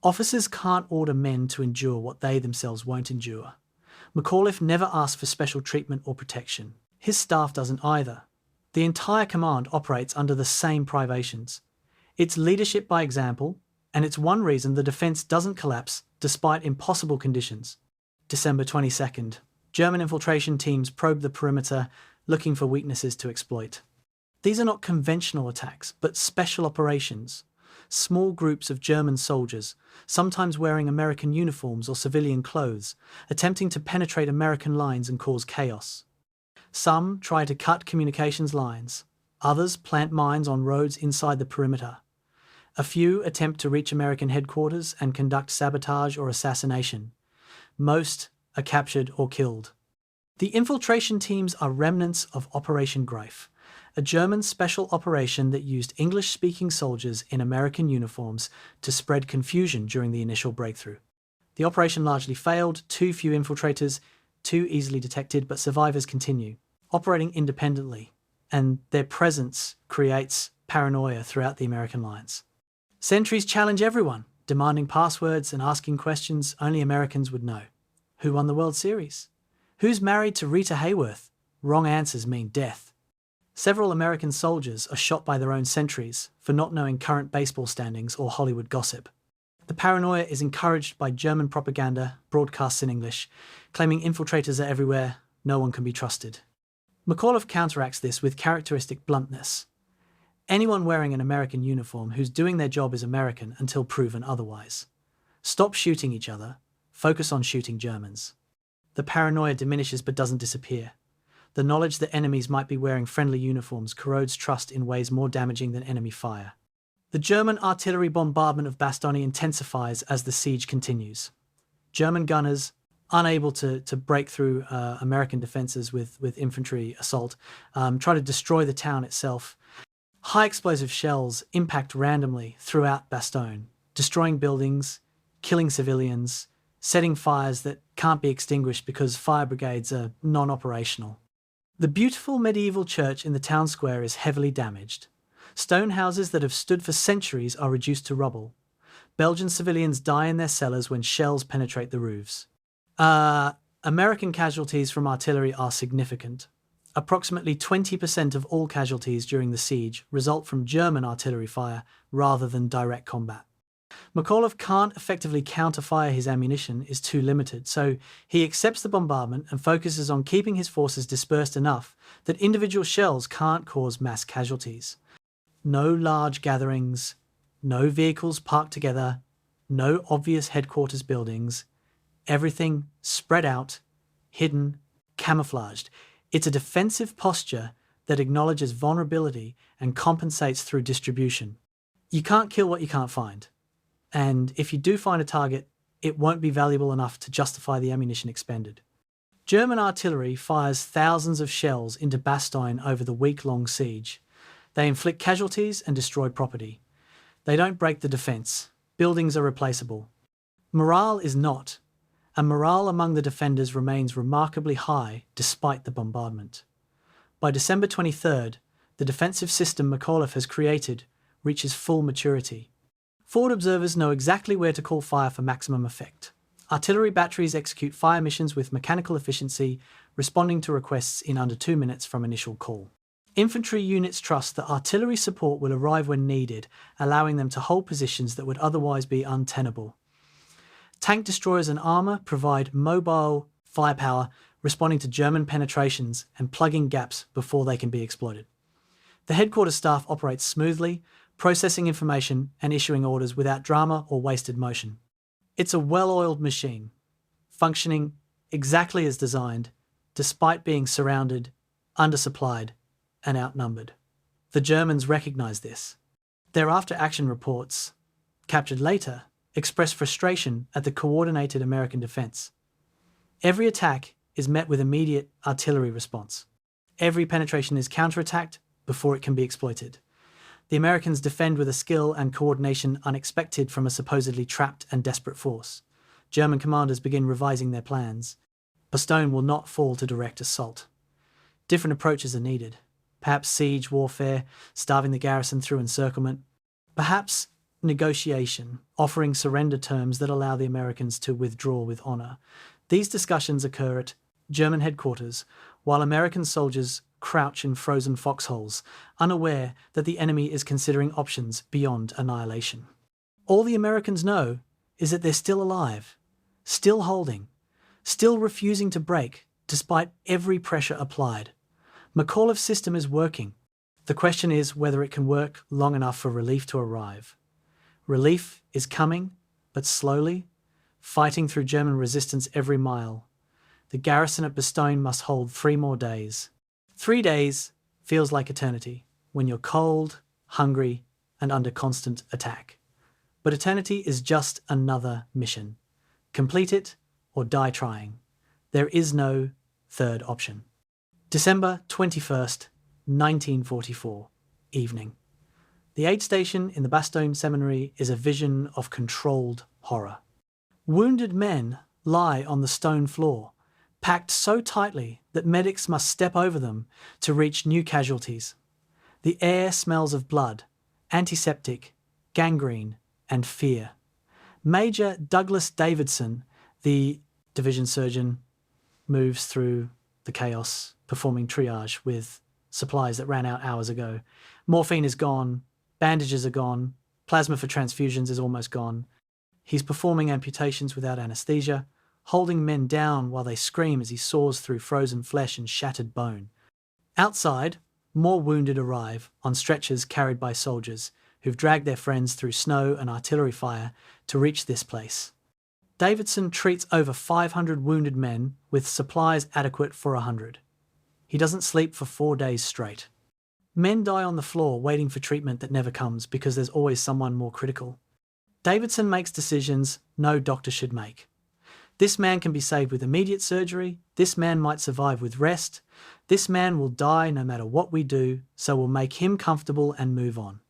Officers can't order men to endure what they themselves won't endure. McAuliffe never asked for special treatment or protection. His staff doesn't either. The entire command operates under the same privations. It's leadership by example, and it's one reason the defence doesn't collapse despite impossible conditions. December 22nd. German infiltration teams probe the perimeter looking for weaknesses to exploit. These are not conventional attacks, but special operations. Small groups of German soldiers, sometimes wearing American uniforms or civilian clothes, attempting to penetrate American lines and cause chaos. Some try to cut communications lines. Others plant mines on roads inside the perimeter. A few attempt to reach American headquarters and conduct sabotage or assassination. Most are captured or killed. The infiltration teams are remnants of Operation Greif, a German special operation that used English-speaking soldiers in American uniforms to spread confusion during the initial breakthrough. The operation largely failed, too few infiltrators, too easily detected, but survivors continue, operating independently, and their presence creates paranoia throughout the American lines. Sentries challenge everyone, demanding passwords and asking questions only Americans would know. Who won the World Series? Who's married to Rita Hayworth? Wrong answers mean death. Several American soldiers are shot by their own sentries for not knowing current baseball standings or Hollywood gossip. The paranoia is encouraged by German propaganda, broadcasts in English, claiming infiltrators are everywhere, no one can be trusted. McAuliffe counteracts this with characteristic bluntness. Anyone wearing an American uniform who's doing their job is American until proven otherwise. Stop shooting each other, focus on shooting Germans. The paranoia diminishes but doesn't disappear. The knowledge that enemies might be wearing friendly uniforms corrodes trust in ways more damaging than enemy fire. The German artillery bombardment of Bastogne intensifies as the siege continues. German gunners, unable to break through American defences with infantry assault, try to destroy the town itself. High explosive shells impact randomly throughout Bastogne, destroying buildings, killing civilians, setting fires that can't be extinguished because fire brigades are non-operational. The beautiful medieval church in the town square is heavily damaged. Stone houses that have stood for centuries are reduced to rubble. Belgian civilians die in their cellars when shells penetrate the roofs. American casualties from artillery are significant. Approximately 20% of all casualties during the siege result from German artillery fire rather than direct combat. McAuliffe can't effectively counterfire, his ammunition is too limited, so he accepts the bombardment and focuses on keeping his forces dispersed enough that individual shells can't cause mass casualties. No large gatherings, no vehicles parked together, no obvious headquarters buildings, everything spread out, hidden, camouflaged. It's a defensive posture that acknowledges vulnerability and compensates through distribution. You can't kill what you can't find. And if you do find a target, it won't be valuable enough to justify the ammunition expended. German artillery fires thousands of shells into Bastogne over the week-long siege. They inflict casualties and destroy property. They don't break the defence. Buildings are replaceable. Morale is not, and morale among the defenders remains remarkably high despite the bombardment. By December 23rd, the defensive system McAuliffe has created reaches full maturity. Forward observers know exactly where to call fire for maximum effect. Artillery batteries execute fire missions with mechanical efficiency, responding to requests in under 2 minutes from initial call. Infantry units trust that artillery support will arrive when needed, allowing them to hold positions that would otherwise be untenable. Tank destroyers and armour provide mobile firepower, responding to German penetrations and plugging gaps before they can be exploited. The headquarters staff operates smoothly, processing information and issuing orders without drama or wasted motion. It's a well-oiled machine, functioning exactly as designed, despite being surrounded, undersupplied, and outnumbered. The Germans recognise this. Their after-action reports, captured later, express frustration at the coordinated American defence. Every attack is met with immediate artillery response. Every penetration is counterattacked before it can be exploited. The Americans defend with a skill and coordination unexpected from a supposedly trapped and desperate force. German commanders begin revising their plans. Bastogne will not fall to direct assault. Different approaches are needed. Perhaps siege warfare, starving the garrison through encirclement. Perhaps negotiation, offering surrender terms that allow the Americans to withdraw with honour. These discussions occur at German headquarters, while American soldiers crouch in frozen foxholes, unaware that the enemy is considering options beyond annihilation. All the Americans know is that they're still alive, still holding, still refusing to break despite every pressure applied. McAuliffe's system is working. The question is whether it can work long enough for relief to arrive. Relief is coming, but slowly, fighting through German resistance every mile. The garrison at Bastogne must hold 3 more days. 3 days feels like eternity when you're cold, hungry, and under constant attack. But eternity is just another mission. Complete it or die trying. There is no third option. December 21st, 1944, evening. The aid station in the Bastogne Seminary is a vision of controlled horror. Wounded men lie on the stone floor, packed so tightly that medics must step over them to reach new casualties. The air smells of blood, antiseptic, gangrene, and fear. Major Douglas Davidson, the division surgeon, moves through the chaos, performing triage with supplies that ran out hours ago. Morphine is gone, bandages are gone, plasma for transfusions is almost gone. He's performing amputations without anesthesia, holding men down while they scream as he saws through frozen flesh and shattered bone. Outside, more wounded arrive on stretchers carried by soldiers who've dragged their friends through snow and artillery fire to reach this place. Davidson treats over 500 wounded men with supplies adequate for 100. He doesn't sleep for 4 days straight. Men die on the floor waiting for treatment that never comes because there's always someone more critical. Davidson makes decisions no doctor should make. This man can be saved with immediate surgery. This man might survive with rest. This man will die no matter what we do, so we'll make him comfortable and move on.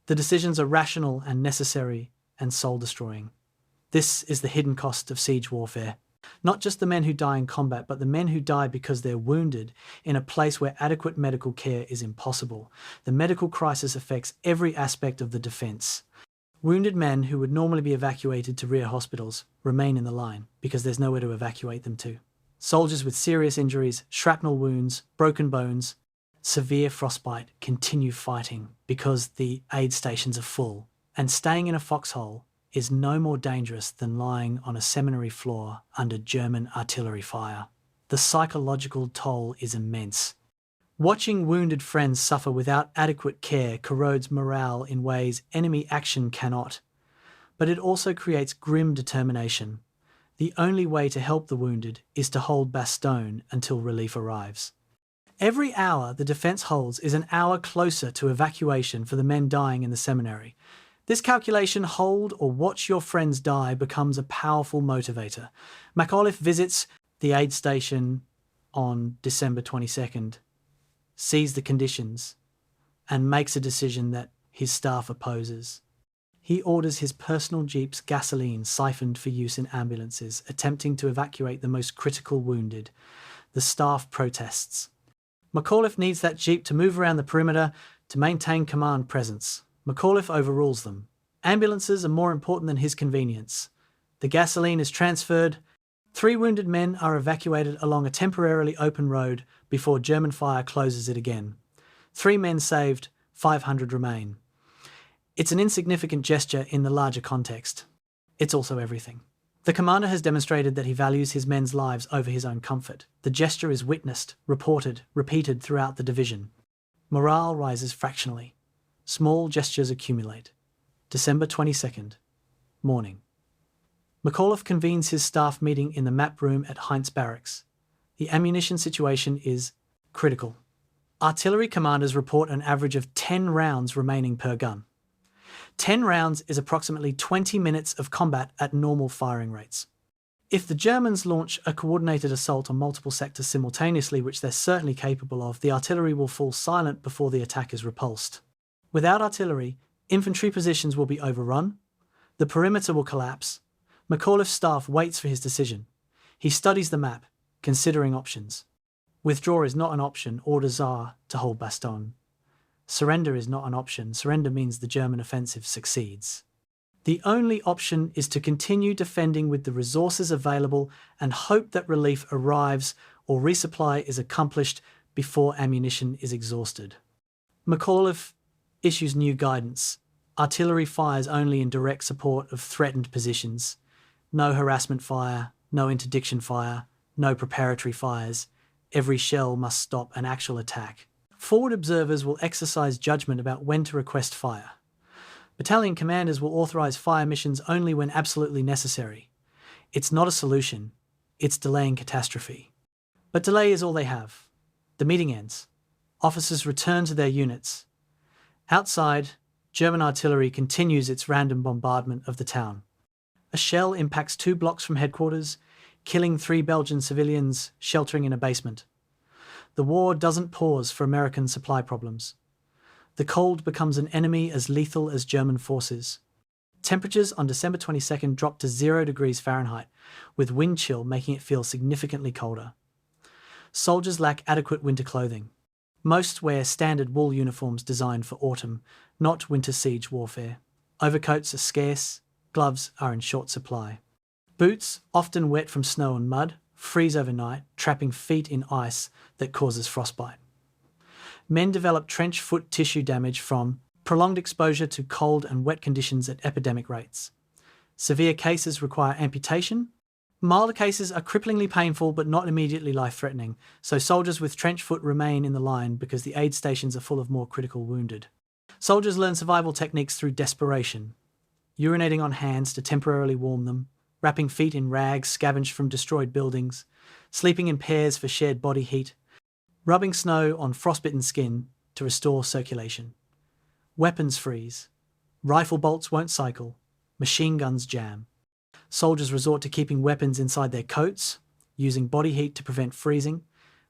The decisions are rational and necessary and soul-destroying. This is the hidden cost of siege warfare. Not just the men who die in combat, but the men who die because they're wounded in a place where adequate medical care is impossible. The medical crisis affects every aspect of the defence. Wounded men who would normally be evacuated to rear hospitals remain in the line because there's nowhere to evacuate them to. Soldiers with serious injuries, shrapnel wounds, broken bones, severe frostbite continue fighting because the aid stations are full, and staying in a foxhole is no more dangerous than lying on a seminary floor under German artillery fire. The psychological toll is immense. Watching wounded friends suffer without adequate care corrodes morale in ways enemy action cannot. But it also creates grim determination. The only way to help the wounded is to hold Bastogne until relief arrives. Every hour the defence holds is an hour closer to evacuation for the men dying in the seminary. This calculation, hold or watch your friends die, becomes a powerful motivator. McAuliffe visits the aid station on December 22nd. Sees the conditions, and makes a decision that his staff opposes. He orders his personal jeep's gasoline siphoned for use in ambulances, attempting to evacuate the most critical wounded. The staff protests. McAuliffe needs that jeep to move around the perimeter to maintain command presence. McAuliffe overrules them. Ambulances are more important than his convenience. The gasoline is transferred. 3 wounded men are evacuated along a temporarily open road before German fire closes it again. 3 men saved, 500 remain. It's an insignificant gesture in the larger context. It's also everything. The commander has demonstrated that he values his men's lives over his own comfort. The gesture is witnessed, reported, repeated throughout the division. Morale rises fractionally. Small gestures accumulate. December 22nd. Morning. McAuliffe convenes his staff meeting in the map room at Heinz Barracks. The ammunition situation is critical. Artillery commanders report an average of 10 rounds remaining per gun. 10 rounds is approximately 20 minutes of combat at normal firing rates. If the Germans launch a coordinated assault on multiple sectors simultaneously, which they're certainly capable of, the artillery will fall silent before the attack is repulsed. Without artillery, infantry positions will be overrun, the perimeter will collapse. McAuliffe's staff waits for his decision. He studies the map, considering options. Withdraw is not an option, orders are to hold Bastogne. Surrender is not an option, surrender means the German offensive succeeds. The only option is to continue defending with the resources available and hope that relief arrives or resupply is accomplished before ammunition is exhausted. McAuliffe issues new guidance. Artillery fires only in direct support of threatened positions. No harassment fire, no interdiction fire, no preparatory fires. Every shell must stop an actual attack. Forward observers will exercise judgment about when to request fire. Battalion commanders will authorize fire missions only when absolutely necessary. It's not a solution, it's delaying catastrophe. But delay is all they have. The meeting ends. Officers return to their units. Outside, German artillery continues its random bombardment of the town. A shell impacts 2 blocks from headquarters, killing 3 Belgian civilians sheltering in a basement. The war doesn't pause for American supply problems. The cold becomes an enemy as lethal as German forces. Temperatures on December 22nd drop to 0 degrees Fahrenheit, with wind chill making it feel significantly colder. Soldiers lack adequate winter clothing. Most wear standard wool uniforms designed for autumn, not winter siege warfare. Overcoats are scarce, gloves are in short supply. Boots, often wet from snow and mud, freeze overnight, trapping feet in ice that causes frostbite. Men develop trench foot tissue damage from prolonged exposure to cold and wet conditions at epidemic rates. Severe cases require amputation. Milder cases are cripplingly painful but not immediately life-threatening, so soldiers with trench foot remain in the line because the aid stations are full of more critical wounded. Soldiers learn survival techniques through desperation, urinating on hands to temporarily warm them, wrapping feet in rags scavenged from destroyed buildings, sleeping in pairs for shared body heat, rubbing snow on frostbitten skin to restore circulation. Weapons freeze. Rifle bolts won't cycle. Machine guns jam. Soldiers resort to keeping weapons inside their coats, using body heat to prevent freezing,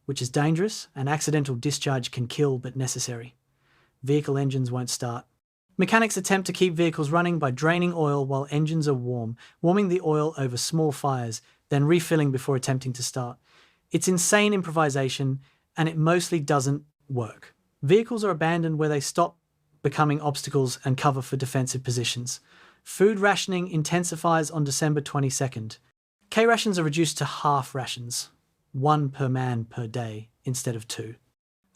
which is dangerous, and accidental discharge can kill but necessary. Vehicle engines won't start. Mechanics attempt to keep vehicles running by draining oil while engines are warming the oil over small fires, then refilling before attempting to start. It's insane improvisation, and it mostly doesn't work. Vehicles are abandoned where they stop becoming obstacles and cover for defensive positions. Food rationing intensifies on December 22nd. K-rations are reduced to half rations, 1 per man per day instead of 2.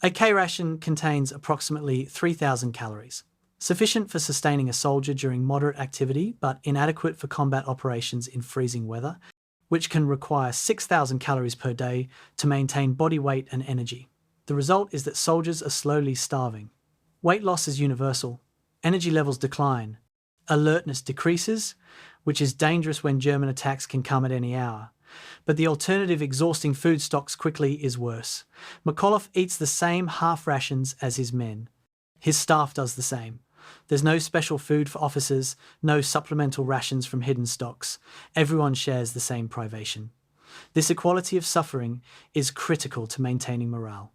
A K-ration contains approximately 3,000 calories. Sufficient for sustaining a soldier during moderate activity, but inadequate for combat operations in freezing weather, which can require 6,000 calories per day to maintain body weight and energy. The result is that soldiers are slowly starving. Weight loss is universal. Energy levels decline. Alertness decreases, which is dangerous when German attacks can come at any hour. But the alternative, exhausting food stocks quickly, is worse. McAuliffe eats the same half rations as his men. His staff does the same. There's no special food for officers, no supplemental rations from hidden stocks. Everyone shares the same privation. This equality of suffering is critical to maintaining morale.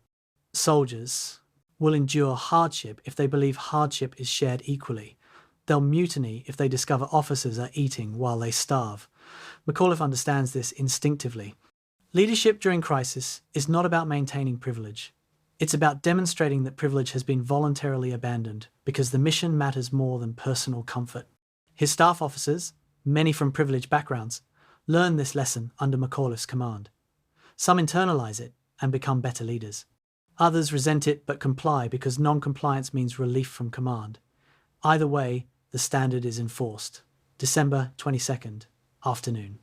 Soldiers, will endure hardship if they believe hardship is shared equally. They'll mutiny if they discover officers are eating while they starve. McAuliffe understands this instinctively. Leadership during crisis is not about maintaining privilege. It's about demonstrating that privilege has been voluntarily abandoned because the mission matters more than personal comfort. His staff officers, many from privileged backgrounds, learn this lesson under McAuliffe's command. Some internalize it and become better leaders. Others resent it but comply because non-compliance means relief from command. Either way, the standard is enforced. December 22nd, afternoon.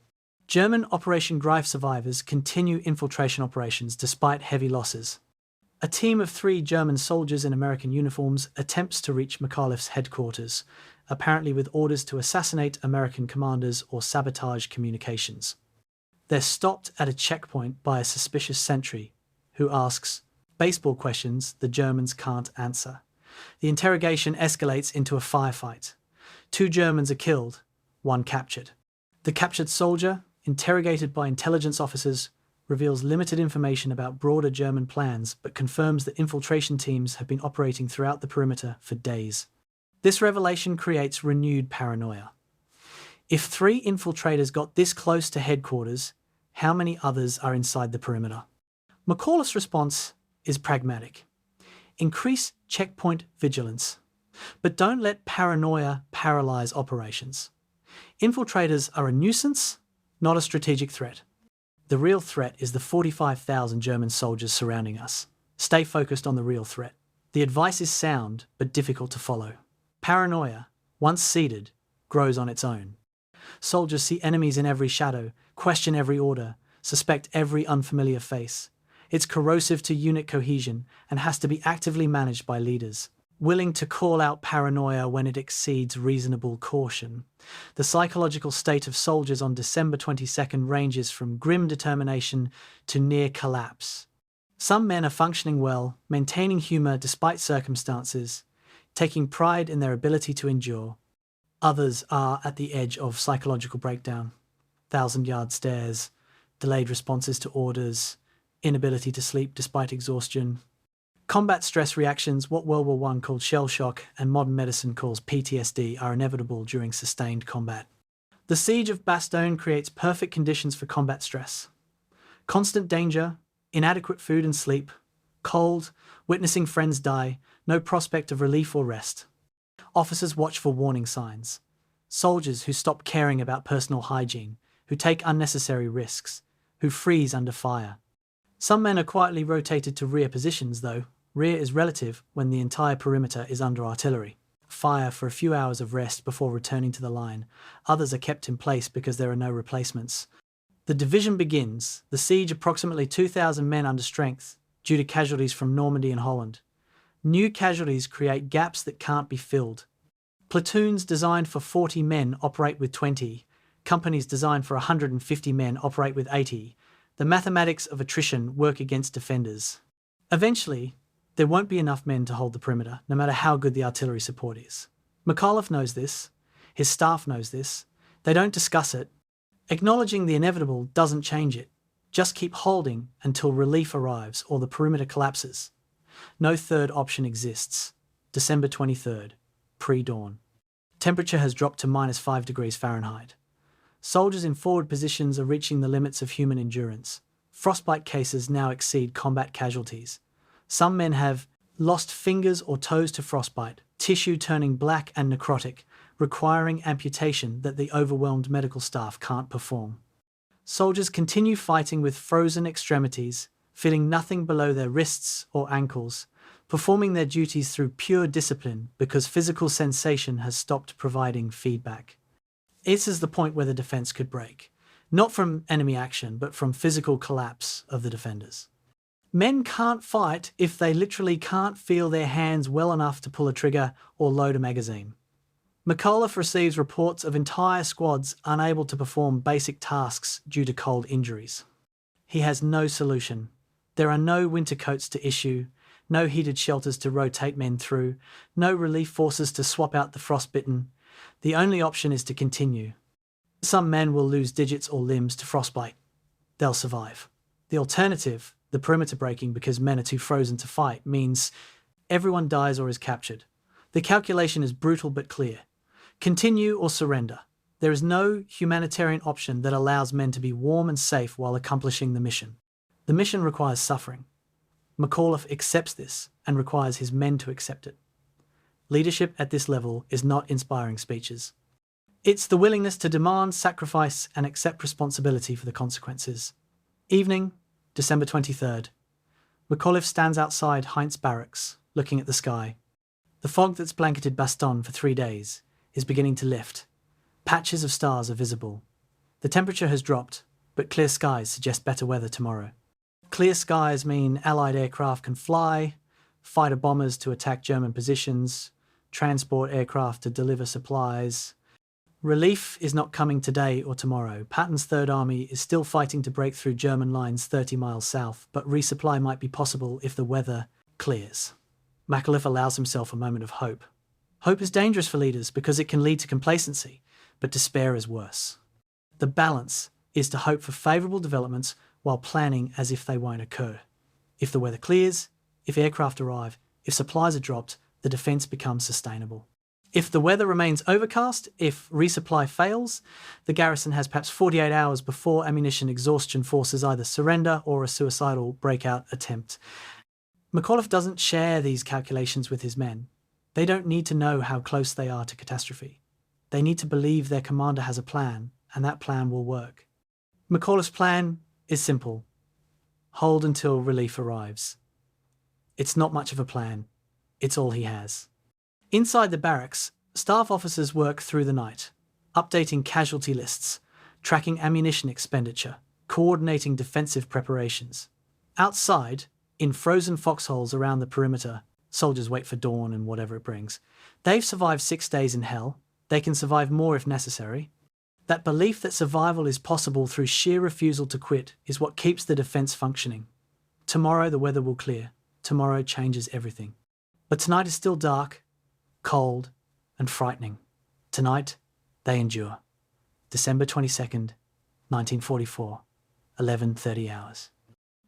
German Operation Greif survivors continue infiltration operations despite heavy losses. A team of 3 German soldiers in American uniforms attempts to reach McAuliffe's headquarters, apparently with orders to assassinate American commanders or sabotage communications. They're stopped at a checkpoint by a suspicious sentry, who asks baseball questions the Germans can't answer. The interrogation escalates into a firefight. 2 Germans are killed, 1 captured. The captured soldier, interrogated by intelligence officers, reveals limited information about broader German plans but confirms that infiltration teams have been operating throughout the perimeter for days. This revelation creates renewed paranoia. If 3 infiltrators got this close to headquarters, how many others are inside the perimeter? McAuliffe's response is pragmatic. Increase checkpoint vigilance, but don't let paranoia paralyze operations. Infiltrators are a nuisance, not a strategic threat. The real threat is the 45,000 German soldiers surrounding us. Stay focused on the real threat. The advice is sound, but difficult to follow. Paranoia, once seeded, grows on its own. Soldiers see enemies in every shadow, question every order, suspect every unfamiliar face. It's corrosive to unit cohesion and has to be actively managed by leaders, willing to call out paranoia when it exceeds reasonable caution. The psychological state of soldiers on December 22nd ranges from grim determination to near collapse. Some men are functioning well, maintaining humor despite circumstances, taking pride in their ability to endure. Others are at the edge of psychological breakdown. 1,000-yard stares, delayed responses to orders, inability to sleep despite exhaustion. Combat stress reactions, what World War I called shell shock and modern medicine calls PTSD, are inevitable during sustained combat. The siege of Bastogne creates perfect conditions for combat stress. Constant danger, inadequate food and sleep, cold, witnessing friends die, no prospect of relief or rest. Officers watch for warning signs. Soldiers who stop caring about personal hygiene, who take unnecessary risks, who freeze under fire. Some men are quietly rotated to rear positions, though. Rear is relative when the entire perimeter is under artillery. Fire for a few hours of rest before returning to the line. Others are kept in place because there are no replacements. The division begins, the siege approximately 2,000 men under strength, due to casualties from Normandy and Holland. New casualties create gaps that can't be filled. Platoons designed for 40 men operate with 20. Companies designed for 150 men operate with 80. The mathematics of attrition work against defenders. Eventually, there won't be enough men to hold the perimeter, no matter how good the artillery support is. McAuliffe knows this. His staff knows this. They don't discuss it. Acknowledging the inevitable doesn't change it. Just keep holding until relief arrives or the perimeter collapses. No third option exists. December 23rd, pre-dawn. Temperature has dropped to -5 degrees Fahrenheit. Soldiers in forward positions are reaching the limits of human endurance. Frostbite cases now exceed combat casualties. Some men have lost fingers or toes to frostbite, tissue turning black and necrotic, requiring amputation that the overwhelmed medical staff can't perform. Soldiers continue fighting with frozen extremities, feeling nothing below their wrists or ankles, performing their duties through pure discipline because physical sensation has stopped providing feedback. This is the point where the defense could break, not from enemy action, but from physical collapse of the defenders. Men can't fight if they literally can't feel their hands well enough to pull a trigger or load a magazine. McAuliffe receives reports of entire squads unable to perform basic tasks due to cold injuries. He has no solution. There are no winter coats to issue, no heated shelters to rotate men through, no relief forces to swap out the frostbitten. The only option is to continue. Some men will lose digits or limbs to frostbite. They'll survive. The alternative, the perimeter breaking because men are too frozen to fight, means everyone dies or is captured. The calculation is brutal but clear. Continue or surrender. There is no humanitarian option that allows men to be warm and safe while accomplishing the mission. The mission requires suffering. McAuliffe accepts this and requires his men to accept it. Leadership at this level is not inspiring speeches. It's the willingness to demand, sacrifice, and accept responsibility for the consequences. Evening, December 23rd. McAuliffe stands outside Heinz Barracks, looking at the sky. The fog that's blanketed Bastogne for 3 days is beginning to lift. Patches of stars are visible. The temperature has dropped, but clear skies suggest better weather tomorrow. Clear skies mean Allied aircraft can fly, fighter bombers to attack German positions, transport aircraft to deliver supplies. Relief is not coming today or tomorrow. Patton's Third Army is still fighting to break through German lines 30 miles south, but resupply might be possible if the weather clears. McAuliffe allows himself a moment of hope. Hope is dangerous for leaders because it can lead to complacency, but despair is worse. The balance is to hope for favourable developments while planning as if they won't occur. If the weather clears, if aircraft arrive, if supplies are dropped, the defence becomes sustainable. If the weather remains overcast, if resupply fails, the garrison has perhaps 48 hours before ammunition exhaustion forces either surrender or a suicidal breakout attempt. McAuliffe doesn't share these calculations with his men. They don't need to know how close they are to catastrophe. They need to believe their commander has a plan, and that plan will work. McAuliffe's plan is simple. Hold until relief arrives. It's not much of a plan. It's all he has. Inside the barracks, staff officers work through the night, updating casualty lists, tracking ammunition expenditure, coordinating defensive preparations. Outside, in frozen foxholes around the perimeter, soldiers wait for dawn and whatever it brings. They've survived 6 days in hell. They can survive more if necessary. That belief that survival is possible through sheer refusal to quit is what keeps the defence functioning. Tomorrow the weather will clear. Tomorrow changes everything. But tonight is still dark, cold, and frightening. Tonight, they endure. December 22nd, 1944, 11:30 hours.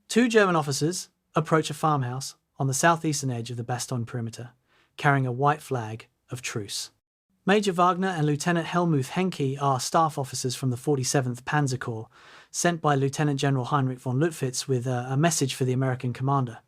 2 German officers approach a farmhouse on the southeastern edge of the Bastogne perimeter, carrying a white flag of truce. Major Wagner and Lieutenant Helmuth Henke are staff officers from the 47th Panzer Corps, sent by Lieutenant General Heinrich von Luttwitz with a message for the American commander.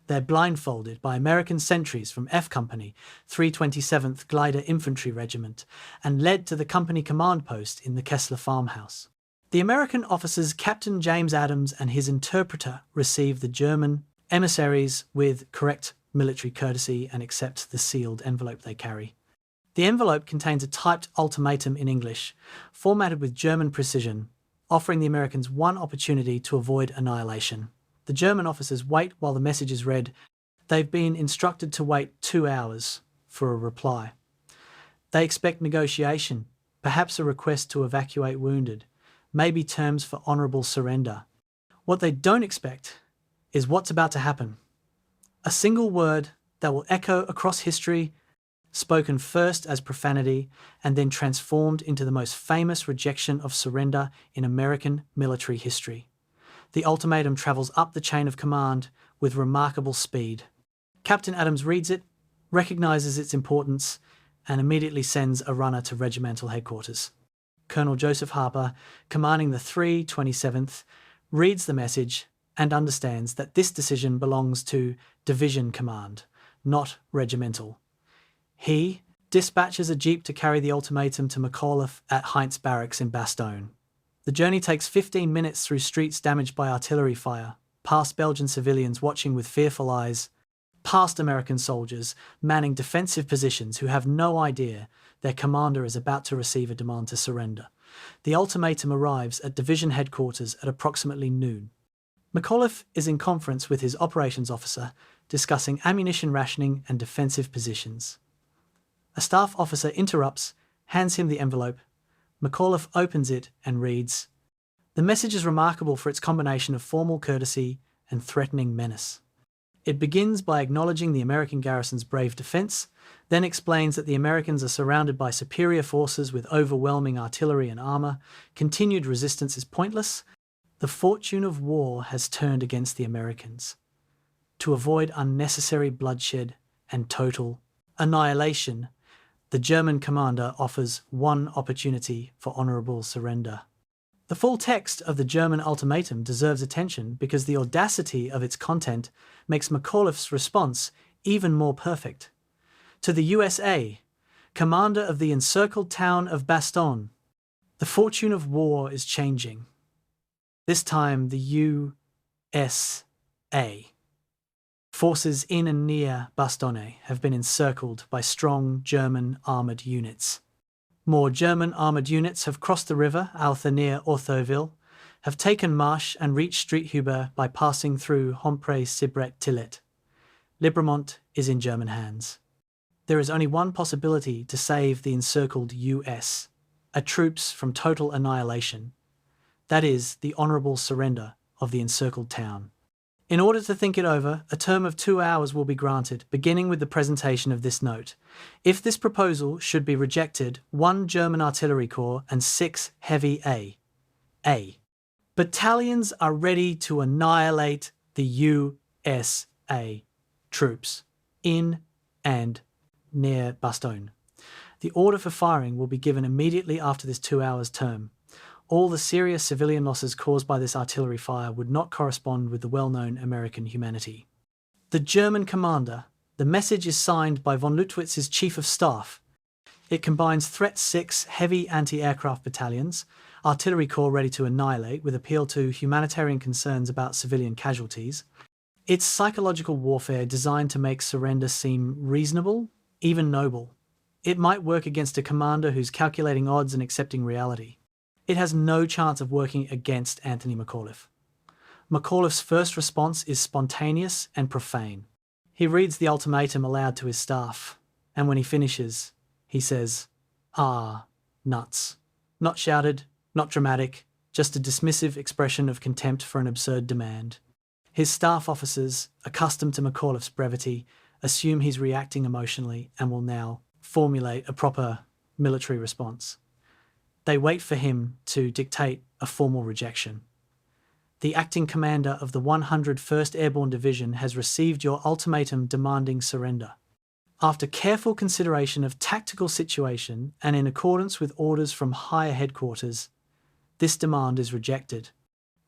They're blindfolded by American sentries from F Company, 327th Glider Infantry Regiment, and led to the company command post in the Kessler farmhouse. The American officers Captain James Adams and his interpreter receive the German emissaries with correct military courtesy and accept the sealed envelope they carry. The envelope contains a typed ultimatum in English, formatted with German precision, offering the Americans one opportunity to avoid annihilation. The German officers wait while the message is read. They've been instructed to wait 2 hours for a reply. They expect negotiation, perhaps a request to evacuate wounded, maybe terms for honourable surrender. What they don't expect is what's about to happen. A single word that will echo across history, spoken first as profanity and then transformed into the most famous rejection of surrender in American military history. The ultimatum travels up the chain of command with remarkable speed. Captain Adams reads it, recognises its importance, and immediately sends a runner to regimental headquarters. Colonel Joseph Harper, commanding the 327th, reads the message and understands that this decision belongs to division command, not regimental. He dispatches a jeep to carry the ultimatum to McAuliffe at Heinz Barracks in Bastogne. The journey takes 15 minutes through streets damaged by artillery fire, past Belgian civilians watching with fearful eyes, past American soldiers manning defensive positions who have no idea their commander is about to receive a demand to surrender. The ultimatum arrives at division headquarters at approximately noon. McAuliffe is in conference with his operations officer, discussing ammunition rationing and defensive positions. A staff officer interrupts, hands him the envelope. McAuliffe opens it and reads, "The message is remarkable for its combination of formal courtesy and threatening menace. It begins by acknowledging the American garrison's brave defence, then explains that the Americans are surrounded by superior forces with overwhelming artillery and armour, continued resistance is pointless, the fortune of war has turned against the Americans. To avoid unnecessary bloodshed, and total annihilation, the German commander offers one opportunity for honorable surrender. The full text of the German ultimatum deserves attention because the audacity of its content makes McAuliffe's response even more perfect. To the USA, commander of the encircled town of Bastogne, the fortune of war is changing. This time the USA forces in and near Bastogne have been encircled by strong German armoured units. More German armoured units have crossed the river Althe near Orthoville, have taken Marche and reached Streethuber by passing through Hompre-Sibret-Tillet. Libremont is in German hands. There is only one possibility to save the encircled US, troops from total annihilation. That is the honourable surrender of the encircled town. In order to think it over, a term of 2 hours will be granted, beginning with the presentation of this note. If this proposal should be rejected, 1 German artillery corps and 6 heavy A battalions are ready to annihilate the USA troops in and near Bastogne. The order for firing will be given immediately after this 2 hours term. All the serious civilian losses caused by this artillery fire would not correspond with the well-known American humanity. The German commander. The message is signed by von Lüttwitz's chief of staff. It combines threat 6 heavy anti-aircraft battalions, artillery corps ready to annihilate with appeal to humanitarian concerns about civilian casualties. It's psychological warfare designed to make surrender seem reasonable, even noble. It might work against a commander who's calculating odds and accepting reality. It has no chance of working against Anthony McAuliffe. McAuliffe's first response is spontaneous and profane. He reads the ultimatum aloud to his staff, and when he finishes, he says, "Ah, nuts." Not shouted, not dramatic, just a dismissive expression of contempt for an absurd demand. His staff officers, accustomed to McAuliffe's brevity, assume he's reacting emotionally and will now formulate a proper military response. They wait for him to dictate a formal rejection. The acting commander of the 101st Airborne Division has received your ultimatum demanding surrender. After careful consideration of tactical situation and in accordance with orders from higher headquarters, this demand is rejected.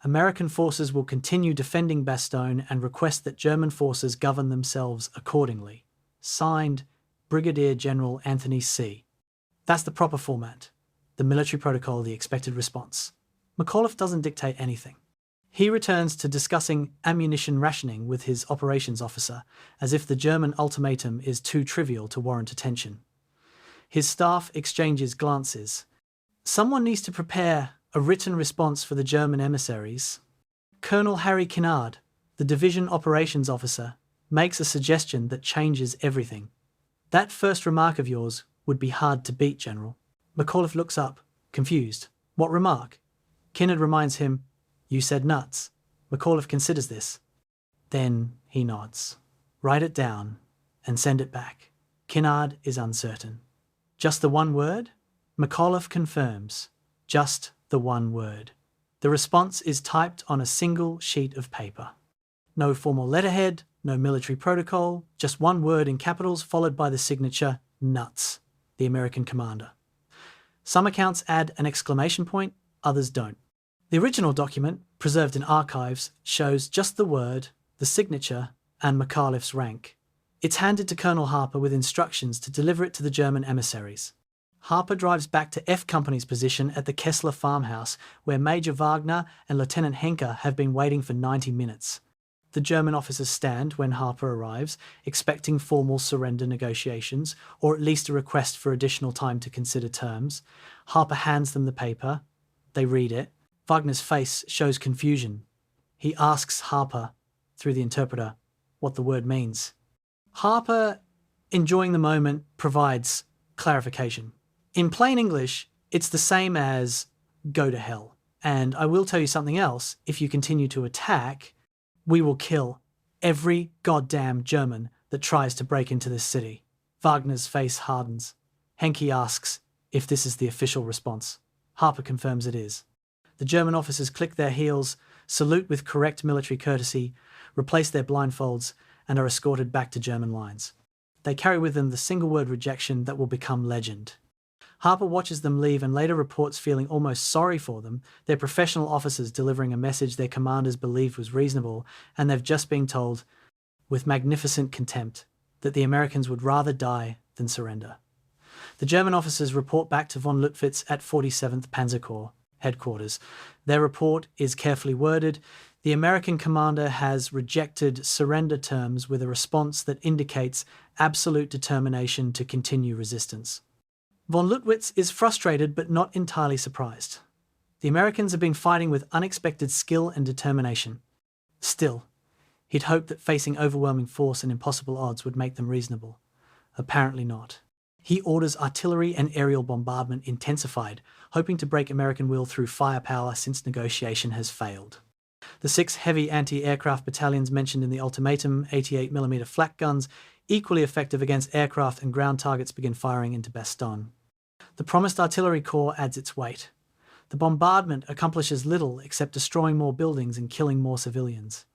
American forces will continue defending Bastogne and request that German forces govern themselves accordingly. Signed, Brigadier General Anthony C. That's the proper format. The military protocol, the expected response. McAuliffe doesn't dictate anything. He returns to discussing ammunition rationing with his operations officer, as if the German ultimatum is too trivial to warrant attention. His staff exchanges glances. Someone needs to prepare a written response for the German emissaries. Colonel Harry Kinnard, the division operations officer, makes a suggestion that changes everything. That first remark of yours would be hard to beat, General. McAuliffe looks up, confused. What remark? Kinnard reminds him, "You said nuts." McAuliffe considers this. Then he nods. "Write it down and send it back." Kinnard is uncertain. "Just the one word?" McAuliffe confirms. Just the one word. The response is typed on a single sheet of paper. No formal letterhead, no military protocol, just one word in capitals followed by the signature, "Nuts," the American commander. Some accounts add an exclamation point, others don't. The original document, preserved in archives, shows just the word, the signature, and McAuliffe's rank. It's handed to Colonel Harper with instructions to deliver it to the German emissaries. Harper drives back to F Company's position at the Kessler farmhouse, where Major Wagner and Lieutenant Henker have been waiting for 90 minutes. The German officers stand when Harper arrives, expecting formal surrender negotiations, or at least a request for additional time to consider terms. Harper hands them the paper. They read it. Wagner's face shows confusion. He asks Harper, through the interpreter, what the word means. Harper, enjoying the moment, provides clarification. In plain English, it's the same as "go to hell." And I will tell you something else. If you continue to attack, we will kill every goddamn German that tries to break into this city. Wagner's face hardens. Henke asks if this is the official response. Harper confirms it is. The German officers click their heels, salute with correct military courtesy, replace their blindfolds, and are escorted back to German lines. They carry with them the single-word rejection that will become legend. Harper watches them leave and later reports feeling almost sorry for them, their professional officers delivering a message their commanders believed was reasonable, and they've just been told, with magnificent contempt, that the Americans would rather die than surrender. The German officers report back to von Lüttwitz at 47th Panzer Corps headquarters. Their report is carefully worded. The American commander has rejected surrender terms with a response that indicates absolute determination to continue resistance. Von Lüttwitz is frustrated but not entirely surprised. The Americans have been fighting with unexpected skill and determination. Still, he'd hoped that facing overwhelming force and impossible odds would make them reasonable. Apparently not. He orders artillery and aerial bombardment intensified, hoping to break American will through firepower since negotiation has failed. The 6 heavy anti-aircraft battalions mentioned in the ultimatum, 88mm flak guns, equally effective against aircraft and ground targets, begin firing into Bastogne. The promised artillery corps adds its weight. The bombardment accomplishes little except destroying more buildings and killing more civilians.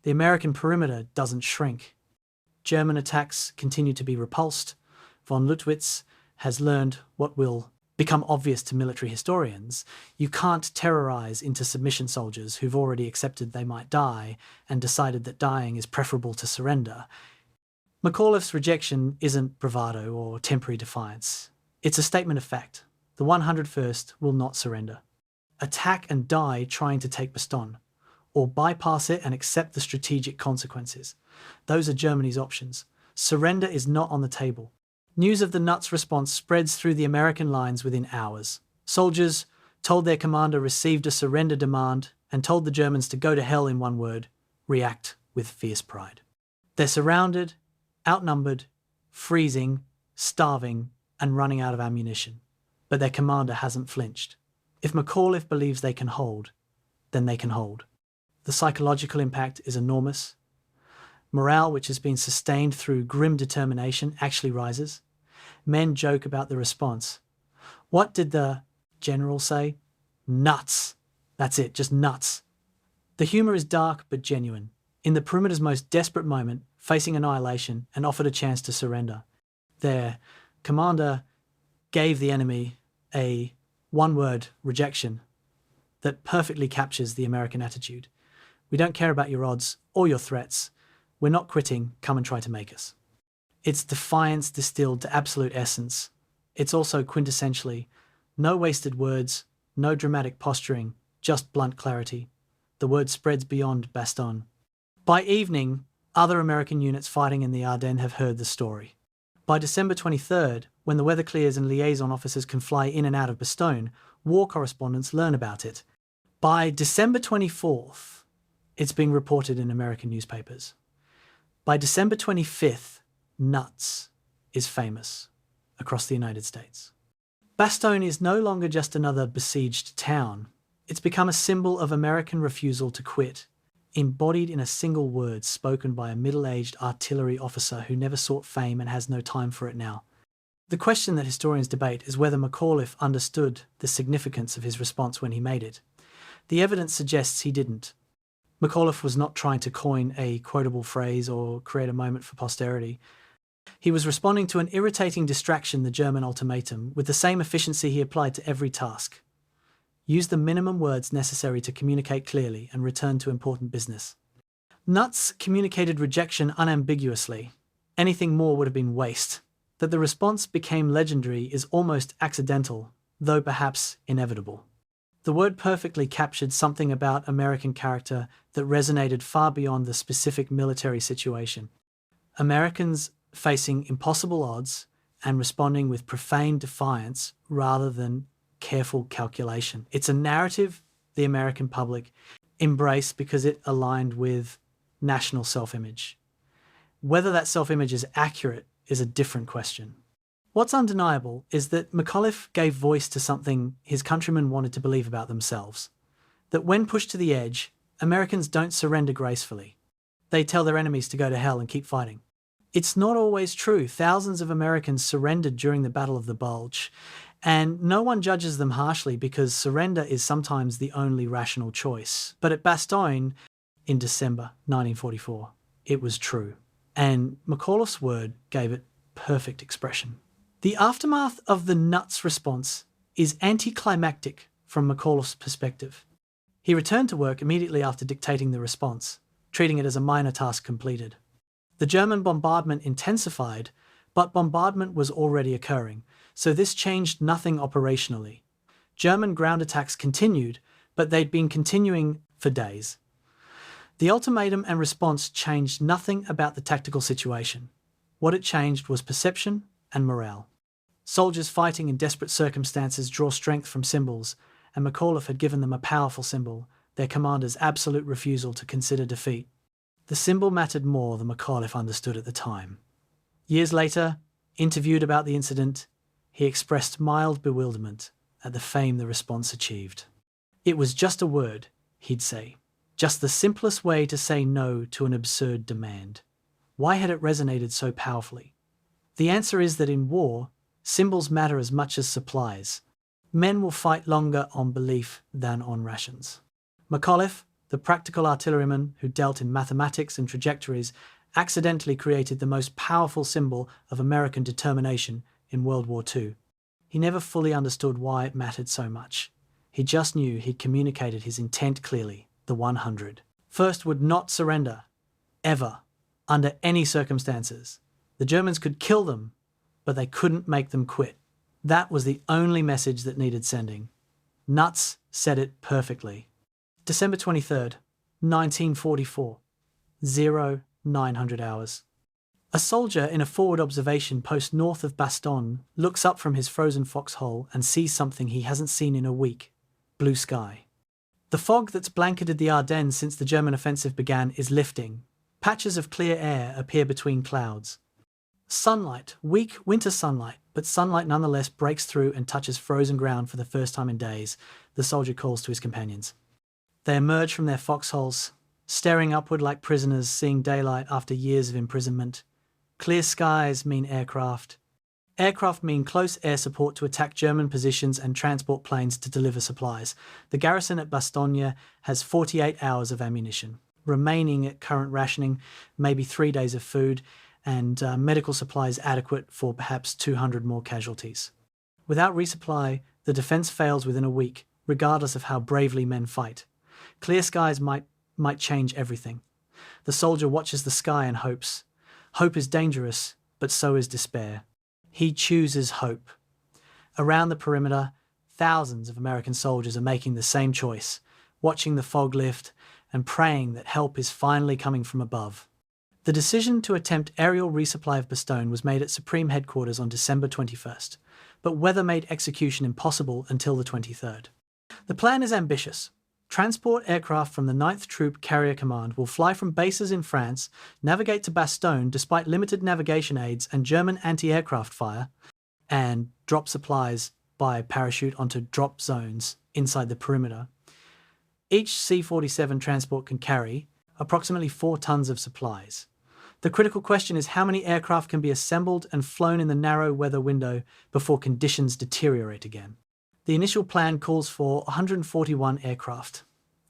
The American perimeter doesn't shrink. German attacks continue to be repulsed. Von Lüttwitz has learned what will become obvious to military historians. You can't terrorize into submission soldiers who've already accepted they might die and decided that dying is preferable to surrender. McAuliffe's rejection isn't bravado or temporary defiance. It's a statement of fact. The 101st will not surrender. Attack and die trying to take Bastogne, or bypass it and accept the strategic consequences. Those are Germany's options. Surrender is not on the table. News of the nuts response spreads through the American lines within hours. Soldiers told their commander received a surrender demand and told the Germans to go to hell in one word: react with fierce pride. They're surrounded, outnumbered, freezing, starving, and running out of ammunition. But their commander hasn't flinched. If McAuliffe believes they can hold, then they can hold. The psychological impact is enormous. Morale, which has been sustained through grim determination, actually rises. Men joke about the response. What did the general say? Nuts. That's it, just nuts. The humour is dark but genuine. In the perimeter's most desperate moment, facing annihilation and offered a chance to surrender, their commander gave the enemy a one-word rejection that perfectly captures the American attitude. We don't care about your odds or your threats. We're not quitting, come and try to make us. It's defiance distilled to absolute essence. It's also quintessentially no wasted words, no dramatic posturing, just blunt clarity. The word spreads beyond Bastogne. By evening, other American units fighting in the Ardennes have heard the story. By December 23rd, when the weather clears and liaison officers can fly in and out of Bastogne, war correspondents learn about it. By December 24th, it's being reported in American newspapers. By December 25th, nuts is famous across the United States. Bastogne is no longer just another besieged town. It's become a symbol of American refusal to quit, embodied in a single word spoken by a middle-aged artillery officer who never sought fame and has no time for it now. The question that historians debate is whether McAuliffe understood the significance of his response when he made it. The evidence suggests he didn't. McAuliffe was not trying to coin a quotable phrase or create a moment for posterity. He was responding to an irritating distraction, the German ultimatum, with the same efficiency he applied to every task. Use the minimum words necessary to communicate clearly and return to important business. Nuts communicated rejection unambiguously. Anything more would have been waste. That the response became legendary is almost accidental, though perhaps inevitable. The word perfectly captured something about American character that resonated far beyond the specific military situation. Americans facing impossible odds and responding with profane defiance rather than careful calculation. It's a narrative the American public embraced because it aligned with national self-image. Whether that self-image is accurate is a different question. What's undeniable is that McAuliffe gave voice to something his countrymen wanted to believe about themselves. That when pushed to the edge, Americans don't surrender gracefully. They tell their enemies to go to hell and keep fighting. It's not always true. Thousands of Americans surrendered during the Battle of the Bulge, and no one judges them harshly because surrender is sometimes the only rational choice. But at Bastogne, in December 1944, it was true. and McAuliffe's word gave it perfect expression. The aftermath of the nuts response is anticlimactic from McAuliffe's perspective. He returned to work immediately after dictating the response, treating it as a minor task completed. The German bombardment intensified, but bombardment was already occurring, so this changed nothing operationally. German ground attacks continued, but they'd been continuing for days. The ultimatum and response changed nothing about the tactical situation. What it changed was perception and morale. Soldiers fighting in desperate circumstances draw strength from symbols, and McAuliffe had given them a powerful symbol, their commander's absolute refusal to consider defeat. The symbol mattered more than McAuliffe understood at the time. Years later, interviewed about the incident, he expressed mild bewilderment at the fame the response achieved. It was just a word, he'd say, just the simplest way to say no to an absurd demand. Why had it resonated so powerfully? The answer is that in war, symbols matter as much as supplies. Men will fight longer on belief than on rations. McAuliffe, the practical artilleryman who dealt in mathematics and trajectories, accidentally created the most powerful symbol of American determination in World War II. He never fully understood why it mattered so much. He just knew he'd communicated his intent clearly. The 100. First would not surrender, ever, under any circumstances. The Germans could kill them, but they couldn't make them quit. That was the only message that needed sending. Nuts said it perfectly. December 23rd, 1944. 0900 hours. A soldier in a forward observation post north of Bastogne looks up from his frozen foxhole and sees something he hasn't seen in a week. Blue sky. The fog that's blanketed the Ardennes since the German offensive began is lifting. Patches of clear air appear between clouds. Sunlight, weak winter sunlight, but sunlight nonetheless breaks through and touches frozen ground for the first time in days, the soldier calls to his companions. They emerge from their foxholes, staring upward like prisoners seeing daylight after years of imprisonment. Clear skies mean aircraft. Aircraft mean close air support to attack German positions and transport planes to deliver supplies. The garrison at Bastogne has 48 hours of ammunition, remaining at current rationing, maybe 3 days of food, and medical supplies adequate for perhaps 200 more casualties. Without resupply, the defence fails within a week, regardless of how bravely men fight. Clear skies might change everything. The soldier watches the sky and hopes. Hope is dangerous, but so is despair. He chooses hope. Around the perimeter, thousands of American soldiers are making the same choice, watching the fog lift and praying that help is finally coming from above. The decision to attempt aerial resupply of Bastogne was made at Supreme Headquarters on December 21st, but weather made execution impossible until the 23rd. The plan is ambitious. Transport aircraft from the 9th Troop Carrier Command will fly from bases in France, navigate to Bastogne despite limited navigation aids and German anti-aircraft fire, and drop supplies by parachute onto drop zones inside the perimeter. Each C-47 transport can carry approximately 4 tons of supplies. The critical question is how many aircraft can be assembled and flown in the narrow weather window before conditions deteriorate again. The initial plan calls for 141 aircraft.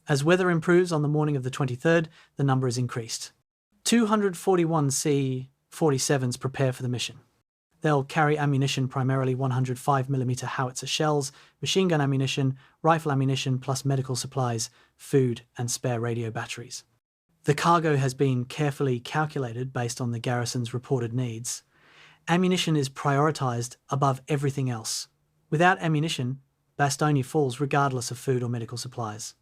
As weather improves on the morning of the 23rd, the number is increased. 241 C-47s prepare for the mission. They'll carry ammunition, primarily 105mm howitzer shells, machine gun ammunition, rifle ammunition, plus medical supplies, food, and spare radio batteries. The cargo has been carefully calculated based on the garrison's reported needs. Ammunition is prioritised above everything else. Without ammunition, Bastogne falls regardless of food or medical supplies.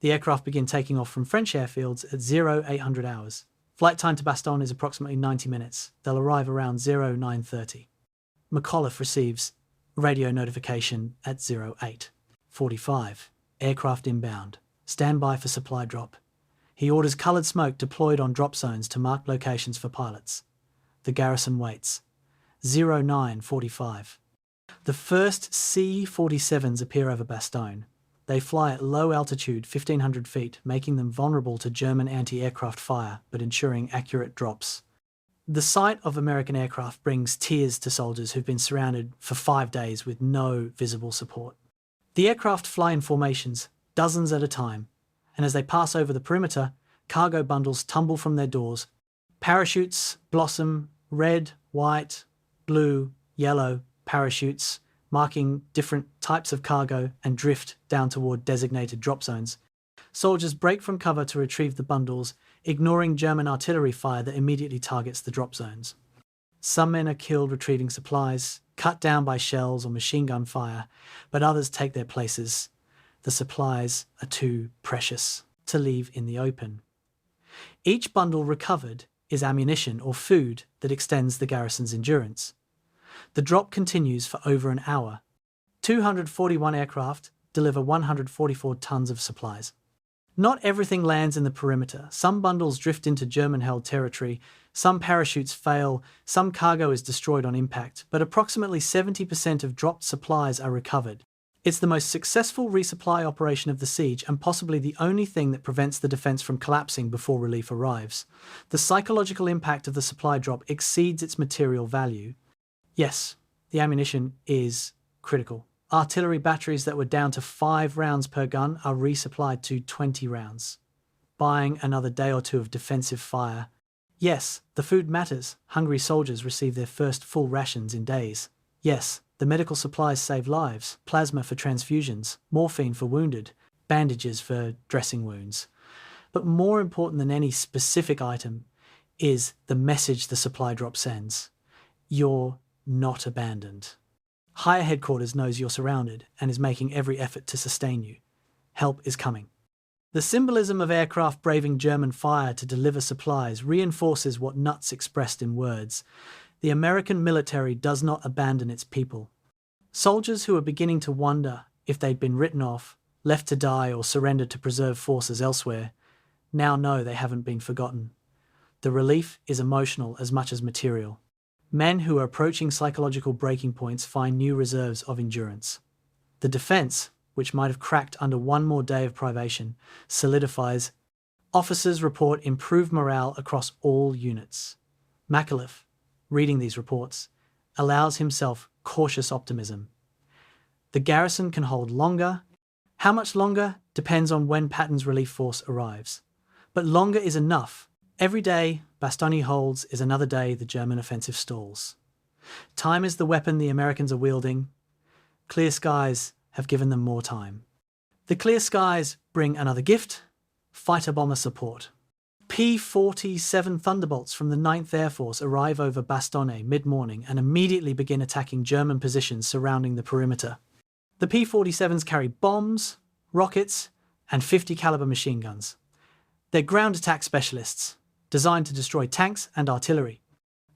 The aircraft begin taking off from French airfields at 0800 hours. Flight time to Bastogne is approximately 90 minutes. They'll arrive around 0930. McAuliffe receives radio notification at 0845. Aircraft inbound. Stand by for supply drop. He orders coloured smoke deployed on drop zones to mark locations for pilots. The garrison waits. 0945. The first C-47s appear over Bastogne. They fly at low altitude, 1,500 feet, making them vulnerable to German anti-aircraft fire, but ensuring accurate drops. The sight of American aircraft brings tears to soldiers who've been surrounded for 5 days with no visible support. The aircraft fly in formations, dozens at a time, and as they pass over the perimeter, cargo bundles tumble from their doors. Parachutes blossom red, white, blue, yellow parachutes, marking different types of cargo, and drift down toward designated drop zones. Soldiers break from cover to retrieve the bundles, ignoring German artillery fire that immediately targets the drop zones. Some men are killed retrieving supplies, cut down by shells or machine gun fire, but others take their places. The supplies are too precious to leave in the open. Each bundle recovered is ammunition or food that extends the garrison's endurance. The drop continues for over an hour. 241 aircraft deliver 144 tons of supplies. Not everything lands in the perimeter. Some bundles drift into German-held territory, some parachutes fail, some cargo is destroyed on impact, but approximately 70% of dropped supplies are recovered. It's the most successful resupply operation of the siege and possibly the only thing that prevents the defense from collapsing before relief arrives. The psychological impact of the supply drop exceeds its material value. Yes, the ammunition is critical. Artillery batteries that were down to 5 rounds per gun are resupplied to 20 rounds, buying another day or two of defensive fire. Yes, the food matters. Hungry soldiers receive their first full rations in days. Yes, the medical supplies save lives. Plasma for transfusions, morphine for wounded, bandages for dressing wounds. But more important than any specific item is the message the supply drop sends. You're not abandoned. Higher headquarters knows you're surrounded and is making every effort to sustain you. Help is coming. The symbolism of aircraft braving German fire to deliver supplies reinforces what Nuts expressed in words. The American military does not abandon its people. Soldiers who are beginning to wonder if they'd been written off, left to die, or surrendered to preserve forces elsewhere, now know they haven't been forgotten. The relief is emotional as much as material. Men who are approaching psychological breaking points find new reserves of endurance. The defense, which might have cracked under one more day of privation, solidifies. Officers report improved morale across all units. McAuliffe, reading these reports, allows himself cautious optimism. The garrison can hold longer. How much longer depends on when Patton's relief force arrives. But longer is enough. Every day Bastogne holds is another day the German offensive stalls. Time is the weapon the Americans are wielding. Clear skies have given them more time. The clear skies bring another gift: fighter bomber support. P-47 Thunderbolts from the 9th Air Force arrive over Bastogne mid-morning and immediately begin attacking German positions surrounding the perimeter. The P-47s carry bombs, rockets, and 50 caliber machine guns. They're ground attack specialists, designed to destroy tanks and artillery.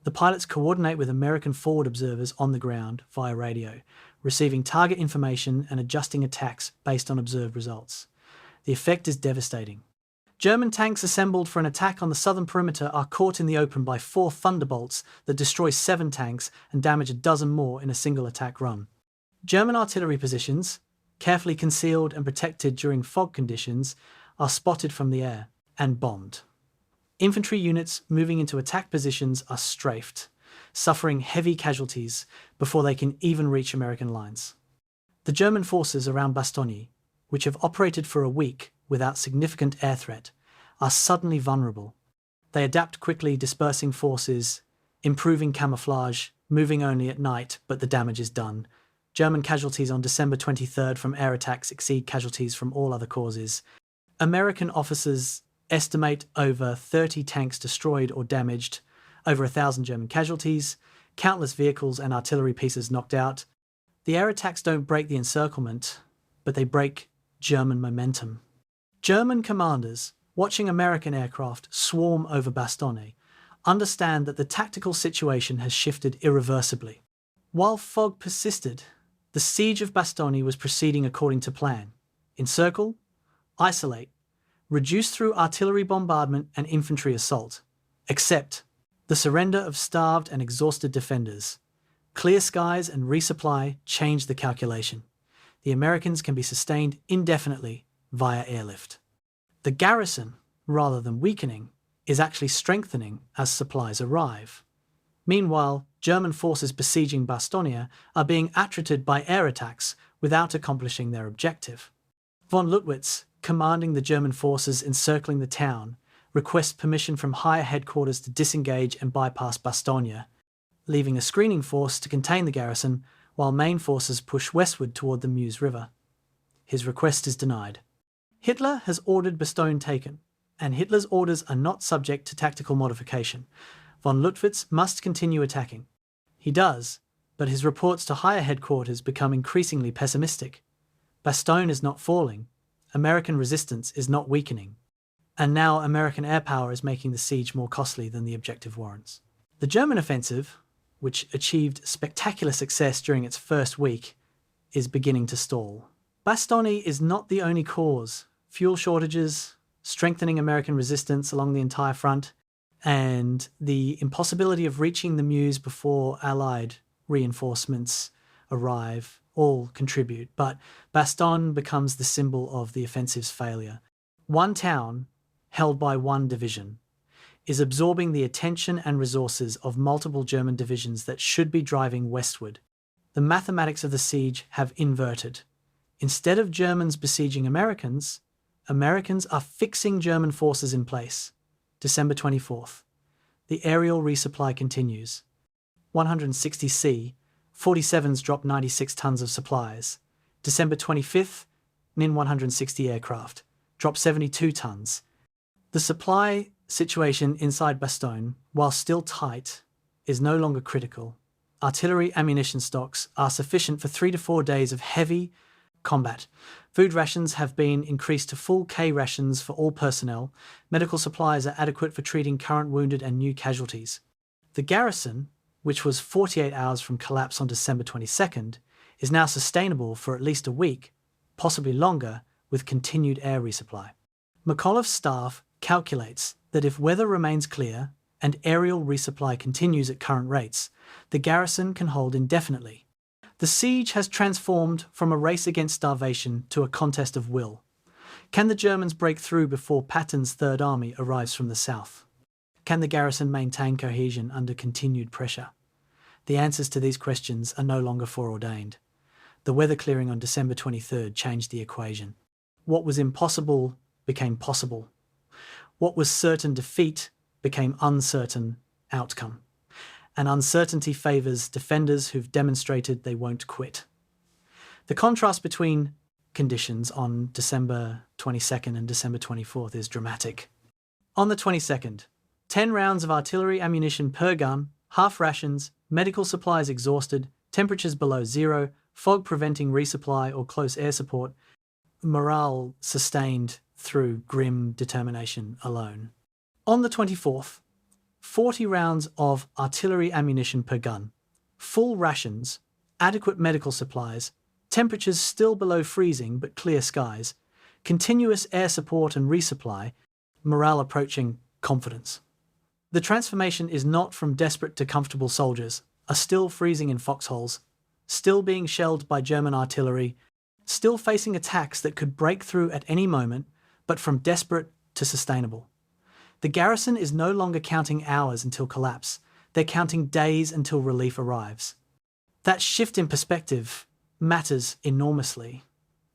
The pilots coordinate with American forward observers on the ground via radio, receiving target information and adjusting attacks based on observed results. The effect is devastating. German tanks assembled for an attack on the southern perimeter are caught in the open by 4 Thunderbolts that destroy 7 tanks and damage a dozen more in a single attack run. German artillery positions, carefully concealed and protected during fog conditions, are spotted from the air and bombed. Infantry units moving into attack positions are strafed, suffering heavy casualties before they can even reach American lines. The German forces around Bastogne, which have operated for a week without significant air threat, are suddenly vulnerable. They adapt quickly, dispersing forces, improving camouflage, moving only at night, but the damage is done. German casualties on December 23rd from air attacks exceed casualties from all other causes. American officers estimate over 30 tanks destroyed or damaged, over 1,000 German casualties, countless vehicles and artillery pieces knocked out. The air attacks don't break the encirclement, but they break German momentum. German commanders, watching American aircraft swarm over Bastogne, understand that the tactical situation has shifted irreversibly. While fog persisted, the siege of Bastogne was proceeding according to plan. Encircle, isolate, reduce through artillery bombardment and infantry assault. Accept the surrender of starved and exhausted defenders. Clear skies and resupply change the calculation. The Americans can be sustained indefinitely via airlift. The garrison, rather than weakening, is actually strengthening as supplies arrive. Meanwhile, German forces besieging Bastogne are being attrited by air attacks without accomplishing their objective. Von Lüttwitz, commanding the German forces encircling the town, requests permission from higher headquarters to disengage and bypass Bastogne, leaving a screening force to contain the garrison while main forces push westward toward the Meuse River. His request is denied. Hitler has ordered Bastogne taken, and Hitler's orders are not subject to tactical modification. Von Lüttwitz must continue attacking. He does, but his reports to higher headquarters become increasingly pessimistic. Bastogne is not falling, American resistance is not weakening, and now American air power is making the siege more costly than the objective warrants. The German offensive, which achieved spectacular success during its first week, is beginning to stall. Bastogne is not the only cause. Fuel shortages, strengthening American resistance along the entire front, and the impossibility of reaching the Meuse before Allied reinforcements arrive all contribute, but Bastogne becomes the symbol of the offensive's failure. One town, held by one division, is absorbing the attention and resources of multiple German divisions that should be driving westward. The mathematics of the siege have inverted. Instead of Germans besieging Americans, Americans are fixing German forces in place. December 24th. The aerial resupply continues. 160C, 47s drop 96 tons of supplies. December 25th, Nin 160 aircraft, drop 72 tons. The supply situation inside Bastogne, while still tight, is no longer critical. Artillery ammunition stocks are sufficient for 3 to 4 days of heavy combat. Food rations have been increased to full K rations for all personnel. Medical supplies are adequate for treating current wounded and new casualties. The garrison, which was 48 hours from collapse on December 22nd, is now sustainable for at least a week, possibly longer, with continued air resupply. McAuliffe's staff calculates that if weather remains clear and aerial resupply continues at current rates, the garrison can hold indefinitely. The siege has transformed from a race against starvation to a contest of will. Can the Germans break through before Patton's Third Army arrives from the south? Can the garrison maintain cohesion under continued pressure? The answers to these questions are no longer foreordained. The weather clearing on December 23rd changed the equation. What was impossible became possible. What was certain defeat became uncertain outcome. And uncertainty favours defenders who've demonstrated they won't quit. The contrast between conditions on December 22nd and December 24th is dramatic. On the 22nd, 10 rounds of artillery ammunition per gun, half rations, medical supplies exhausted, temperatures below zero, fog preventing resupply or close air support, morale sustained through grim determination alone. On the 24th, 40 rounds of artillery ammunition per gun, full rations, adequate medical supplies, temperatures still below freezing but clear skies, continuous air support and resupply, morale approaching confidence. The transformation is not from desperate to comfortable. Soldiers are still freezing in foxholes, still being shelled by German artillery, still facing attacks that could break through at any moment, but from desperate to sustainable. The garrison is no longer counting hours until collapse, they're counting days until relief arrives. That shift in perspective matters enormously.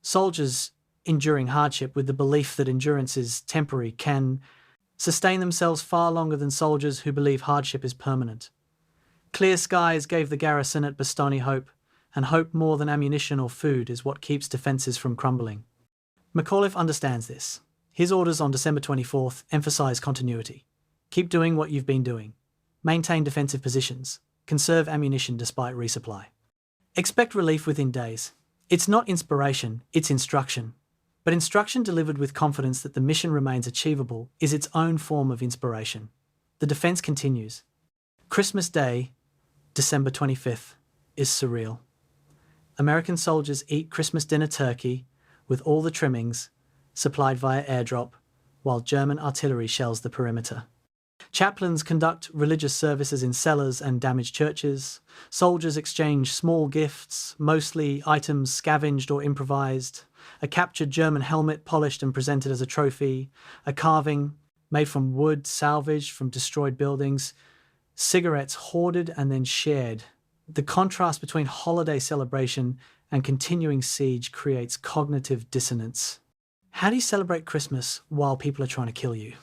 Soldiers enduring hardship with the belief that endurance is temporary can sustain themselves far longer than soldiers who believe hardship is permanent. Clear skies gave the garrison at Bastogne hope, and hope more than ammunition or food is what keeps defences from crumbling. McAuliffe understands this. His orders on December 24th emphasise continuity. Keep doing what you've been doing. Maintain defensive positions. Conserve ammunition despite resupply. Expect relief within days. It's not inspiration, it's instruction. But instruction delivered with confidence that the mission remains achievable is its own form of inspiration. The defence continues. Christmas Day, December 25th, is surreal. American soldiers eat Christmas dinner turkey with all the trimmings, supplied via airdrop, while German artillery shells the perimeter. Chaplains conduct religious services in cellars and damaged churches. Soldiers exchange small gifts, mostly items scavenged or improvised. A captured German helmet polished and presented as a trophy. A carving made from wood salvaged from destroyed buildings. Cigarettes hoarded and then shared. The contrast between holiday celebration and continuing siege creates cognitive dissonance. How do you celebrate Christmas while people are trying to kill you?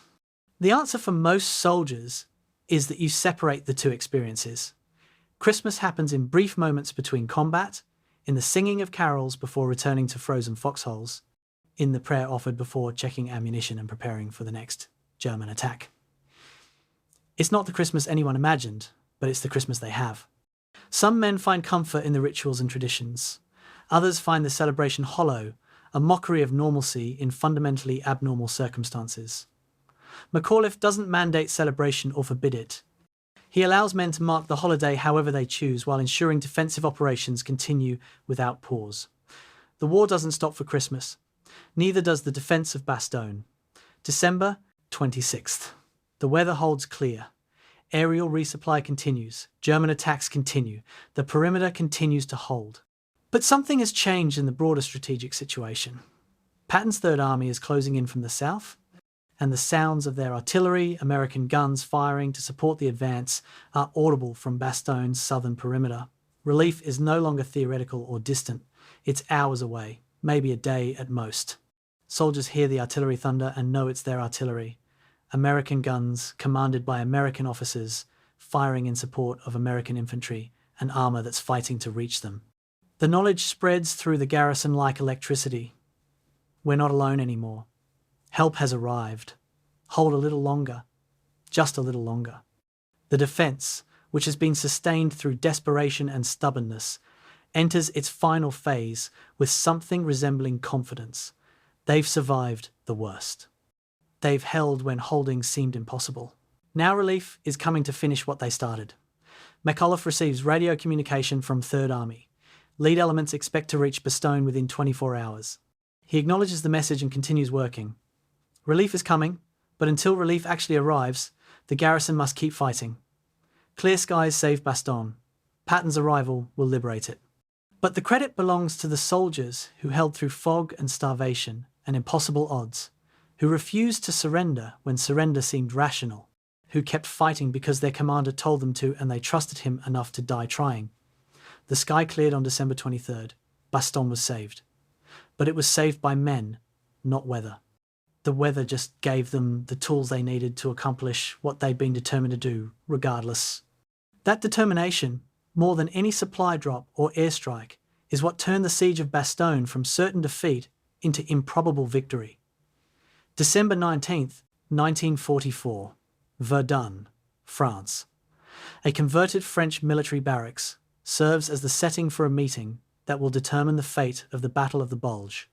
The answer for most soldiers is that you separate the two experiences. Christmas happens in brief moments between combat, in the singing of carols before returning to frozen foxholes, in the prayer offered before checking ammunition and preparing for the next German attack. It's not the Christmas anyone imagined, but it's the Christmas they have. Some men find comfort in the rituals and traditions. Others find the celebration hollow, a mockery of normalcy in fundamentally abnormal circumstances. McAuliffe doesn't mandate celebration or forbid it. He allows men to mark the holiday however they choose while ensuring defensive operations continue without pause. The war doesn't stop for Christmas. Neither does the defence of Bastogne. December 26th. The weather holds clear. Aerial resupply continues. German attacks continue. The perimeter continues to hold. But something has changed in the broader strategic situation. Patton's Third Army is closing in from the south, and the sounds of their artillery, American guns firing to support the advance, are audible from Bastogne's southern perimeter. Relief is no longer theoretical or distant. It's hours away, maybe a day at most. Soldiers hear the artillery thunder and know it's their artillery. American guns, commanded by American officers, firing in support of American infantry and armor that's fighting to reach them. The knowledge spreads through the garrison like electricity. We're not alone anymore. Help has arrived. Hold a little longer. Just a little longer. The defence, which has been sustained through desperation and stubbornness, enters its final phase with something resembling confidence. They've survived the worst. They've held when holding seemed impossible. Now relief is coming to finish what they started. McAuliffe receives radio communication from Third Army. Lead elements expect to reach Bastogne within 24 hours. He acknowledges the message and continues working. Relief is coming, but until relief actually arrives, the garrison must keep fighting. Clear skies save Bastogne. Patton's arrival will liberate it. But the credit belongs to the soldiers who held through fog and starvation and impossible odds, who refused to surrender when surrender seemed rational, who kept fighting because their commander told them to and they trusted him enough to die trying. The sky cleared on December 23rd. Bastogne was saved. But it was saved by men, not weather. The weather just gave them the tools they needed to accomplish what they'd been determined to do, regardless. That determination, more than any supply drop or airstrike, is what turned the siege of Bastogne from certain defeat into improbable victory. December 19th, 1944. Verdun, France. A converted French military barracks serves as the setting for a meeting that will determine the fate of the Battle of the Bulge.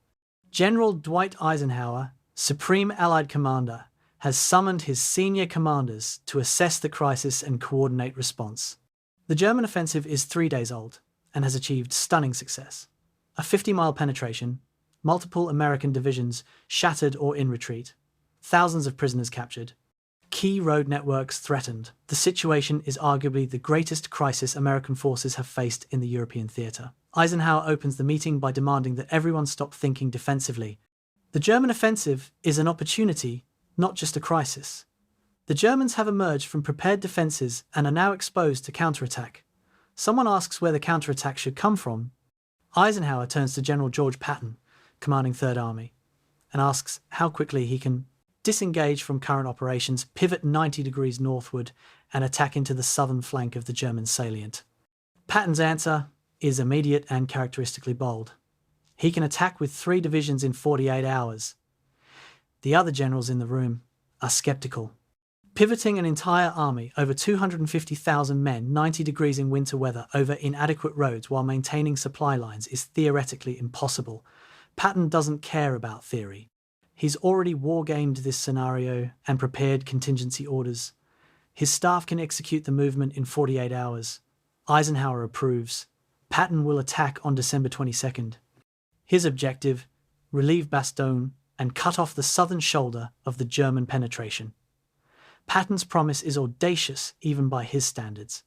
General Dwight Eisenhower, Supreme Allied Commander, has summoned his senior commanders to assess the crisis and coordinate response. The German offensive is 3 days old and has achieved stunning success. A 50-mile penetration, multiple American divisions shattered or in retreat, thousands of prisoners captured, key road networks threatened. The situation is arguably the greatest crisis American forces have faced in the European theatre. Eisenhower opens the meeting by demanding that everyone stop thinking defensively. The German offensive is an opportunity, not just a crisis. The Germans have emerged from prepared defences and are now exposed to counterattack. Someone asks where the counterattack should come from. Eisenhower turns to General George Patton, commanding Third Army, and asks how quickly he can disengage from current operations, pivot 90 degrees northward, and attack into the southern flank of the German salient. Patton's answer is immediate and characteristically bold. He can attack with 3 divisions in 48 hours. The other generals in the room are skeptical. Pivoting an entire army, over 250,000 men, 90 degrees in winter weather, over inadequate roads while maintaining supply lines is theoretically impossible. Patton doesn't care about theory. He's already war-gamed this scenario and prepared contingency orders. His staff can execute the movement in 48 hours. Eisenhower approves. Patton will attack on December 22nd. His objective, relieve Bastogne and cut off the southern shoulder of the German penetration. Patton's promise is audacious even by his standards.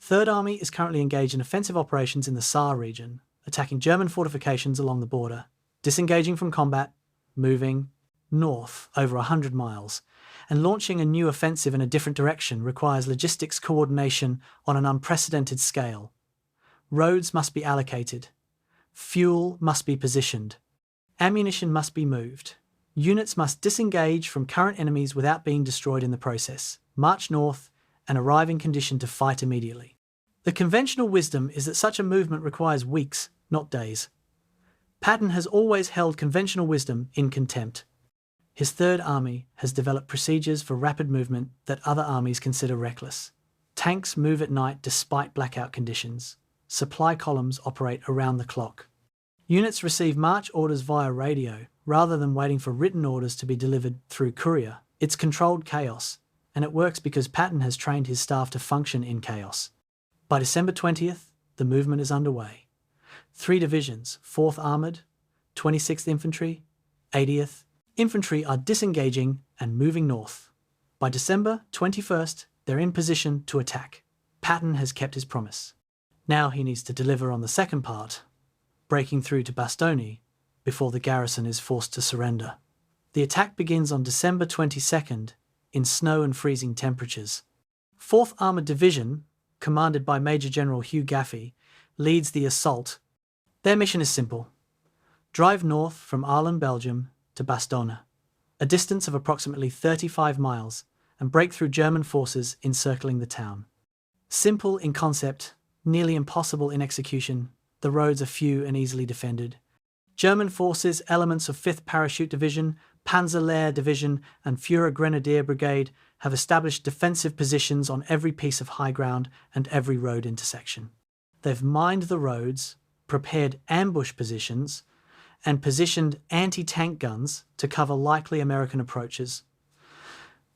Third Army is currently engaged in offensive operations in the Saar region, attacking German fortifications along the border, disengaging from combat, moving north over 100 miles, and launching a new offensive in a different direction requires logistics coordination on an unprecedented scale. Roads must be allocated. Fuel must be positioned. Ammunition must be moved. Units must disengage from current enemies without being destroyed in the process, march north, and arrive in condition to fight immediately. The conventional wisdom is that such a movement requires weeks, not days. Patton has always held conventional wisdom in contempt. His Third Army has developed procedures for rapid movement that other armies consider reckless. Tanks move at night despite blackout conditions. Supply columns operate around the clock. Units receive march orders via radio, rather than waiting for written orders to be delivered through courier. It's controlled chaos, and it works because Patton has trained his staff to function in chaos. By December 20th, the movement is underway. 3 divisions, 4th Armoured, 26th Infantry, 80th Infantry are disengaging and moving north. By December 21st, they're in position to attack. Patton has kept his promise. Now he needs to deliver on the second part, breaking through to Bastogne before the garrison is forced to surrender. The attack begins on December 22nd in snow and freezing temperatures. 4th Armoured Division, commanded by Major General Hugh Gaffey, leads the assault. Their mission is simple: drive north from Arles, Belgium, to Bastogne, a distance of approximately 35 miles, and break through German forces encircling the town. Simple in concept, nearly impossible in execution, the roads are few and easily defended. German forces, elements of 5th Parachute Division, Panzer-Lehr Division, and Führer Grenadier Brigade have established defensive positions on every piece of high ground and every road intersection. They've mined the roads, prepared ambush positions, and positioned anti-tank guns to cover likely American approaches.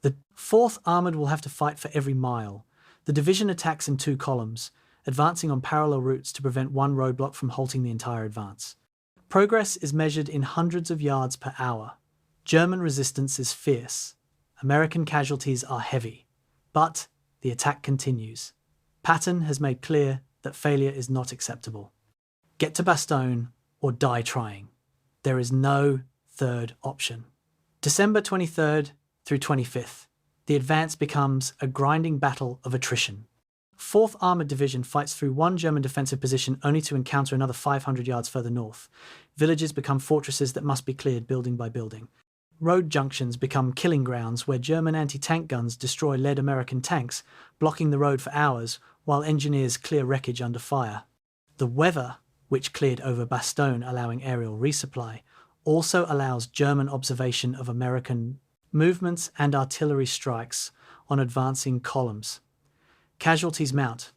The 4th Armoured will have to fight for every mile. The division attacks in 2 columns, advancing on parallel routes to prevent one roadblock from halting the entire advance. Progress is measured in hundreds of yards per hour. German resistance is fierce. American casualties are heavy. But the attack continues. Patton has made clear that failure is not acceptable. Get to Bastogne or die trying. There is no third option. December 23rd through 25th, the advance becomes a grinding battle of attrition. 4th Armoured Division fights through one German defensive position only to encounter another 500 yards further north. Villages become fortresses that must be cleared building by building. Road junctions become killing grounds where German anti-tank guns destroy lead American tanks, blocking the road for hours while engineers clear wreckage under fire. The weather, which cleared over Bastogne allowing aerial resupply, also allows German observation of American movements and artillery strikes on advancing columns. Casualties mount.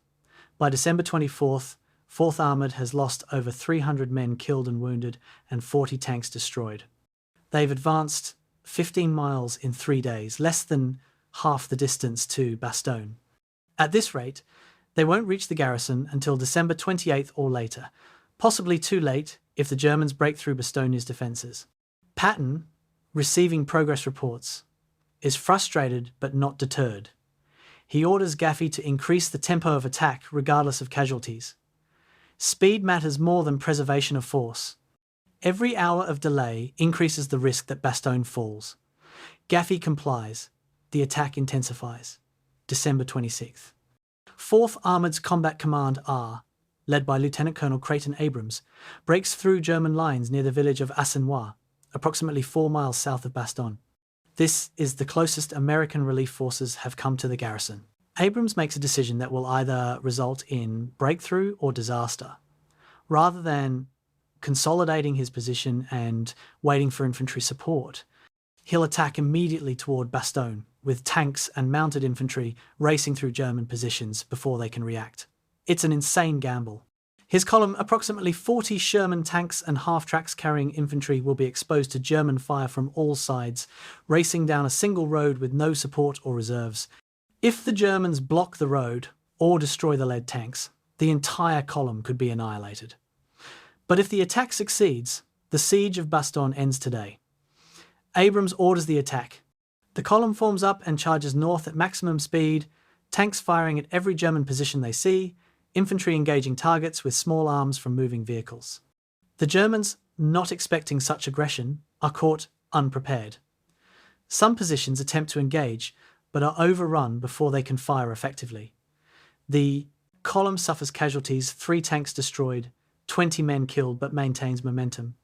By December 24th, 4th Armoured has lost over 300 men killed and wounded and 40 tanks destroyed. They've advanced 15 miles in 3 days, less than half the distance to Bastogne. At this rate, they won't reach the garrison until December 28th or later, possibly too late if the Germans break through Bastogne's defences. Patton, receiving progress reports, is frustrated but not deterred. He orders Gaffey to increase the tempo of attack regardless of casualties. Speed matters more than preservation of force. Every hour of delay increases the risk that Bastogne falls. Gaffey complies. The attack intensifies. December 26th. 4th Armoured's Combat Command R, led by Lieutenant Colonel Creighton Abrams, breaks through German lines near the village of Assenois, approximately 4 miles south of Bastogne. This is the closest American relief forces have come to the garrison. Abrams makes a decision that will either result in breakthrough or disaster. Rather than consolidating his position and waiting for infantry support, he'll attack immediately toward Bastogne, with tanks and mounted infantry racing through German positions before they can react. It's an insane gamble. His column, approximately 40 Sherman tanks and half-tracks carrying infantry, will be exposed to German fire from all sides, racing down a single road with no support or reserves. If the Germans block the road or destroy the lead tanks, the entire column could be annihilated. But if the attack succeeds, the siege of Bastogne ends today. Abrams orders the attack. The column forms up and charges north at maximum speed, tanks firing at every German position they see, infantry engaging targets with small arms from moving vehicles. The Germans, not expecting such aggression, are caught unprepared. Some positions attempt to engage, but are overrun before they can fire effectively. The column suffers casualties, 3 tanks destroyed, 20 men killed, but maintains momentum.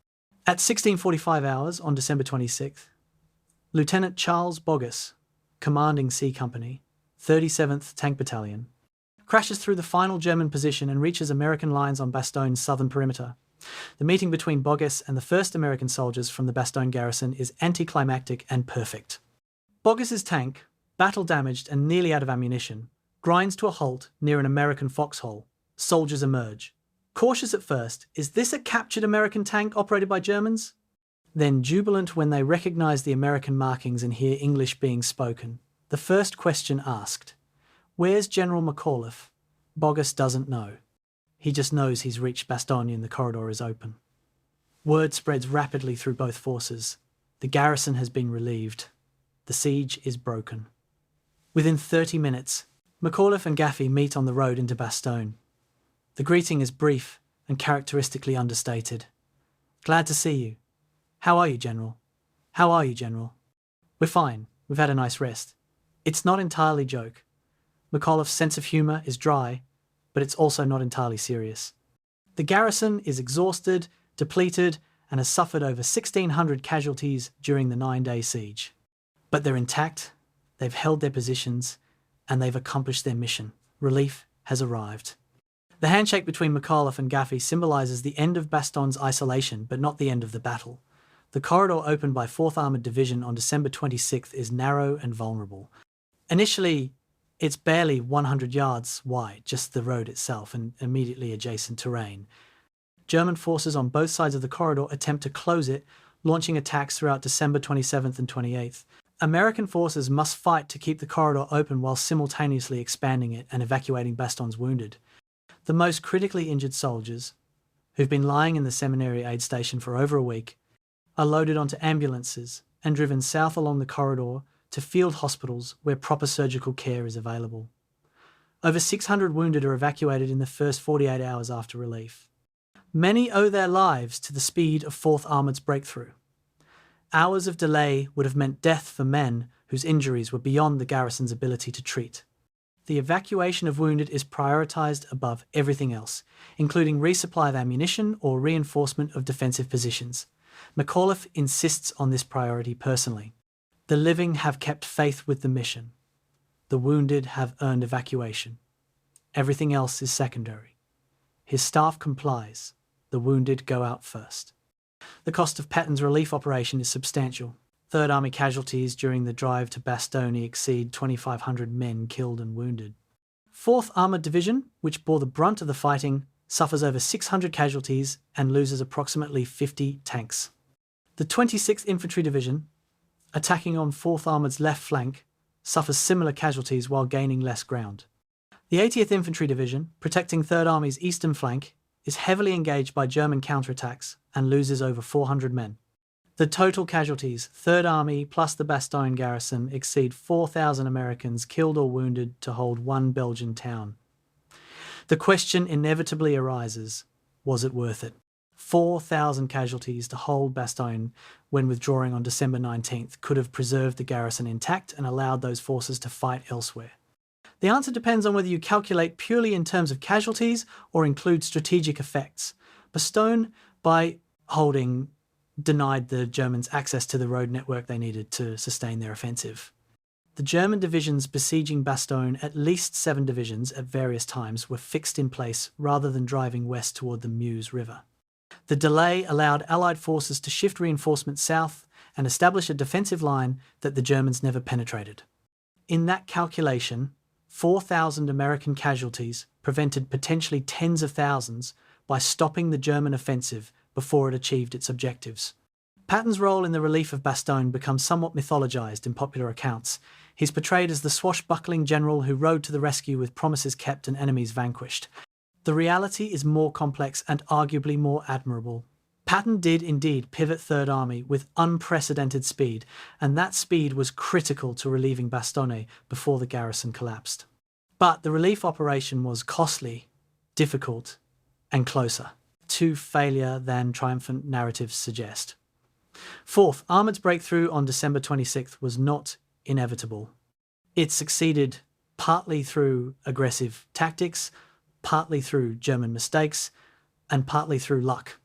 At 16:45 hours on December 26th, Lieutenant Charles Boggess, commanding C Company, 37th Tank Battalion, crashes through the final German position and reaches American lines on Bastogne's southern perimeter. The meeting between Boggess and the first American soldiers from the Bastogne garrison is anticlimactic and perfect. Boggess's tank, battle-damaged and nearly out of ammunition, grinds to a halt near an American foxhole. Soldiers emerge. Cautious at first, is this a captured American tank operated by Germans? Then jubilant when they recognize the American markings and hear English being spoken. The first question asked, "Where's General McAuliffe?" Boggess doesn't know. He just knows he's reached Bastogne and the corridor is open. Word spreads rapidly through both forces. The garrison has been relieved. The siege is broken. Within 30 minutes, McAuliffe and Gaffey meet on the road into Bastogne. The greeting is brief and characteristically understated. "Glad to see you. How are you, General? How are you, General?" "We're fine. We've had a nice rest." It's not entirely joke. McAuliffe's sense of humour is dry, but it's also not entirely serious. The garrison is exhausted, depleted, and has suffered over 1,600 casualties during the 9-day siege. But they're intact, they've held their positions, and they've accomplished their mission. Relief has arrived. The handshake between McAuliffe and Gaffey symbolises the end of Bastogne's isolation, but not the end of the battle. The corridor opened by 4th Armoured Division on December 26th is narrow and vulnerable. Initially, it's barely 100 yards wide, just the road itself and immediately adjacent terrain. German forces on both sides of the corridor attempt to close it, launching attacks throughout December 27th and 28th. American forces must fight to keep the corridor open while simultaneously expanding it and evacuating Bastogne's wounded. The most critically injured soldiers, who've been lying in the seminary aid station for over a week, are loaded onto ambulances and driven south along the corridor to field hospitals where proper surgical care is available. Over 600 wounded are evacuated in the first 48 hours after relief. Many owe their lives to the speed of 4th Armoured's breakthrough. Hours of delay would have meant death for men whose injuries were beyond the garrison's ability to treat. The evacuation of wounded is prioritised above everything else, including resupply of ammunition or reinforcement of defensive positions. McAuliffe insists on this priority personally. The living have kept faith with the mission. The wounded have earned evacuation. Everything else is secondary. His staff complies. The wounded go out first. The cost of Patton's relief operation is substantial. 3rd Army casualties during the drive to Bastogne exceed 2,500 men killed and wounded. 4th Armoured Division, which bore the brunt of the fighting, suffers over 600 casualties and loses approximately 50 tanks. The 26th Infantry Division, attacking on 4th Armoured's left flank, suffers similar casualties while gaining less ground. The 80th Infantry Division, protecting 3rd Army's eastern flank, is heavily engaged by German counterattacks and loses over 400 men. The total casualties, 3rd Army plus the Bastogne garrison, exceed 4,000 Americans killed or wounded to hold one Belgian town. The question inevitably arises, was it worth it? 4,000 casualties to hold Bastogne when withdrawing on December 19th could have preserved the garrison intact and allowed those forces to fight elsewhere. The answer depends on whether you calculate purely in terms of casualties or include strategic effects. Bastogne, by holding, denied the Germans access to the road network they needed to sustain their offensive. The German divisions besieging Bastogne, at least 7 divisions at various times, were fixed in place rather than driving west toward the Meuse River. The delay allowed Allied forces to shift reinforcements south and establish a defensive line that the Germans never penetrated. In that calculation, 4,000 American casualties prevented potentially tens of thousands by stopping the German offensive before it achieved its objectives. Patton's role in the relief of Bastogne becomes somewhat mythologized in popular accounts. He's portrayed as the swashbuckling general who rode to the rescue with promises kept and enemies vanquished. The reality is more complex and arguably more admirable. Patton did indeed pivot 3rd Army with unprecedented speed, and that speed was critical to relieving Bastogne before the garrison collapsed. But the relief operation was costly, difficult, and closer to failure than triumphant narratives suggest. 4th Armoured's breakthrough on December 26th was not inevitable. It succeeded partly through aggressive tactics, partly through German mistakes, and partly through luck.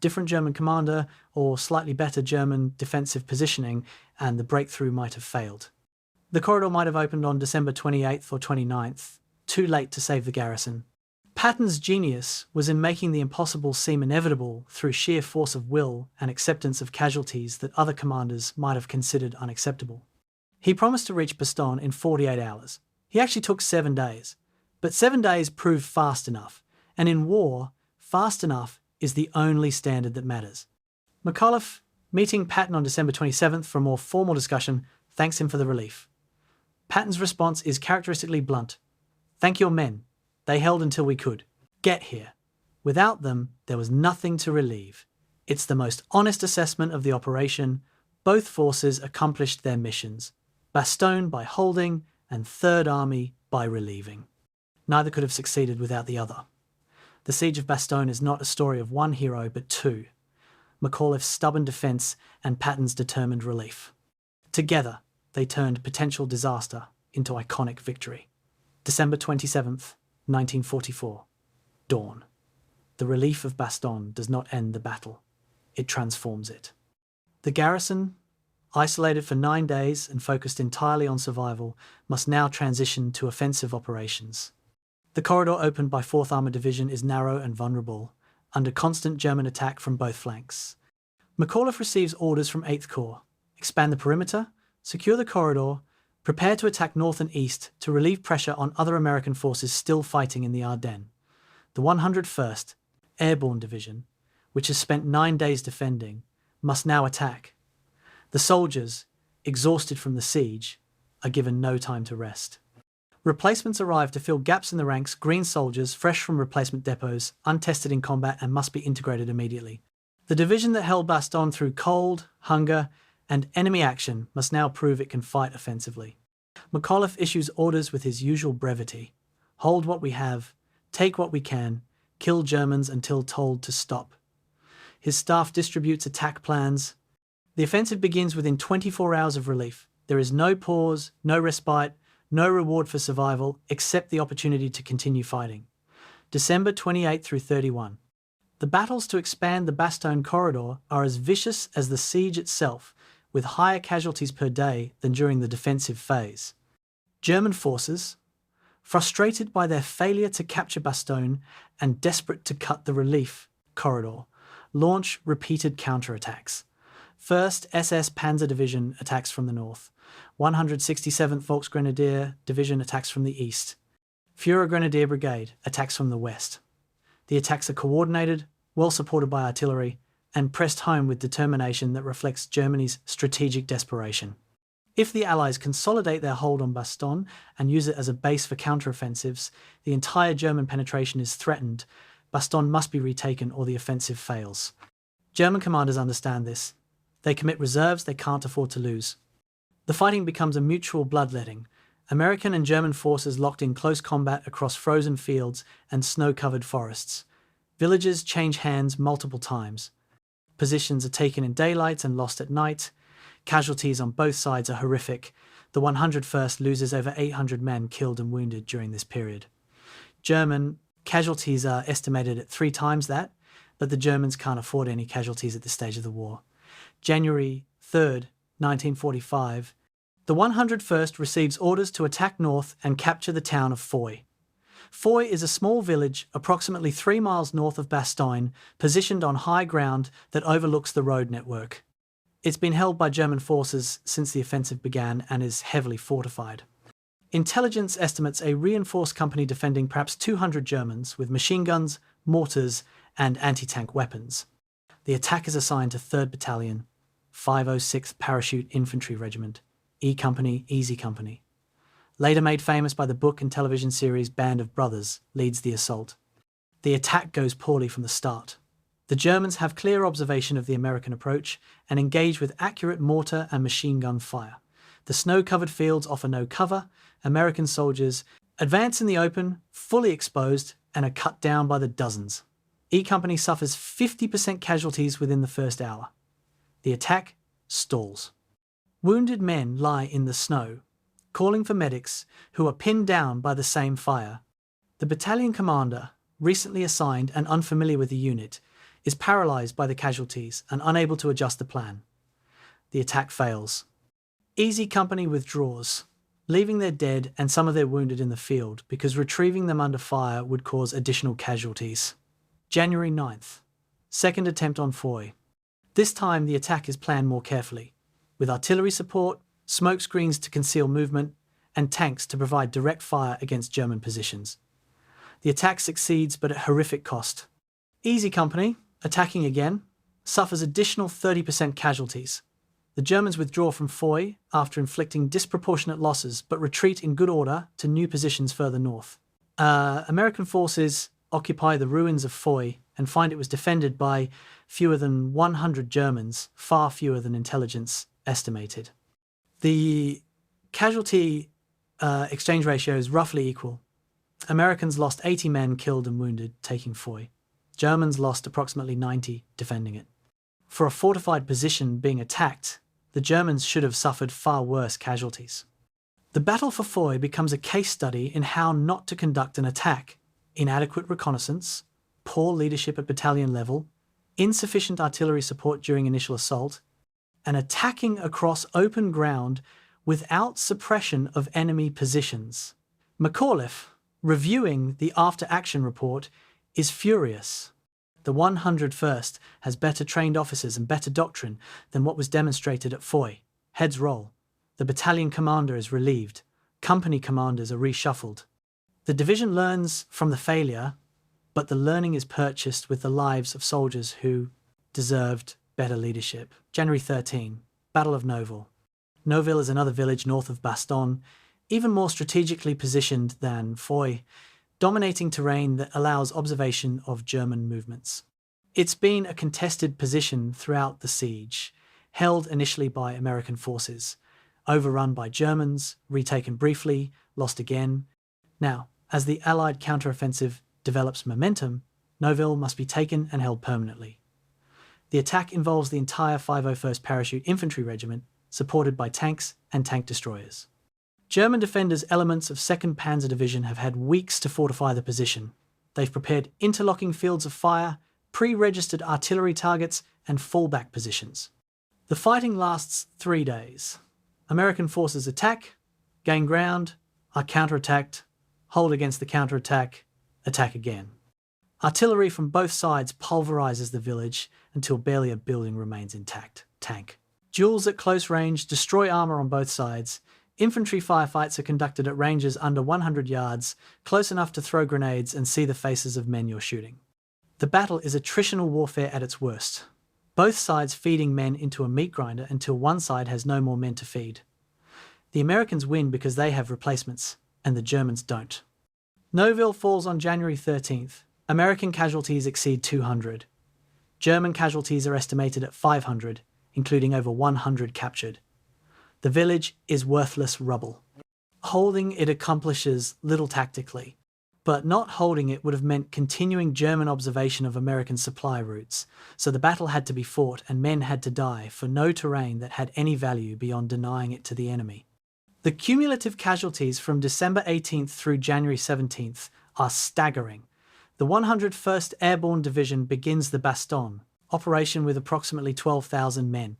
different German commander or slightly better German defensive positioning, and the breakthrough might have failed. The corridor might have opened on December 28th or 29th, too late to save the garrison. Patton's genius was in making the impossible seem inevitable through sheer force of will and acceptance of casualties that other commanders might have considered unacceptable. He promised to reach Bastogne in 48 hours. He actually took 7 days. But 7 days proved fast enough, and in war, fast enough is the only standard that matters. McAuliffe, meeting Patton on December 27th for a more formal discussion, thanks him for the relief. Patton's response is characteristically blunt. "Thank your men. They held until we could get here. Without them, there was nothing to relieve. It's the most honest assessment of the operation. Both forces accomplished their missions. Bastogne by holding, and Third Army by relieving. Neither could have succeeded without the other." The siege of Bastogne is not a story of one hero, but two: McAuliffe's stubborn defence and Patton's determined relief. Together, they turned potential disaster into iconic victory. December 27th, 1944. Dawn. The relief of Bastogne does not end the battle. It transforms it. The garrison, isolated for 9 days and focused entirely on survival, must now transition to offensive operations. The corridor opened by 4th Armoured Division is narrow and vulnerable, under constant German attack from both flanks. McAuliffe receives orders from 8th Corps: expand the perimeter, secure the corridor, prepare to attack north and east to relieve pressure on other American forces still fighting in the Ardennes. The 101st Airborne Division, which has spent 9 days defending, must now attack. The soldiers, exhausted from the siege, are given no time to rest. Replacements arrive to fill gaps in the ranks: green soldiers, fresh from replacement depots, untested in combat, and must be integrated immediately. The division that held Bastogne through cold, hunger, and enemy action must now prove it can fight offensively. McAuliffe issues orders with his usual brevity: hold what we have, take what we can, kill Germans until told to stop. His staff distributes attack plans. The offensive begins within 24 hours of relief. There is no pause, no respite, no reward for survival, except the opportunity to continue fighting. December 28 through 31. The battles to expand the Bastogne corridor are as vicious as the siege itself, with higher casualties per day than during the defensive phase. German forces, frustrated by their failure to capture Bastogne and desperate to cut the relief corridor, launch repeated counterattacks. 1st SS Panzer Division attacks from the north. 167th Volksgrenadier Division attacks from the east. Führer Grenadier Brigade attacks from the west. The attacks are coordinated, well supported by artillery, and pressed home with determination that reflects Germany's strategic desperation. If the Allies consolidate their hold on Bastogne and use it as a base for counteroffensives, the entire German penetration is threatened. Bastogne must be retaken or the offensive fails. German commanders understand this. They commit reserves they can't afford to lose. The fighting becomes a mutual bloodletting. American and German forces locked in close combat across frozen fields and snow-covered forests. Villages change hands multiple times. Positions are taken in daylight and lost at night. Casualties on both sides are horrific. The 101st loses over 800 men killed and wounded during this period. German casualties are estimated at 3 times that, but the Germans can't afford any casualties at this stage of the war. January 3rd, 1945, the 101st receives orders to attack north and capture the town of Foy. Foy is a small village approximately 3 miles north of Bastogne, positioned on high ground that overlooks the road network. It's been held by German forces since the offensive began and is heavily fortified. Intelligence estimates a reinforced company defending perhaps 200 Germans with machine guns, mortars, and anti-tank weapons. The attack is assigned to 3rd Battalion, 506th Parachute Infantry Regiment, E Company, Easy Company. Later made famous by the book and television series Band of Brothers, leads the assault. The attack goes poorly from the start. The Germans have clear observation of the American approach and engage with accurate mortar and machine gun fire. The snow-covered fields offer no cover. American soldiers advance in the open, fully exposed, and are cut down by the dozens. E Company suffers 50% casualties within the first hour. The attack stalls. Wounded men lie in the snow, calling for medics who are pinned down by the same fire. The battalion commander, recently assigned and unfamiliar with the unit, is paralyzed by the casualties and unable to adjust the plan. The attack fails. Easy Company withdraws, leaving their dead and some of their wounded in the field because retrieving them under fire would cause additional casualties. January 9th. Second attempt on Foy. This time the attack is planned more carefully, with artillery support, smoke screens to conceal movement, and tanks to provide direct fire against German positions. The attack succeeds, but at horrific cost. Easy Company, attacking again, suffers additional 30% casualties. The Germans withdraw from Foy after inflicting disproportionate losses, but retreat in good order to new positions further north. American forces occupy the ruins of Foy and find it was defended by fewer than 100 Germans, far fewer than intelligence estimated. The casualty exchange ratio is roughly equal. Americans lost 80 men killed and wounded taking Foy. Germans lost approximately 90 defending it. For a fortified position being attacked, the Germans should have suffered far worse casualties. The battle for Foy becomes a case study in how not to conduct an attack: inadequate reconnaissance, poor leadership at battalion level, insufficient artillery support during initial assault, and attacking across open ground without suppression of enemy positions. McAuliffe, reviewing the after-action report, is furious. The 101st has better trained officers and better doctrine than what was demonstrated at Foy. Heads roll. The battalion commander is relieved. Company commanders are reshuffled. The division learns from the failure, but the learning is purchased with the lives of soldiers who deserved better leadership. January 13, Battle of Nouville. Nouville is another village north of Bastogne, even more strategically positioned than Foy, dominating terrain that allows observation of German movements. It's been a contested position throughout the siege, held initially by American forces, overrun by Germans, retaken briefly, lost again. Now, as the Allied counteroffensive develops momentum, Nouville must be taken and held permanently. The attack involves the entire 501st Parachute Infantry Regiment, supported by tanks and tank destroyers. German defenders' elements of 2nd Panzer Division have had weeks to fortify the position. They've prepared interlocking fields of fire, pre-registered artillery targets, and fallback positions. The fighting lasts 3 days. American forces attack, gain ground, are counterattacked, hold against the counterattack, attack again. Artillery from both sides pulverizes the village until barely a building remains intact. Tank. Duels at close range destroy armor on both sides. Infantry firefights are conducted at ranges under 100 yards, close enough to throw grenades and see the faces of men you're shooting. The battle is attritional warfare at its worst. Both sides feeding men into a meat grinder until one side has no more men to feed. The Americans win because they have replacements, and the Germans don't. Nouville falls on January 13th. American casualties exceed 200. German casualties are estimated at 500, including over 100 captured. The village is worthless rubble. Holding it accomplishes little tactically, but not holding it would have meant continuing German observation of American supply routes, so the battle had to be fought and men had to die for no terrain that had any value beyond denying it to the enemy. The cumulative casualties from December 18th through January 17th are staggering. The 101st Airborne Division begins the Bastogne operation with approximately 12,000 men.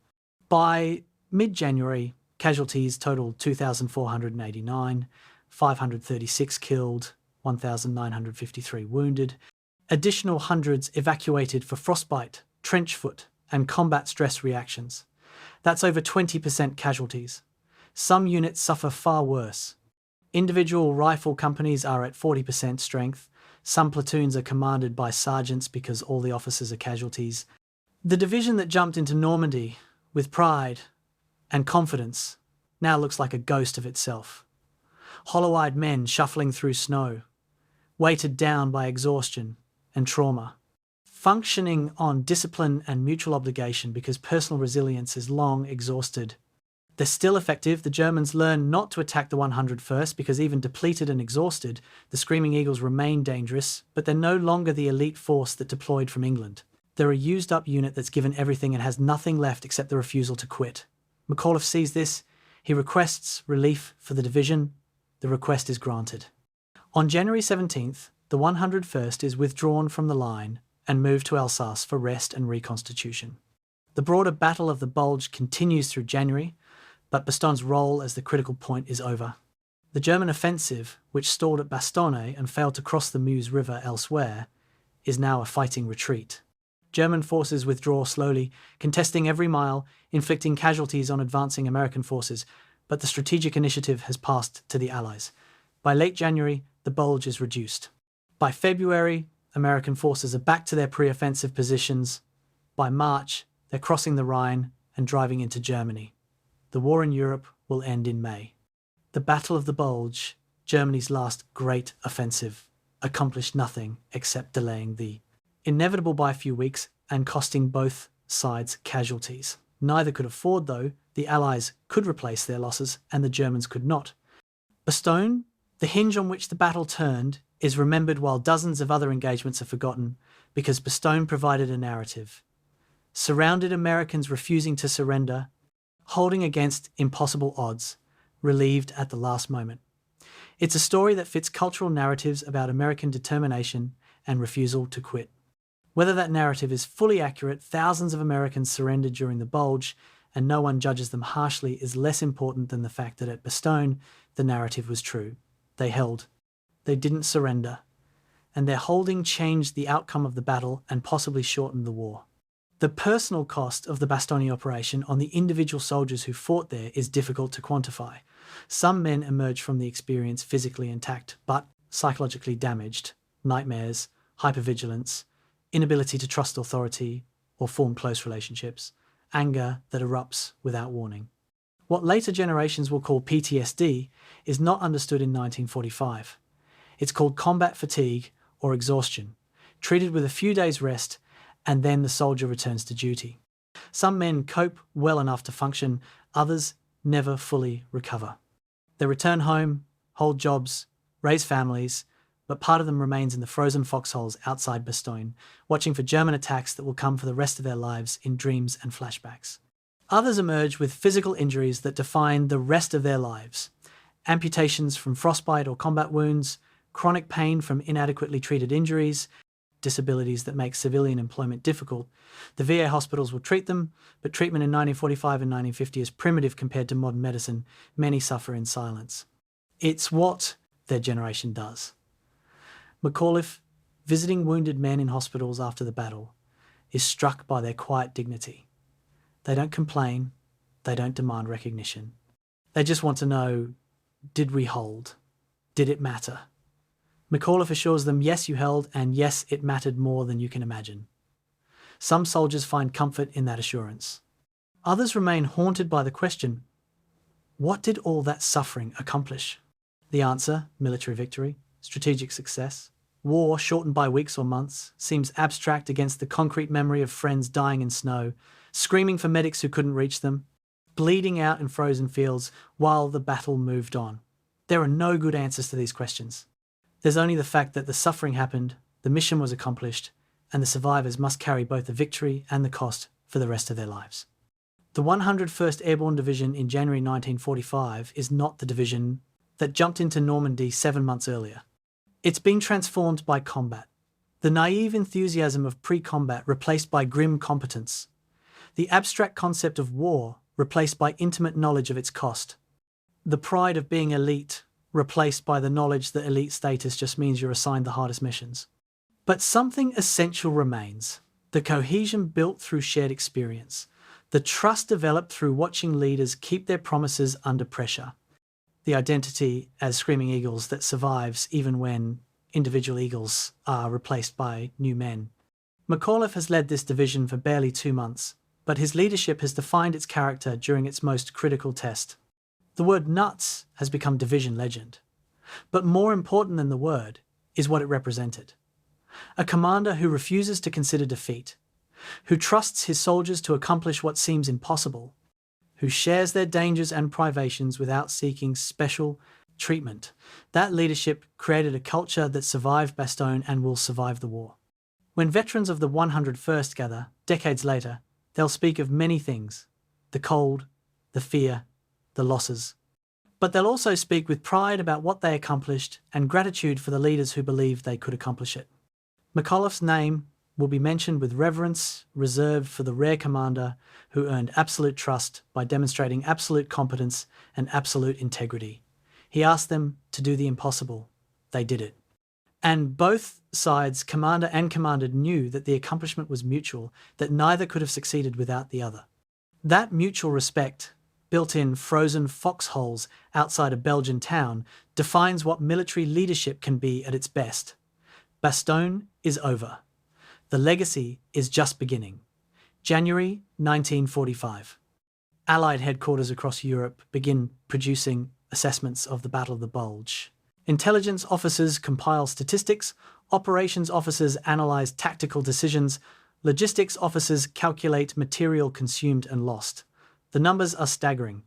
By mid-January, casualties totaled 2,489, 536 killed, 1,953 wounded. Additional hundreds evacuated for frostbite, trench foot, and combat stress reactions. That's over 20% casualties. Some units suffer far worse. Individual rifle companies are at 40% strength. Some platoons are commanded by sergeants because all the officers are casualties. The division that jumped into Normandy with pride and confidence now looks like a ghost of itself. Hollow-eyed men shuffling through snow, weighted down by exhaustion and trauma, functioning on discipline and mutual obligation because personal resilience is long exhausted. They're still effective. The Germans learn not to attack the 101st because even depleted and exhausted, the Screaming Eagles remain dangerous, but they're no longer the elite force that deployed from England. They're a used-up unit that's given everything and has nothing left except the refusal to quit. McAuliffe sees this. He requests relief for the division. The request is granted. On January 17th, the 101st is withdrawn from the line and moved to Alsace for rest and reconstitution. The broader Battle of the Bulge continues through January, but Bastogne's role as the critical point is over. The German offensive, which stalled at Bastogne and failed to cross the Meuse River elsewhere, is now a fighting retreat. German forces withdraw slowly, contesting every mile, inflicting casualties on advancing American forces, but the strategic initiative has passed to the Allies. By late January, the Bulge is reduced. By February, American forces are back to their pre-offensive positions. By March, they're crossing the Rhine and driving into Germany. The war in Europe will end in May. The Battle of the Bulge, Germany's last great offensive, accomplished nothing except delaying the inevitable by a few weeks and costing both sides casualties. Neither could afford, though. The Allies could replace their losses and the Germans could not. Bastogne, the hinge on which the battle turned, is remembered while dozens of other engagements are forgotten because Bastogne provided a narrative. Surrounded Americans refusing to surrender, holding against impossible odds, relieved at the last moment. It's a story that fits cultural narratives about American determination and refusal to quit. Whether that narrative is fully accurate, thousands of Americans surrendered during the Bulge, and no one judges them harshly, is less important than the fact that at Bastogne, the narrative was true. They held. They didn't surrender. And their holding changed the outcome of the battle and possibly shortened the war. The personal cost of the Bastogne operation on the individual soldiers who fought there is difficult to quantify. Some men emerged from the experience physically intact, but psychologically damaged. Nightmares, hypervigilance, inability to trust authority or form close relationships, anger that erupts without warning. What later generations will call PTSD is not understood in 1945. It's called combat fatigue or exhaustion, treated with a few days' rest, and then the soldier returns to duty. Some men cope well enough to function, others never fully recover. They return home, hold jobs, raise families, but part of them remains in the frozen foxholes outside Bastogne, watching for German attacks that will come for the rest of their lives in dreams and flashbacks. Others emerge with physical injuries that define the rest of their lives. Amputations from frostbite or combat wounds, chronic pain from inadequately treated injuries, disabilities that make civilian employment difficult. The VA hospitals will treat them, but treatment in 1945 and 1950 is primitive compared to modern medicine. Many suffer in silence. It's what their generation does. McAuliffe, visiting wounded men in hospitals after the battle, is struck by their quiet dignity. They don't complain. They don't demand recognition. They just want to know, did we hold? Did it matter? McAuliffe assures them, yes, you held, and yes, it mattered more than you can imagine. Some soldiers find comfort in that assurance. Others remain haunted by the question, what did all that suffering accomplish? The answer, military victory, strategic success. War, shortened by weeks or months, seems abstract against the concrete memory of friends dying in snow, screaming for medics who couldn't reach them, bleeding out in frozen fields while the battle moved on. There are no good answers to these questions. There's only the fact that the suffering happened, the mission was accomplished, and the survivors must carry both the victory and the cost for the rest of their lives. The 101st Airborne Division in January 1945 is not the division that jumped into Normandy 7 months earlier. It's been transformed by combat. The naive enthusiasm of pre-combat replaced by grim competence. The abstract concept of war replaced by intimate knowledge of its cost. The pride of being elite replaced by the knowledge that elite status just means you're assigned the hardest missions. But something essential remains. The cohesion built through shared experience. The trust developed through watching leaders keep their promises under pressure. The identity as screaming eagles that survives even when individual eagles are replaced by new men. McAuliffe has led this division for barely 2 months, but his leadership has defined its character during its most critical test. The word nuts has become division legend. But more important than the word is what it represented. A commander who refuses to consider defeat, who trusts his soldiers to accomplish what seems impossible, who shares their dangers and privations without seeking special treatment. That leadership created a culture that survived Bastogne and will survive the war. When veterans of the 101st gather, decades later, they'll speak of many things: the cold, the fear, the losses. But they'll also speak with pride about what they accomplished and gratitude for the leaders who believed they could accomplish it. McAuliffe's name will be mentioned with reverence reserved for the rare commander who earned absolute trust by demonstrating absolute competence and absolute integrity. He asked them to do the impossible. They did it. And both sides, commander and commanded, knew that the accomplishment was mutual, that neither could have succeeded without the other. That mutual respect, built in frozen foxholes outside a Belgian town, defines what military leadership can be at its best. Bastogne is over. The legacy is just beginning. January 1945. Allied headquarters across Europe begin producing assessments of the Battle of the Bulge. Intelligence officers compile statistics, operations officers analyze tactical decisions, logistics officers calculate material consumed and lost. The numbers are staggering.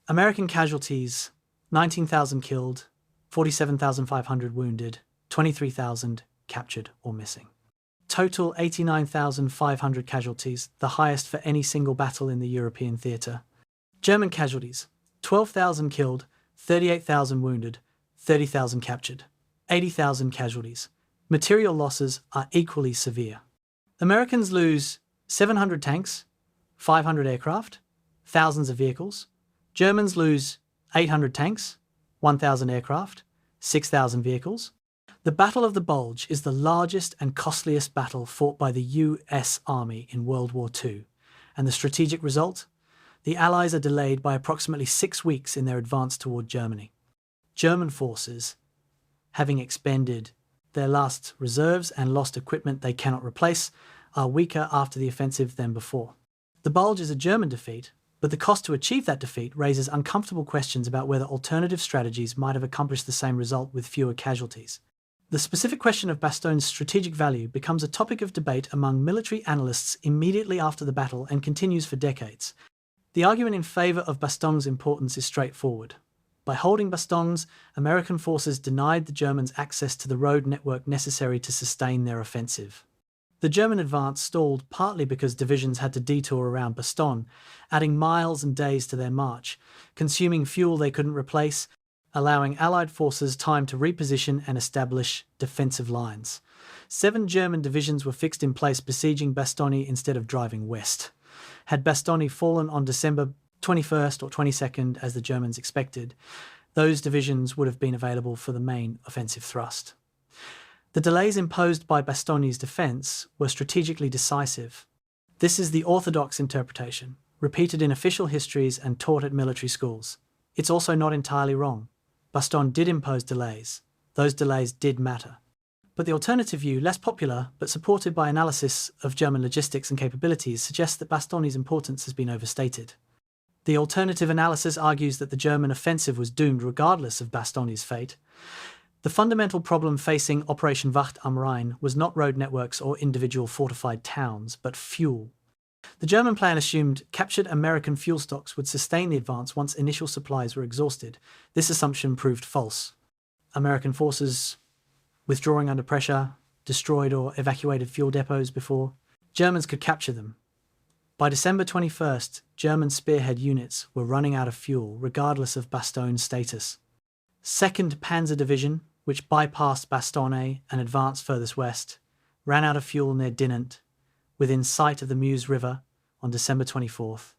American casualties, 19,000 killed, 47,500 wounded, 23,000 captured or missing. Total 89,500 casualties, the highest for any single battle in the European theatre. German casualties, 12,000 killed, 38,000 wounded, 30,000 captured, 80,000 casualties. Material losses are equally severe. Americans lose 700 tanks, 500 aircraft, thousands of vehicles. Germans lose 800 tanks, 1,000 aircraft, 6,000 vehicles. The Battle of the Bulge is the largest and costliest battle fought by the US Army in World War II, and the strategic result? The Allies are delayed by approximately 6 weeks in their advance toward Germany. German forces, having expended their last reserves and lost equipment they cannot replace, are weaker after the offensive than before. The Bulge is a German defeat, but the cost to achieve that defeat raises uncomfortable questions about whether alternative strategies might have accomplished the same result with fewer casualties. The specific question of Bastogne's strategic value becomes a topic of debate among military analysts immediately after the battle and continues for decades. The argument in favour of Bastogne's importance is straightforward. By holding Bastognes, American forces denied the Germans access to the road network necessary to sustain their offensive. The German advance stalled partly because divisions had to detour around Bastogne, adding miles and days to their march, consuming fuel they couldn't replace, allowing Allied forces time to reposition and establish defensive lines. 7 German divisions were fixed in place besieging Bastogne instead of driving west. Had Bastogne fallen on December 21st or 22nd, as the Germans expected, those divisions would have been available for the main offensive thrust. The delays imposed by Bastogne's defence were strategically decisive. This is the orthodox interpretation, repeated in official histories and taught at military schools. It's also not entirely wrong. Bastogne did impose delays. Those delays did matter. But the alternative view, less popular but supported by analysis of German logistics and capabilities, suggests that Bastogne's importance has been overstated. The alternative analysis argues that the German offensive was doomed regardless of Bastogne's fate. The fundamental problem facing Operation Wacht am Rhein was not road networks or individual fortified towns, but fuel. The German plan assumed captured American fuel stocks would sustain the advance once initial supplies were exhausted. This assumption proved false. American forces withdrawing under pressure destroyed or evacuated fuel depots before Germans could capture them. By December 21st, German spearhead units were running out of fuel regardless of Bastogne's status. 2nd Panzer Division, which bypassed Bastogne and advanced furthest west, ran out of fuel near Dinant, within sight of the Meuse River, on December 24th.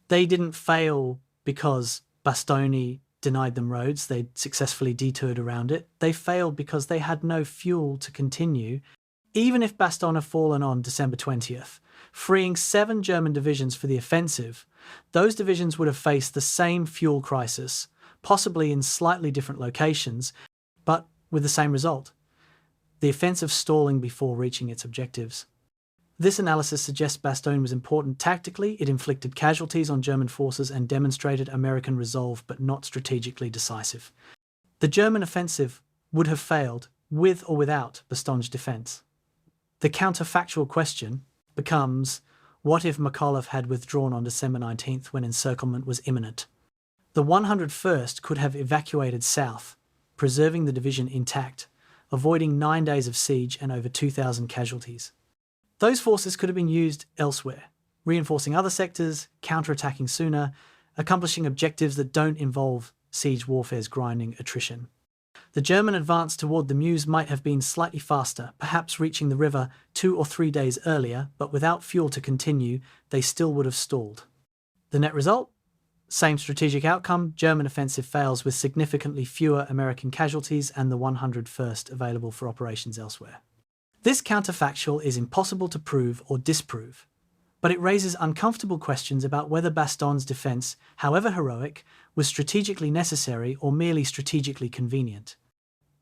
They didn't fail because Bastogne denied them roads, they'd successfully detoured around it. They failed because they had no fuel to continue, even if Bastogne had fallen on December 20th. Freeing 7 German divisions for the offensive, those divisions would have faced the same fuel crisis, possibly in slightly different locations, but with the same result: the offensive stalling before reaching its objectives. This analysis suggests Bastogne was important tactically. It inflicted casualties on German forces and demonstrated American resolve, but not strategically decisive. The German offensive would have failed with or without Bastogne's defence. The counterfactual question becomes, what if McAuliffe had withdrawn on December 19th when encirclement was imminent? The 101st could have evacuated south, preserving the division intact, avoiding 9 days of siege and over 2,000 casualties. Those forces could have been used elsewhere, reinforcing other sectors, counterattacking sooner, accomplishing objectives that don't involve siege warfare's grinding attrition. The German advance toward the Meuse might have been slightly faster, perhaps reaching the river 2 or 3 days earlier, but without fuel to continue, they still would have stalled. The net result? Same strategic outcome, German offensive fails with significantly fewer American casualties and the 101st available for operations elsewhere. This counterfactual is impossible to prove or disprove, but it raises uncomfortable questions about whether Bastogne's defense, however heroic, was strategically necessary or merely strategically convenient.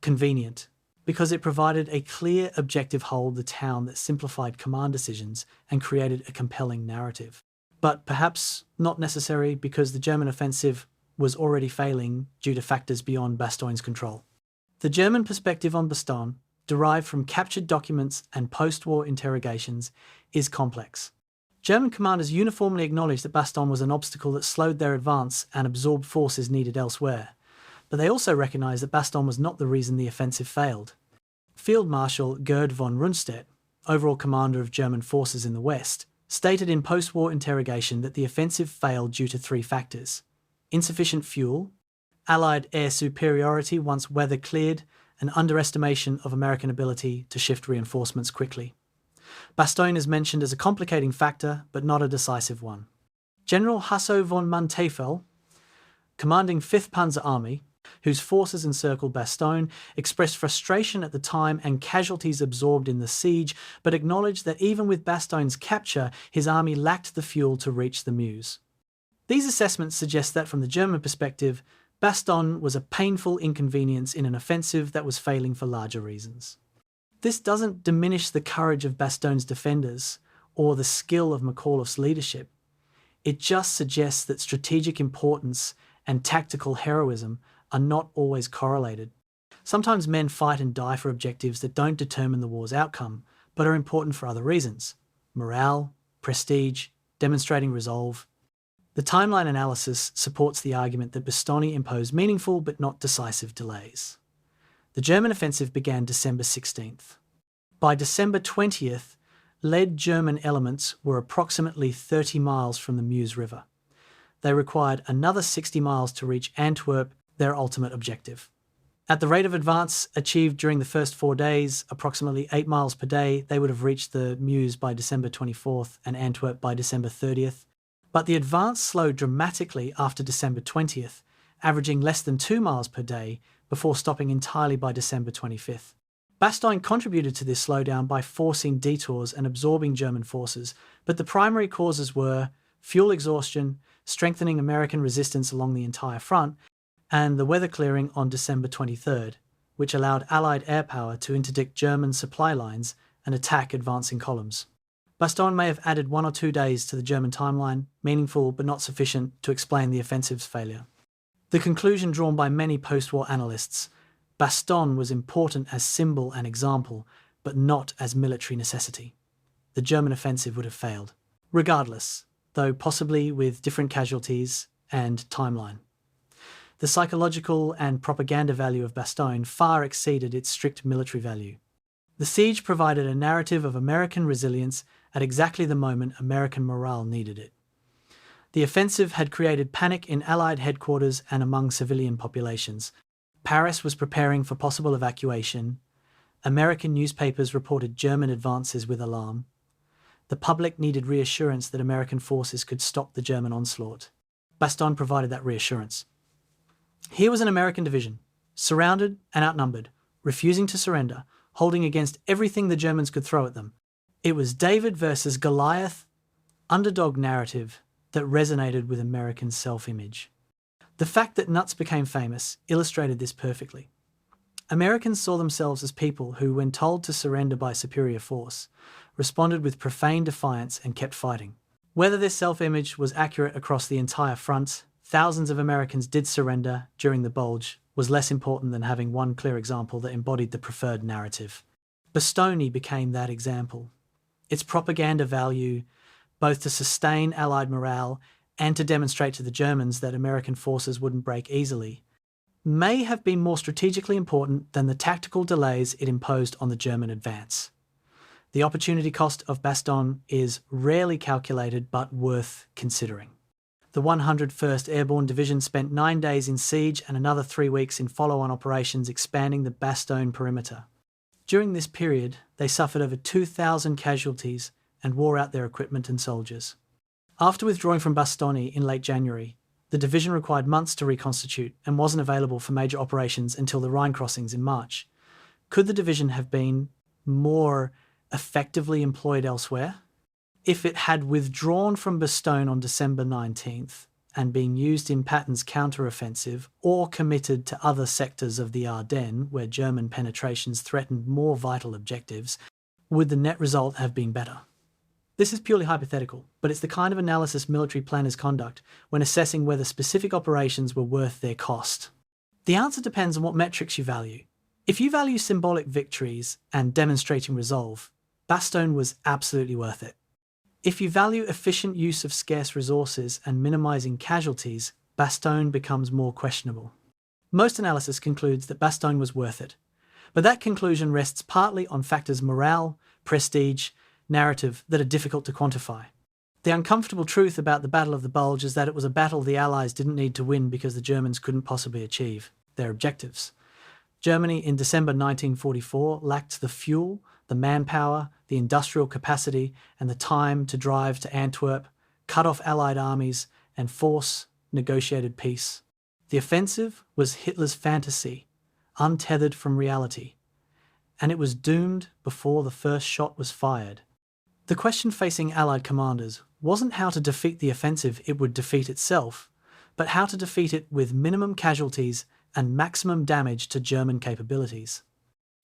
Convenient, because it provided a clear objective hold the town that simplified command decisions and created a compelling narrative. But perhaps not necessary because the German offensive was already failing due to factors beyond Bastogne's control. The German perspective on Bastogne, derived from captured documents and post-war interrogations, is complex. German commanders uniformly acknowledged that Bastogne was an obstacle that slowed their advance and absorbed forces needed elsewhere, but they also recognized that Bastogne was not the reason the offensive failed. Field Marshal Gerd von Rundstedt, overall commander of German forces in the West, stated in post-war interrogation that the offensive failed due to 3 factors: insufficient fuel, Allied air superiority once weather cleared, and underestimation of American ability to shift reinforcements quickly. Bastogne is mentioned as a complicating factor, but not a decisive one. General Hasso von Manteuffel, commanding 5th Panzer Army, whose forces encircled Bastogne, expressed frustration at the time and casualties absorbed in the siege, but acknowledged that even with Bastogne's capture, his army lacked the fuel to reach the Meuse. These assessments suggest that from the German perspective, Bastogne was a painful inconvenience in an offensive that was failing for larger reasons. This doesn't diminish the courage of Bastogne's defenders or the skill of McAuliffe's leadership. It just suggests that strategic importance and tactical heroism are not always correlated. Sometimes men fight and die for objectives that don't determine the war's outcome, but are important for other reasons: morale, prestige, demonstrating resolve. The timeline analysis supports the argument that Bastogne imposed meaningful but not decisive delays. The German offensive began December 16th. By December 20th, lead German elements were approximately 30 miles from the Meuse River. They required another 60 miles to reach Antwerp, their ultimate objective. At the rate of advance achieved during the first 4 days, approximately 8 miles per day, they would have reached the Meuse by December 24th and Antwerp by December 30th. But the advance slowed dramatically after December 20th, averaging less than 2 miles per day before stopping entirely by December 25th. Bastogne contributed to this slowdown by forcing detours and absorbing German forces, but the primary causes were fuel exhaustion, strengthening American resistance along the entire front, and the weather clearing on December 23rd, which allowed Allied air power to interdict German supply lines and attack advancing columns. Bastogne may have added 1 or 2 days to the German timeline, meaningful but not sufficient to explain the offensive's failure. The conclusion drawn by many post-war analysts: Bastogne was important as symbol and example, but not as military necessity. The German offensive would have failed, regardless, though possibly with different casualties and timeline. The psychological and propaganda value of Bastogne far exceeded its strict military value. The siege provided a narrative of American resilience at exactly the moment American morale needed it. The offensive had created panic in Allied headquarters and among civilian populations. Paris was preparing for possible evacuation. American newspapers reported German advances with alarm. The public needed reassurance that American forces could stop the German onslaught. Bastogne provided that reassurance. Here was an American division, surrounded and outnumbered, refusing to surrender, holding against everything the Germans could throw at them. It was David versus Goliath underdog narrative that resonated with American self-image. The fact that nuts became famous illustrated this perfectly. Americans saw themselves as people who, when told to surrender by superior force, responded with profane defiance and kept fighting. Whether this self-image was accurate across the entire front, thousands of Americans did surrender during the Bulge, was less important than having one clear example that embodied the preferred narrative. Bastogne became that example. Its propaganda value, both to sustain Allied morale and to demonstrate to the Germans that American forces wouldn't break easily, may have been more strategically important than the tactical delays it imposed on the German advance. The opportunity cost of Bastogne is rarely calculated but worth considering. The 101st Airborne Division spent 9 days in siege and another 3 weeks in follow-on operations expanding the Bastogne perimeter. During this period, they suffered over 2,000 casualties and wore out their equipment and soldiers. After withdrawing from Bastogne in late January, the division required months to reconstitute and wasn't available for major operations until the Rhine crossings in March. Could the division have been more effectively employed elsewhere? If it had withdrawn from Bastogne on December 19th and been used in Patton's counter-offensive or committed to other sectors of the Ardennes where German penetrations threatened more vital objectives, would the net result have been better? This is purely hypothetical, but it's the kind of analysis military planners conduct when assessing whether specific operations were worth their cost. The answer depends on what metrics you value. If you value symbolic victories and demonstrating resolve, Bastogne was absolutely worth it. If you value efficient use of scarce resources and minimizing casualties, Bastogne becomes more questionable. Most analysis concludes that Bastogne was worth it, but that conclusion rests partly on factors morale, prestige, narrative that are difficult to quantify. The uncomfortable truth about the Battle of the Bulge is that it was a battle the Allies didn't need to win because the Germans couldn't possibly achieve their objectives. Germany in December 1944 lacked the fuel, the manpower, the industrial capacity, and the time to drive to Antwerp, cut off Allied armies, and force negotiated peace. The offensive was Hitler's fantasy, untethered from reality, and it was doomed before the first shot was fired. The question facing Allied commanders wasn't how to defeat the offensive it would defeat itself, but how to defeat it with minimum casualties and maximum damage to German capabilities.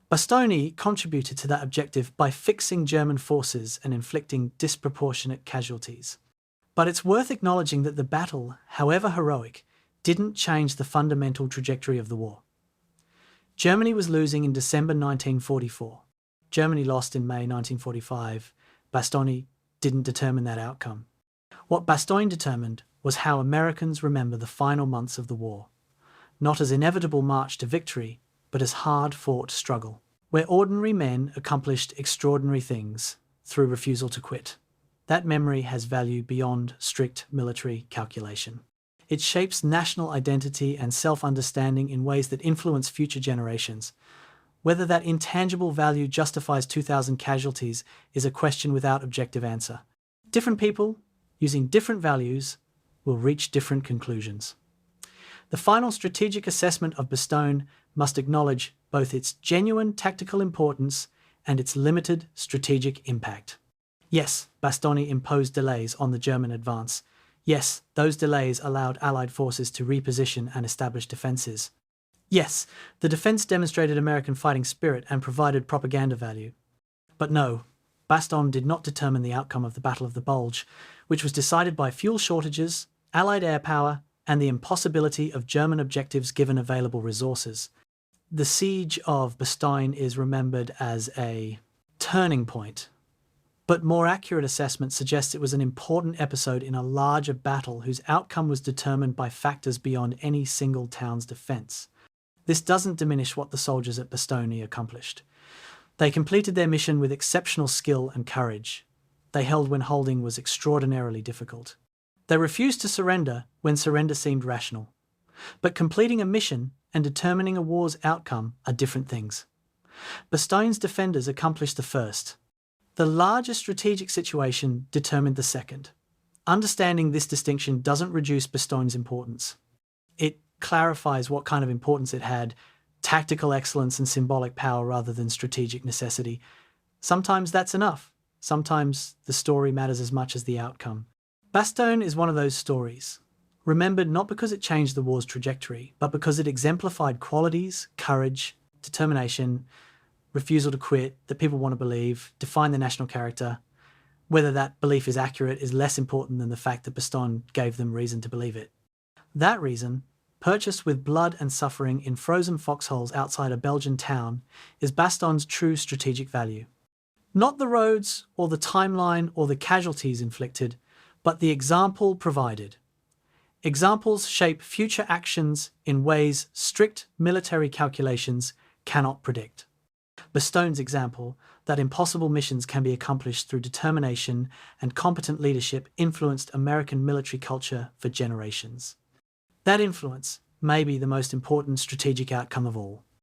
Bastogne contributed to that objective by fixing German forces and inflicting disproportionate casualties. But it's worth acknowledging that the battle, however heroic, didn't change the fundamental trajectory of the war. Germany was losing in December 1944. Germany lost in May 1945. Bastogne didn't determine that outcome. What Bastogne determined was how Americans remember the final months of the war, not as inevitable march to victory, but as hard-fought struggle, where ordinary men accomplished extraordinary things through refusal to quit. That memory has value beyond strict military calculation. It shapes national identity and self-understanding in ways that influence future generations. Whether that intangible value justifies 2,000 casualties is a question without objective answer. Different people, using different values, will reach different conclusions. The final strategic assessment of Bastogne must acknowledge both its genuine tactical importance and its limited strategic impact. Yes, Bastogne imposed delays on the German advance. Yes, those delays allowed Allied forces to reposition and establish defences. Yes, the defence demonstrated American fighting spirit and provided propaganda value. But no, Bastogne did not determine the outcome of the Battle of the Bulge, which was decided by fuel shortages, Allied air power, and the impossibility of German objectives given available resources. The siege of Bastogne is remembered as a turning point, but more accurate assessment suggests it was an important episode in a larger battle whose outcome was determined by factors beyond any single town's defence. This doesn't diminish what the soldiers at Bastogne accomplished. They completed their mission with exceptional skill and courage. They held when holding was extraordinarily difficult. They refused to surrender when surrender seemed rational. But completing a mission and determining a war's outcome are different things. Bastogne's defenders accomplished the first. The larger strategic situation determined the second. Understanding this distinction doesn't reduce Bastogne's importance. It clarifies what kind of importance it had, tactical excellence and symbolic power rather than strategic necessity. Sometimes that's enough. Sometimes the story matters as much as the outcome. Bastogne is one of those stories, remembered not because it changed the war's trajectory, but because it exemplified qualities, courage, determination, refusal to quit that people want to believe, define the national character. Whether that belief is accurate is less important than the fact that Bastogne gave them reason to believe it. That reason, purchased with blood and suffering in frozen foxholes outside a Belgian town, is Bastogne's true strategic value. Not the roads or the timeline or the casualties inflicted, but the example provided. Examples shape future actions in ways strict military calculations cannot predict. Bastogne's example, that impossible missions can be accomplished through determination and competent leadership, influenced American military culture for generations. That influence may be the most important strategic outcome of all.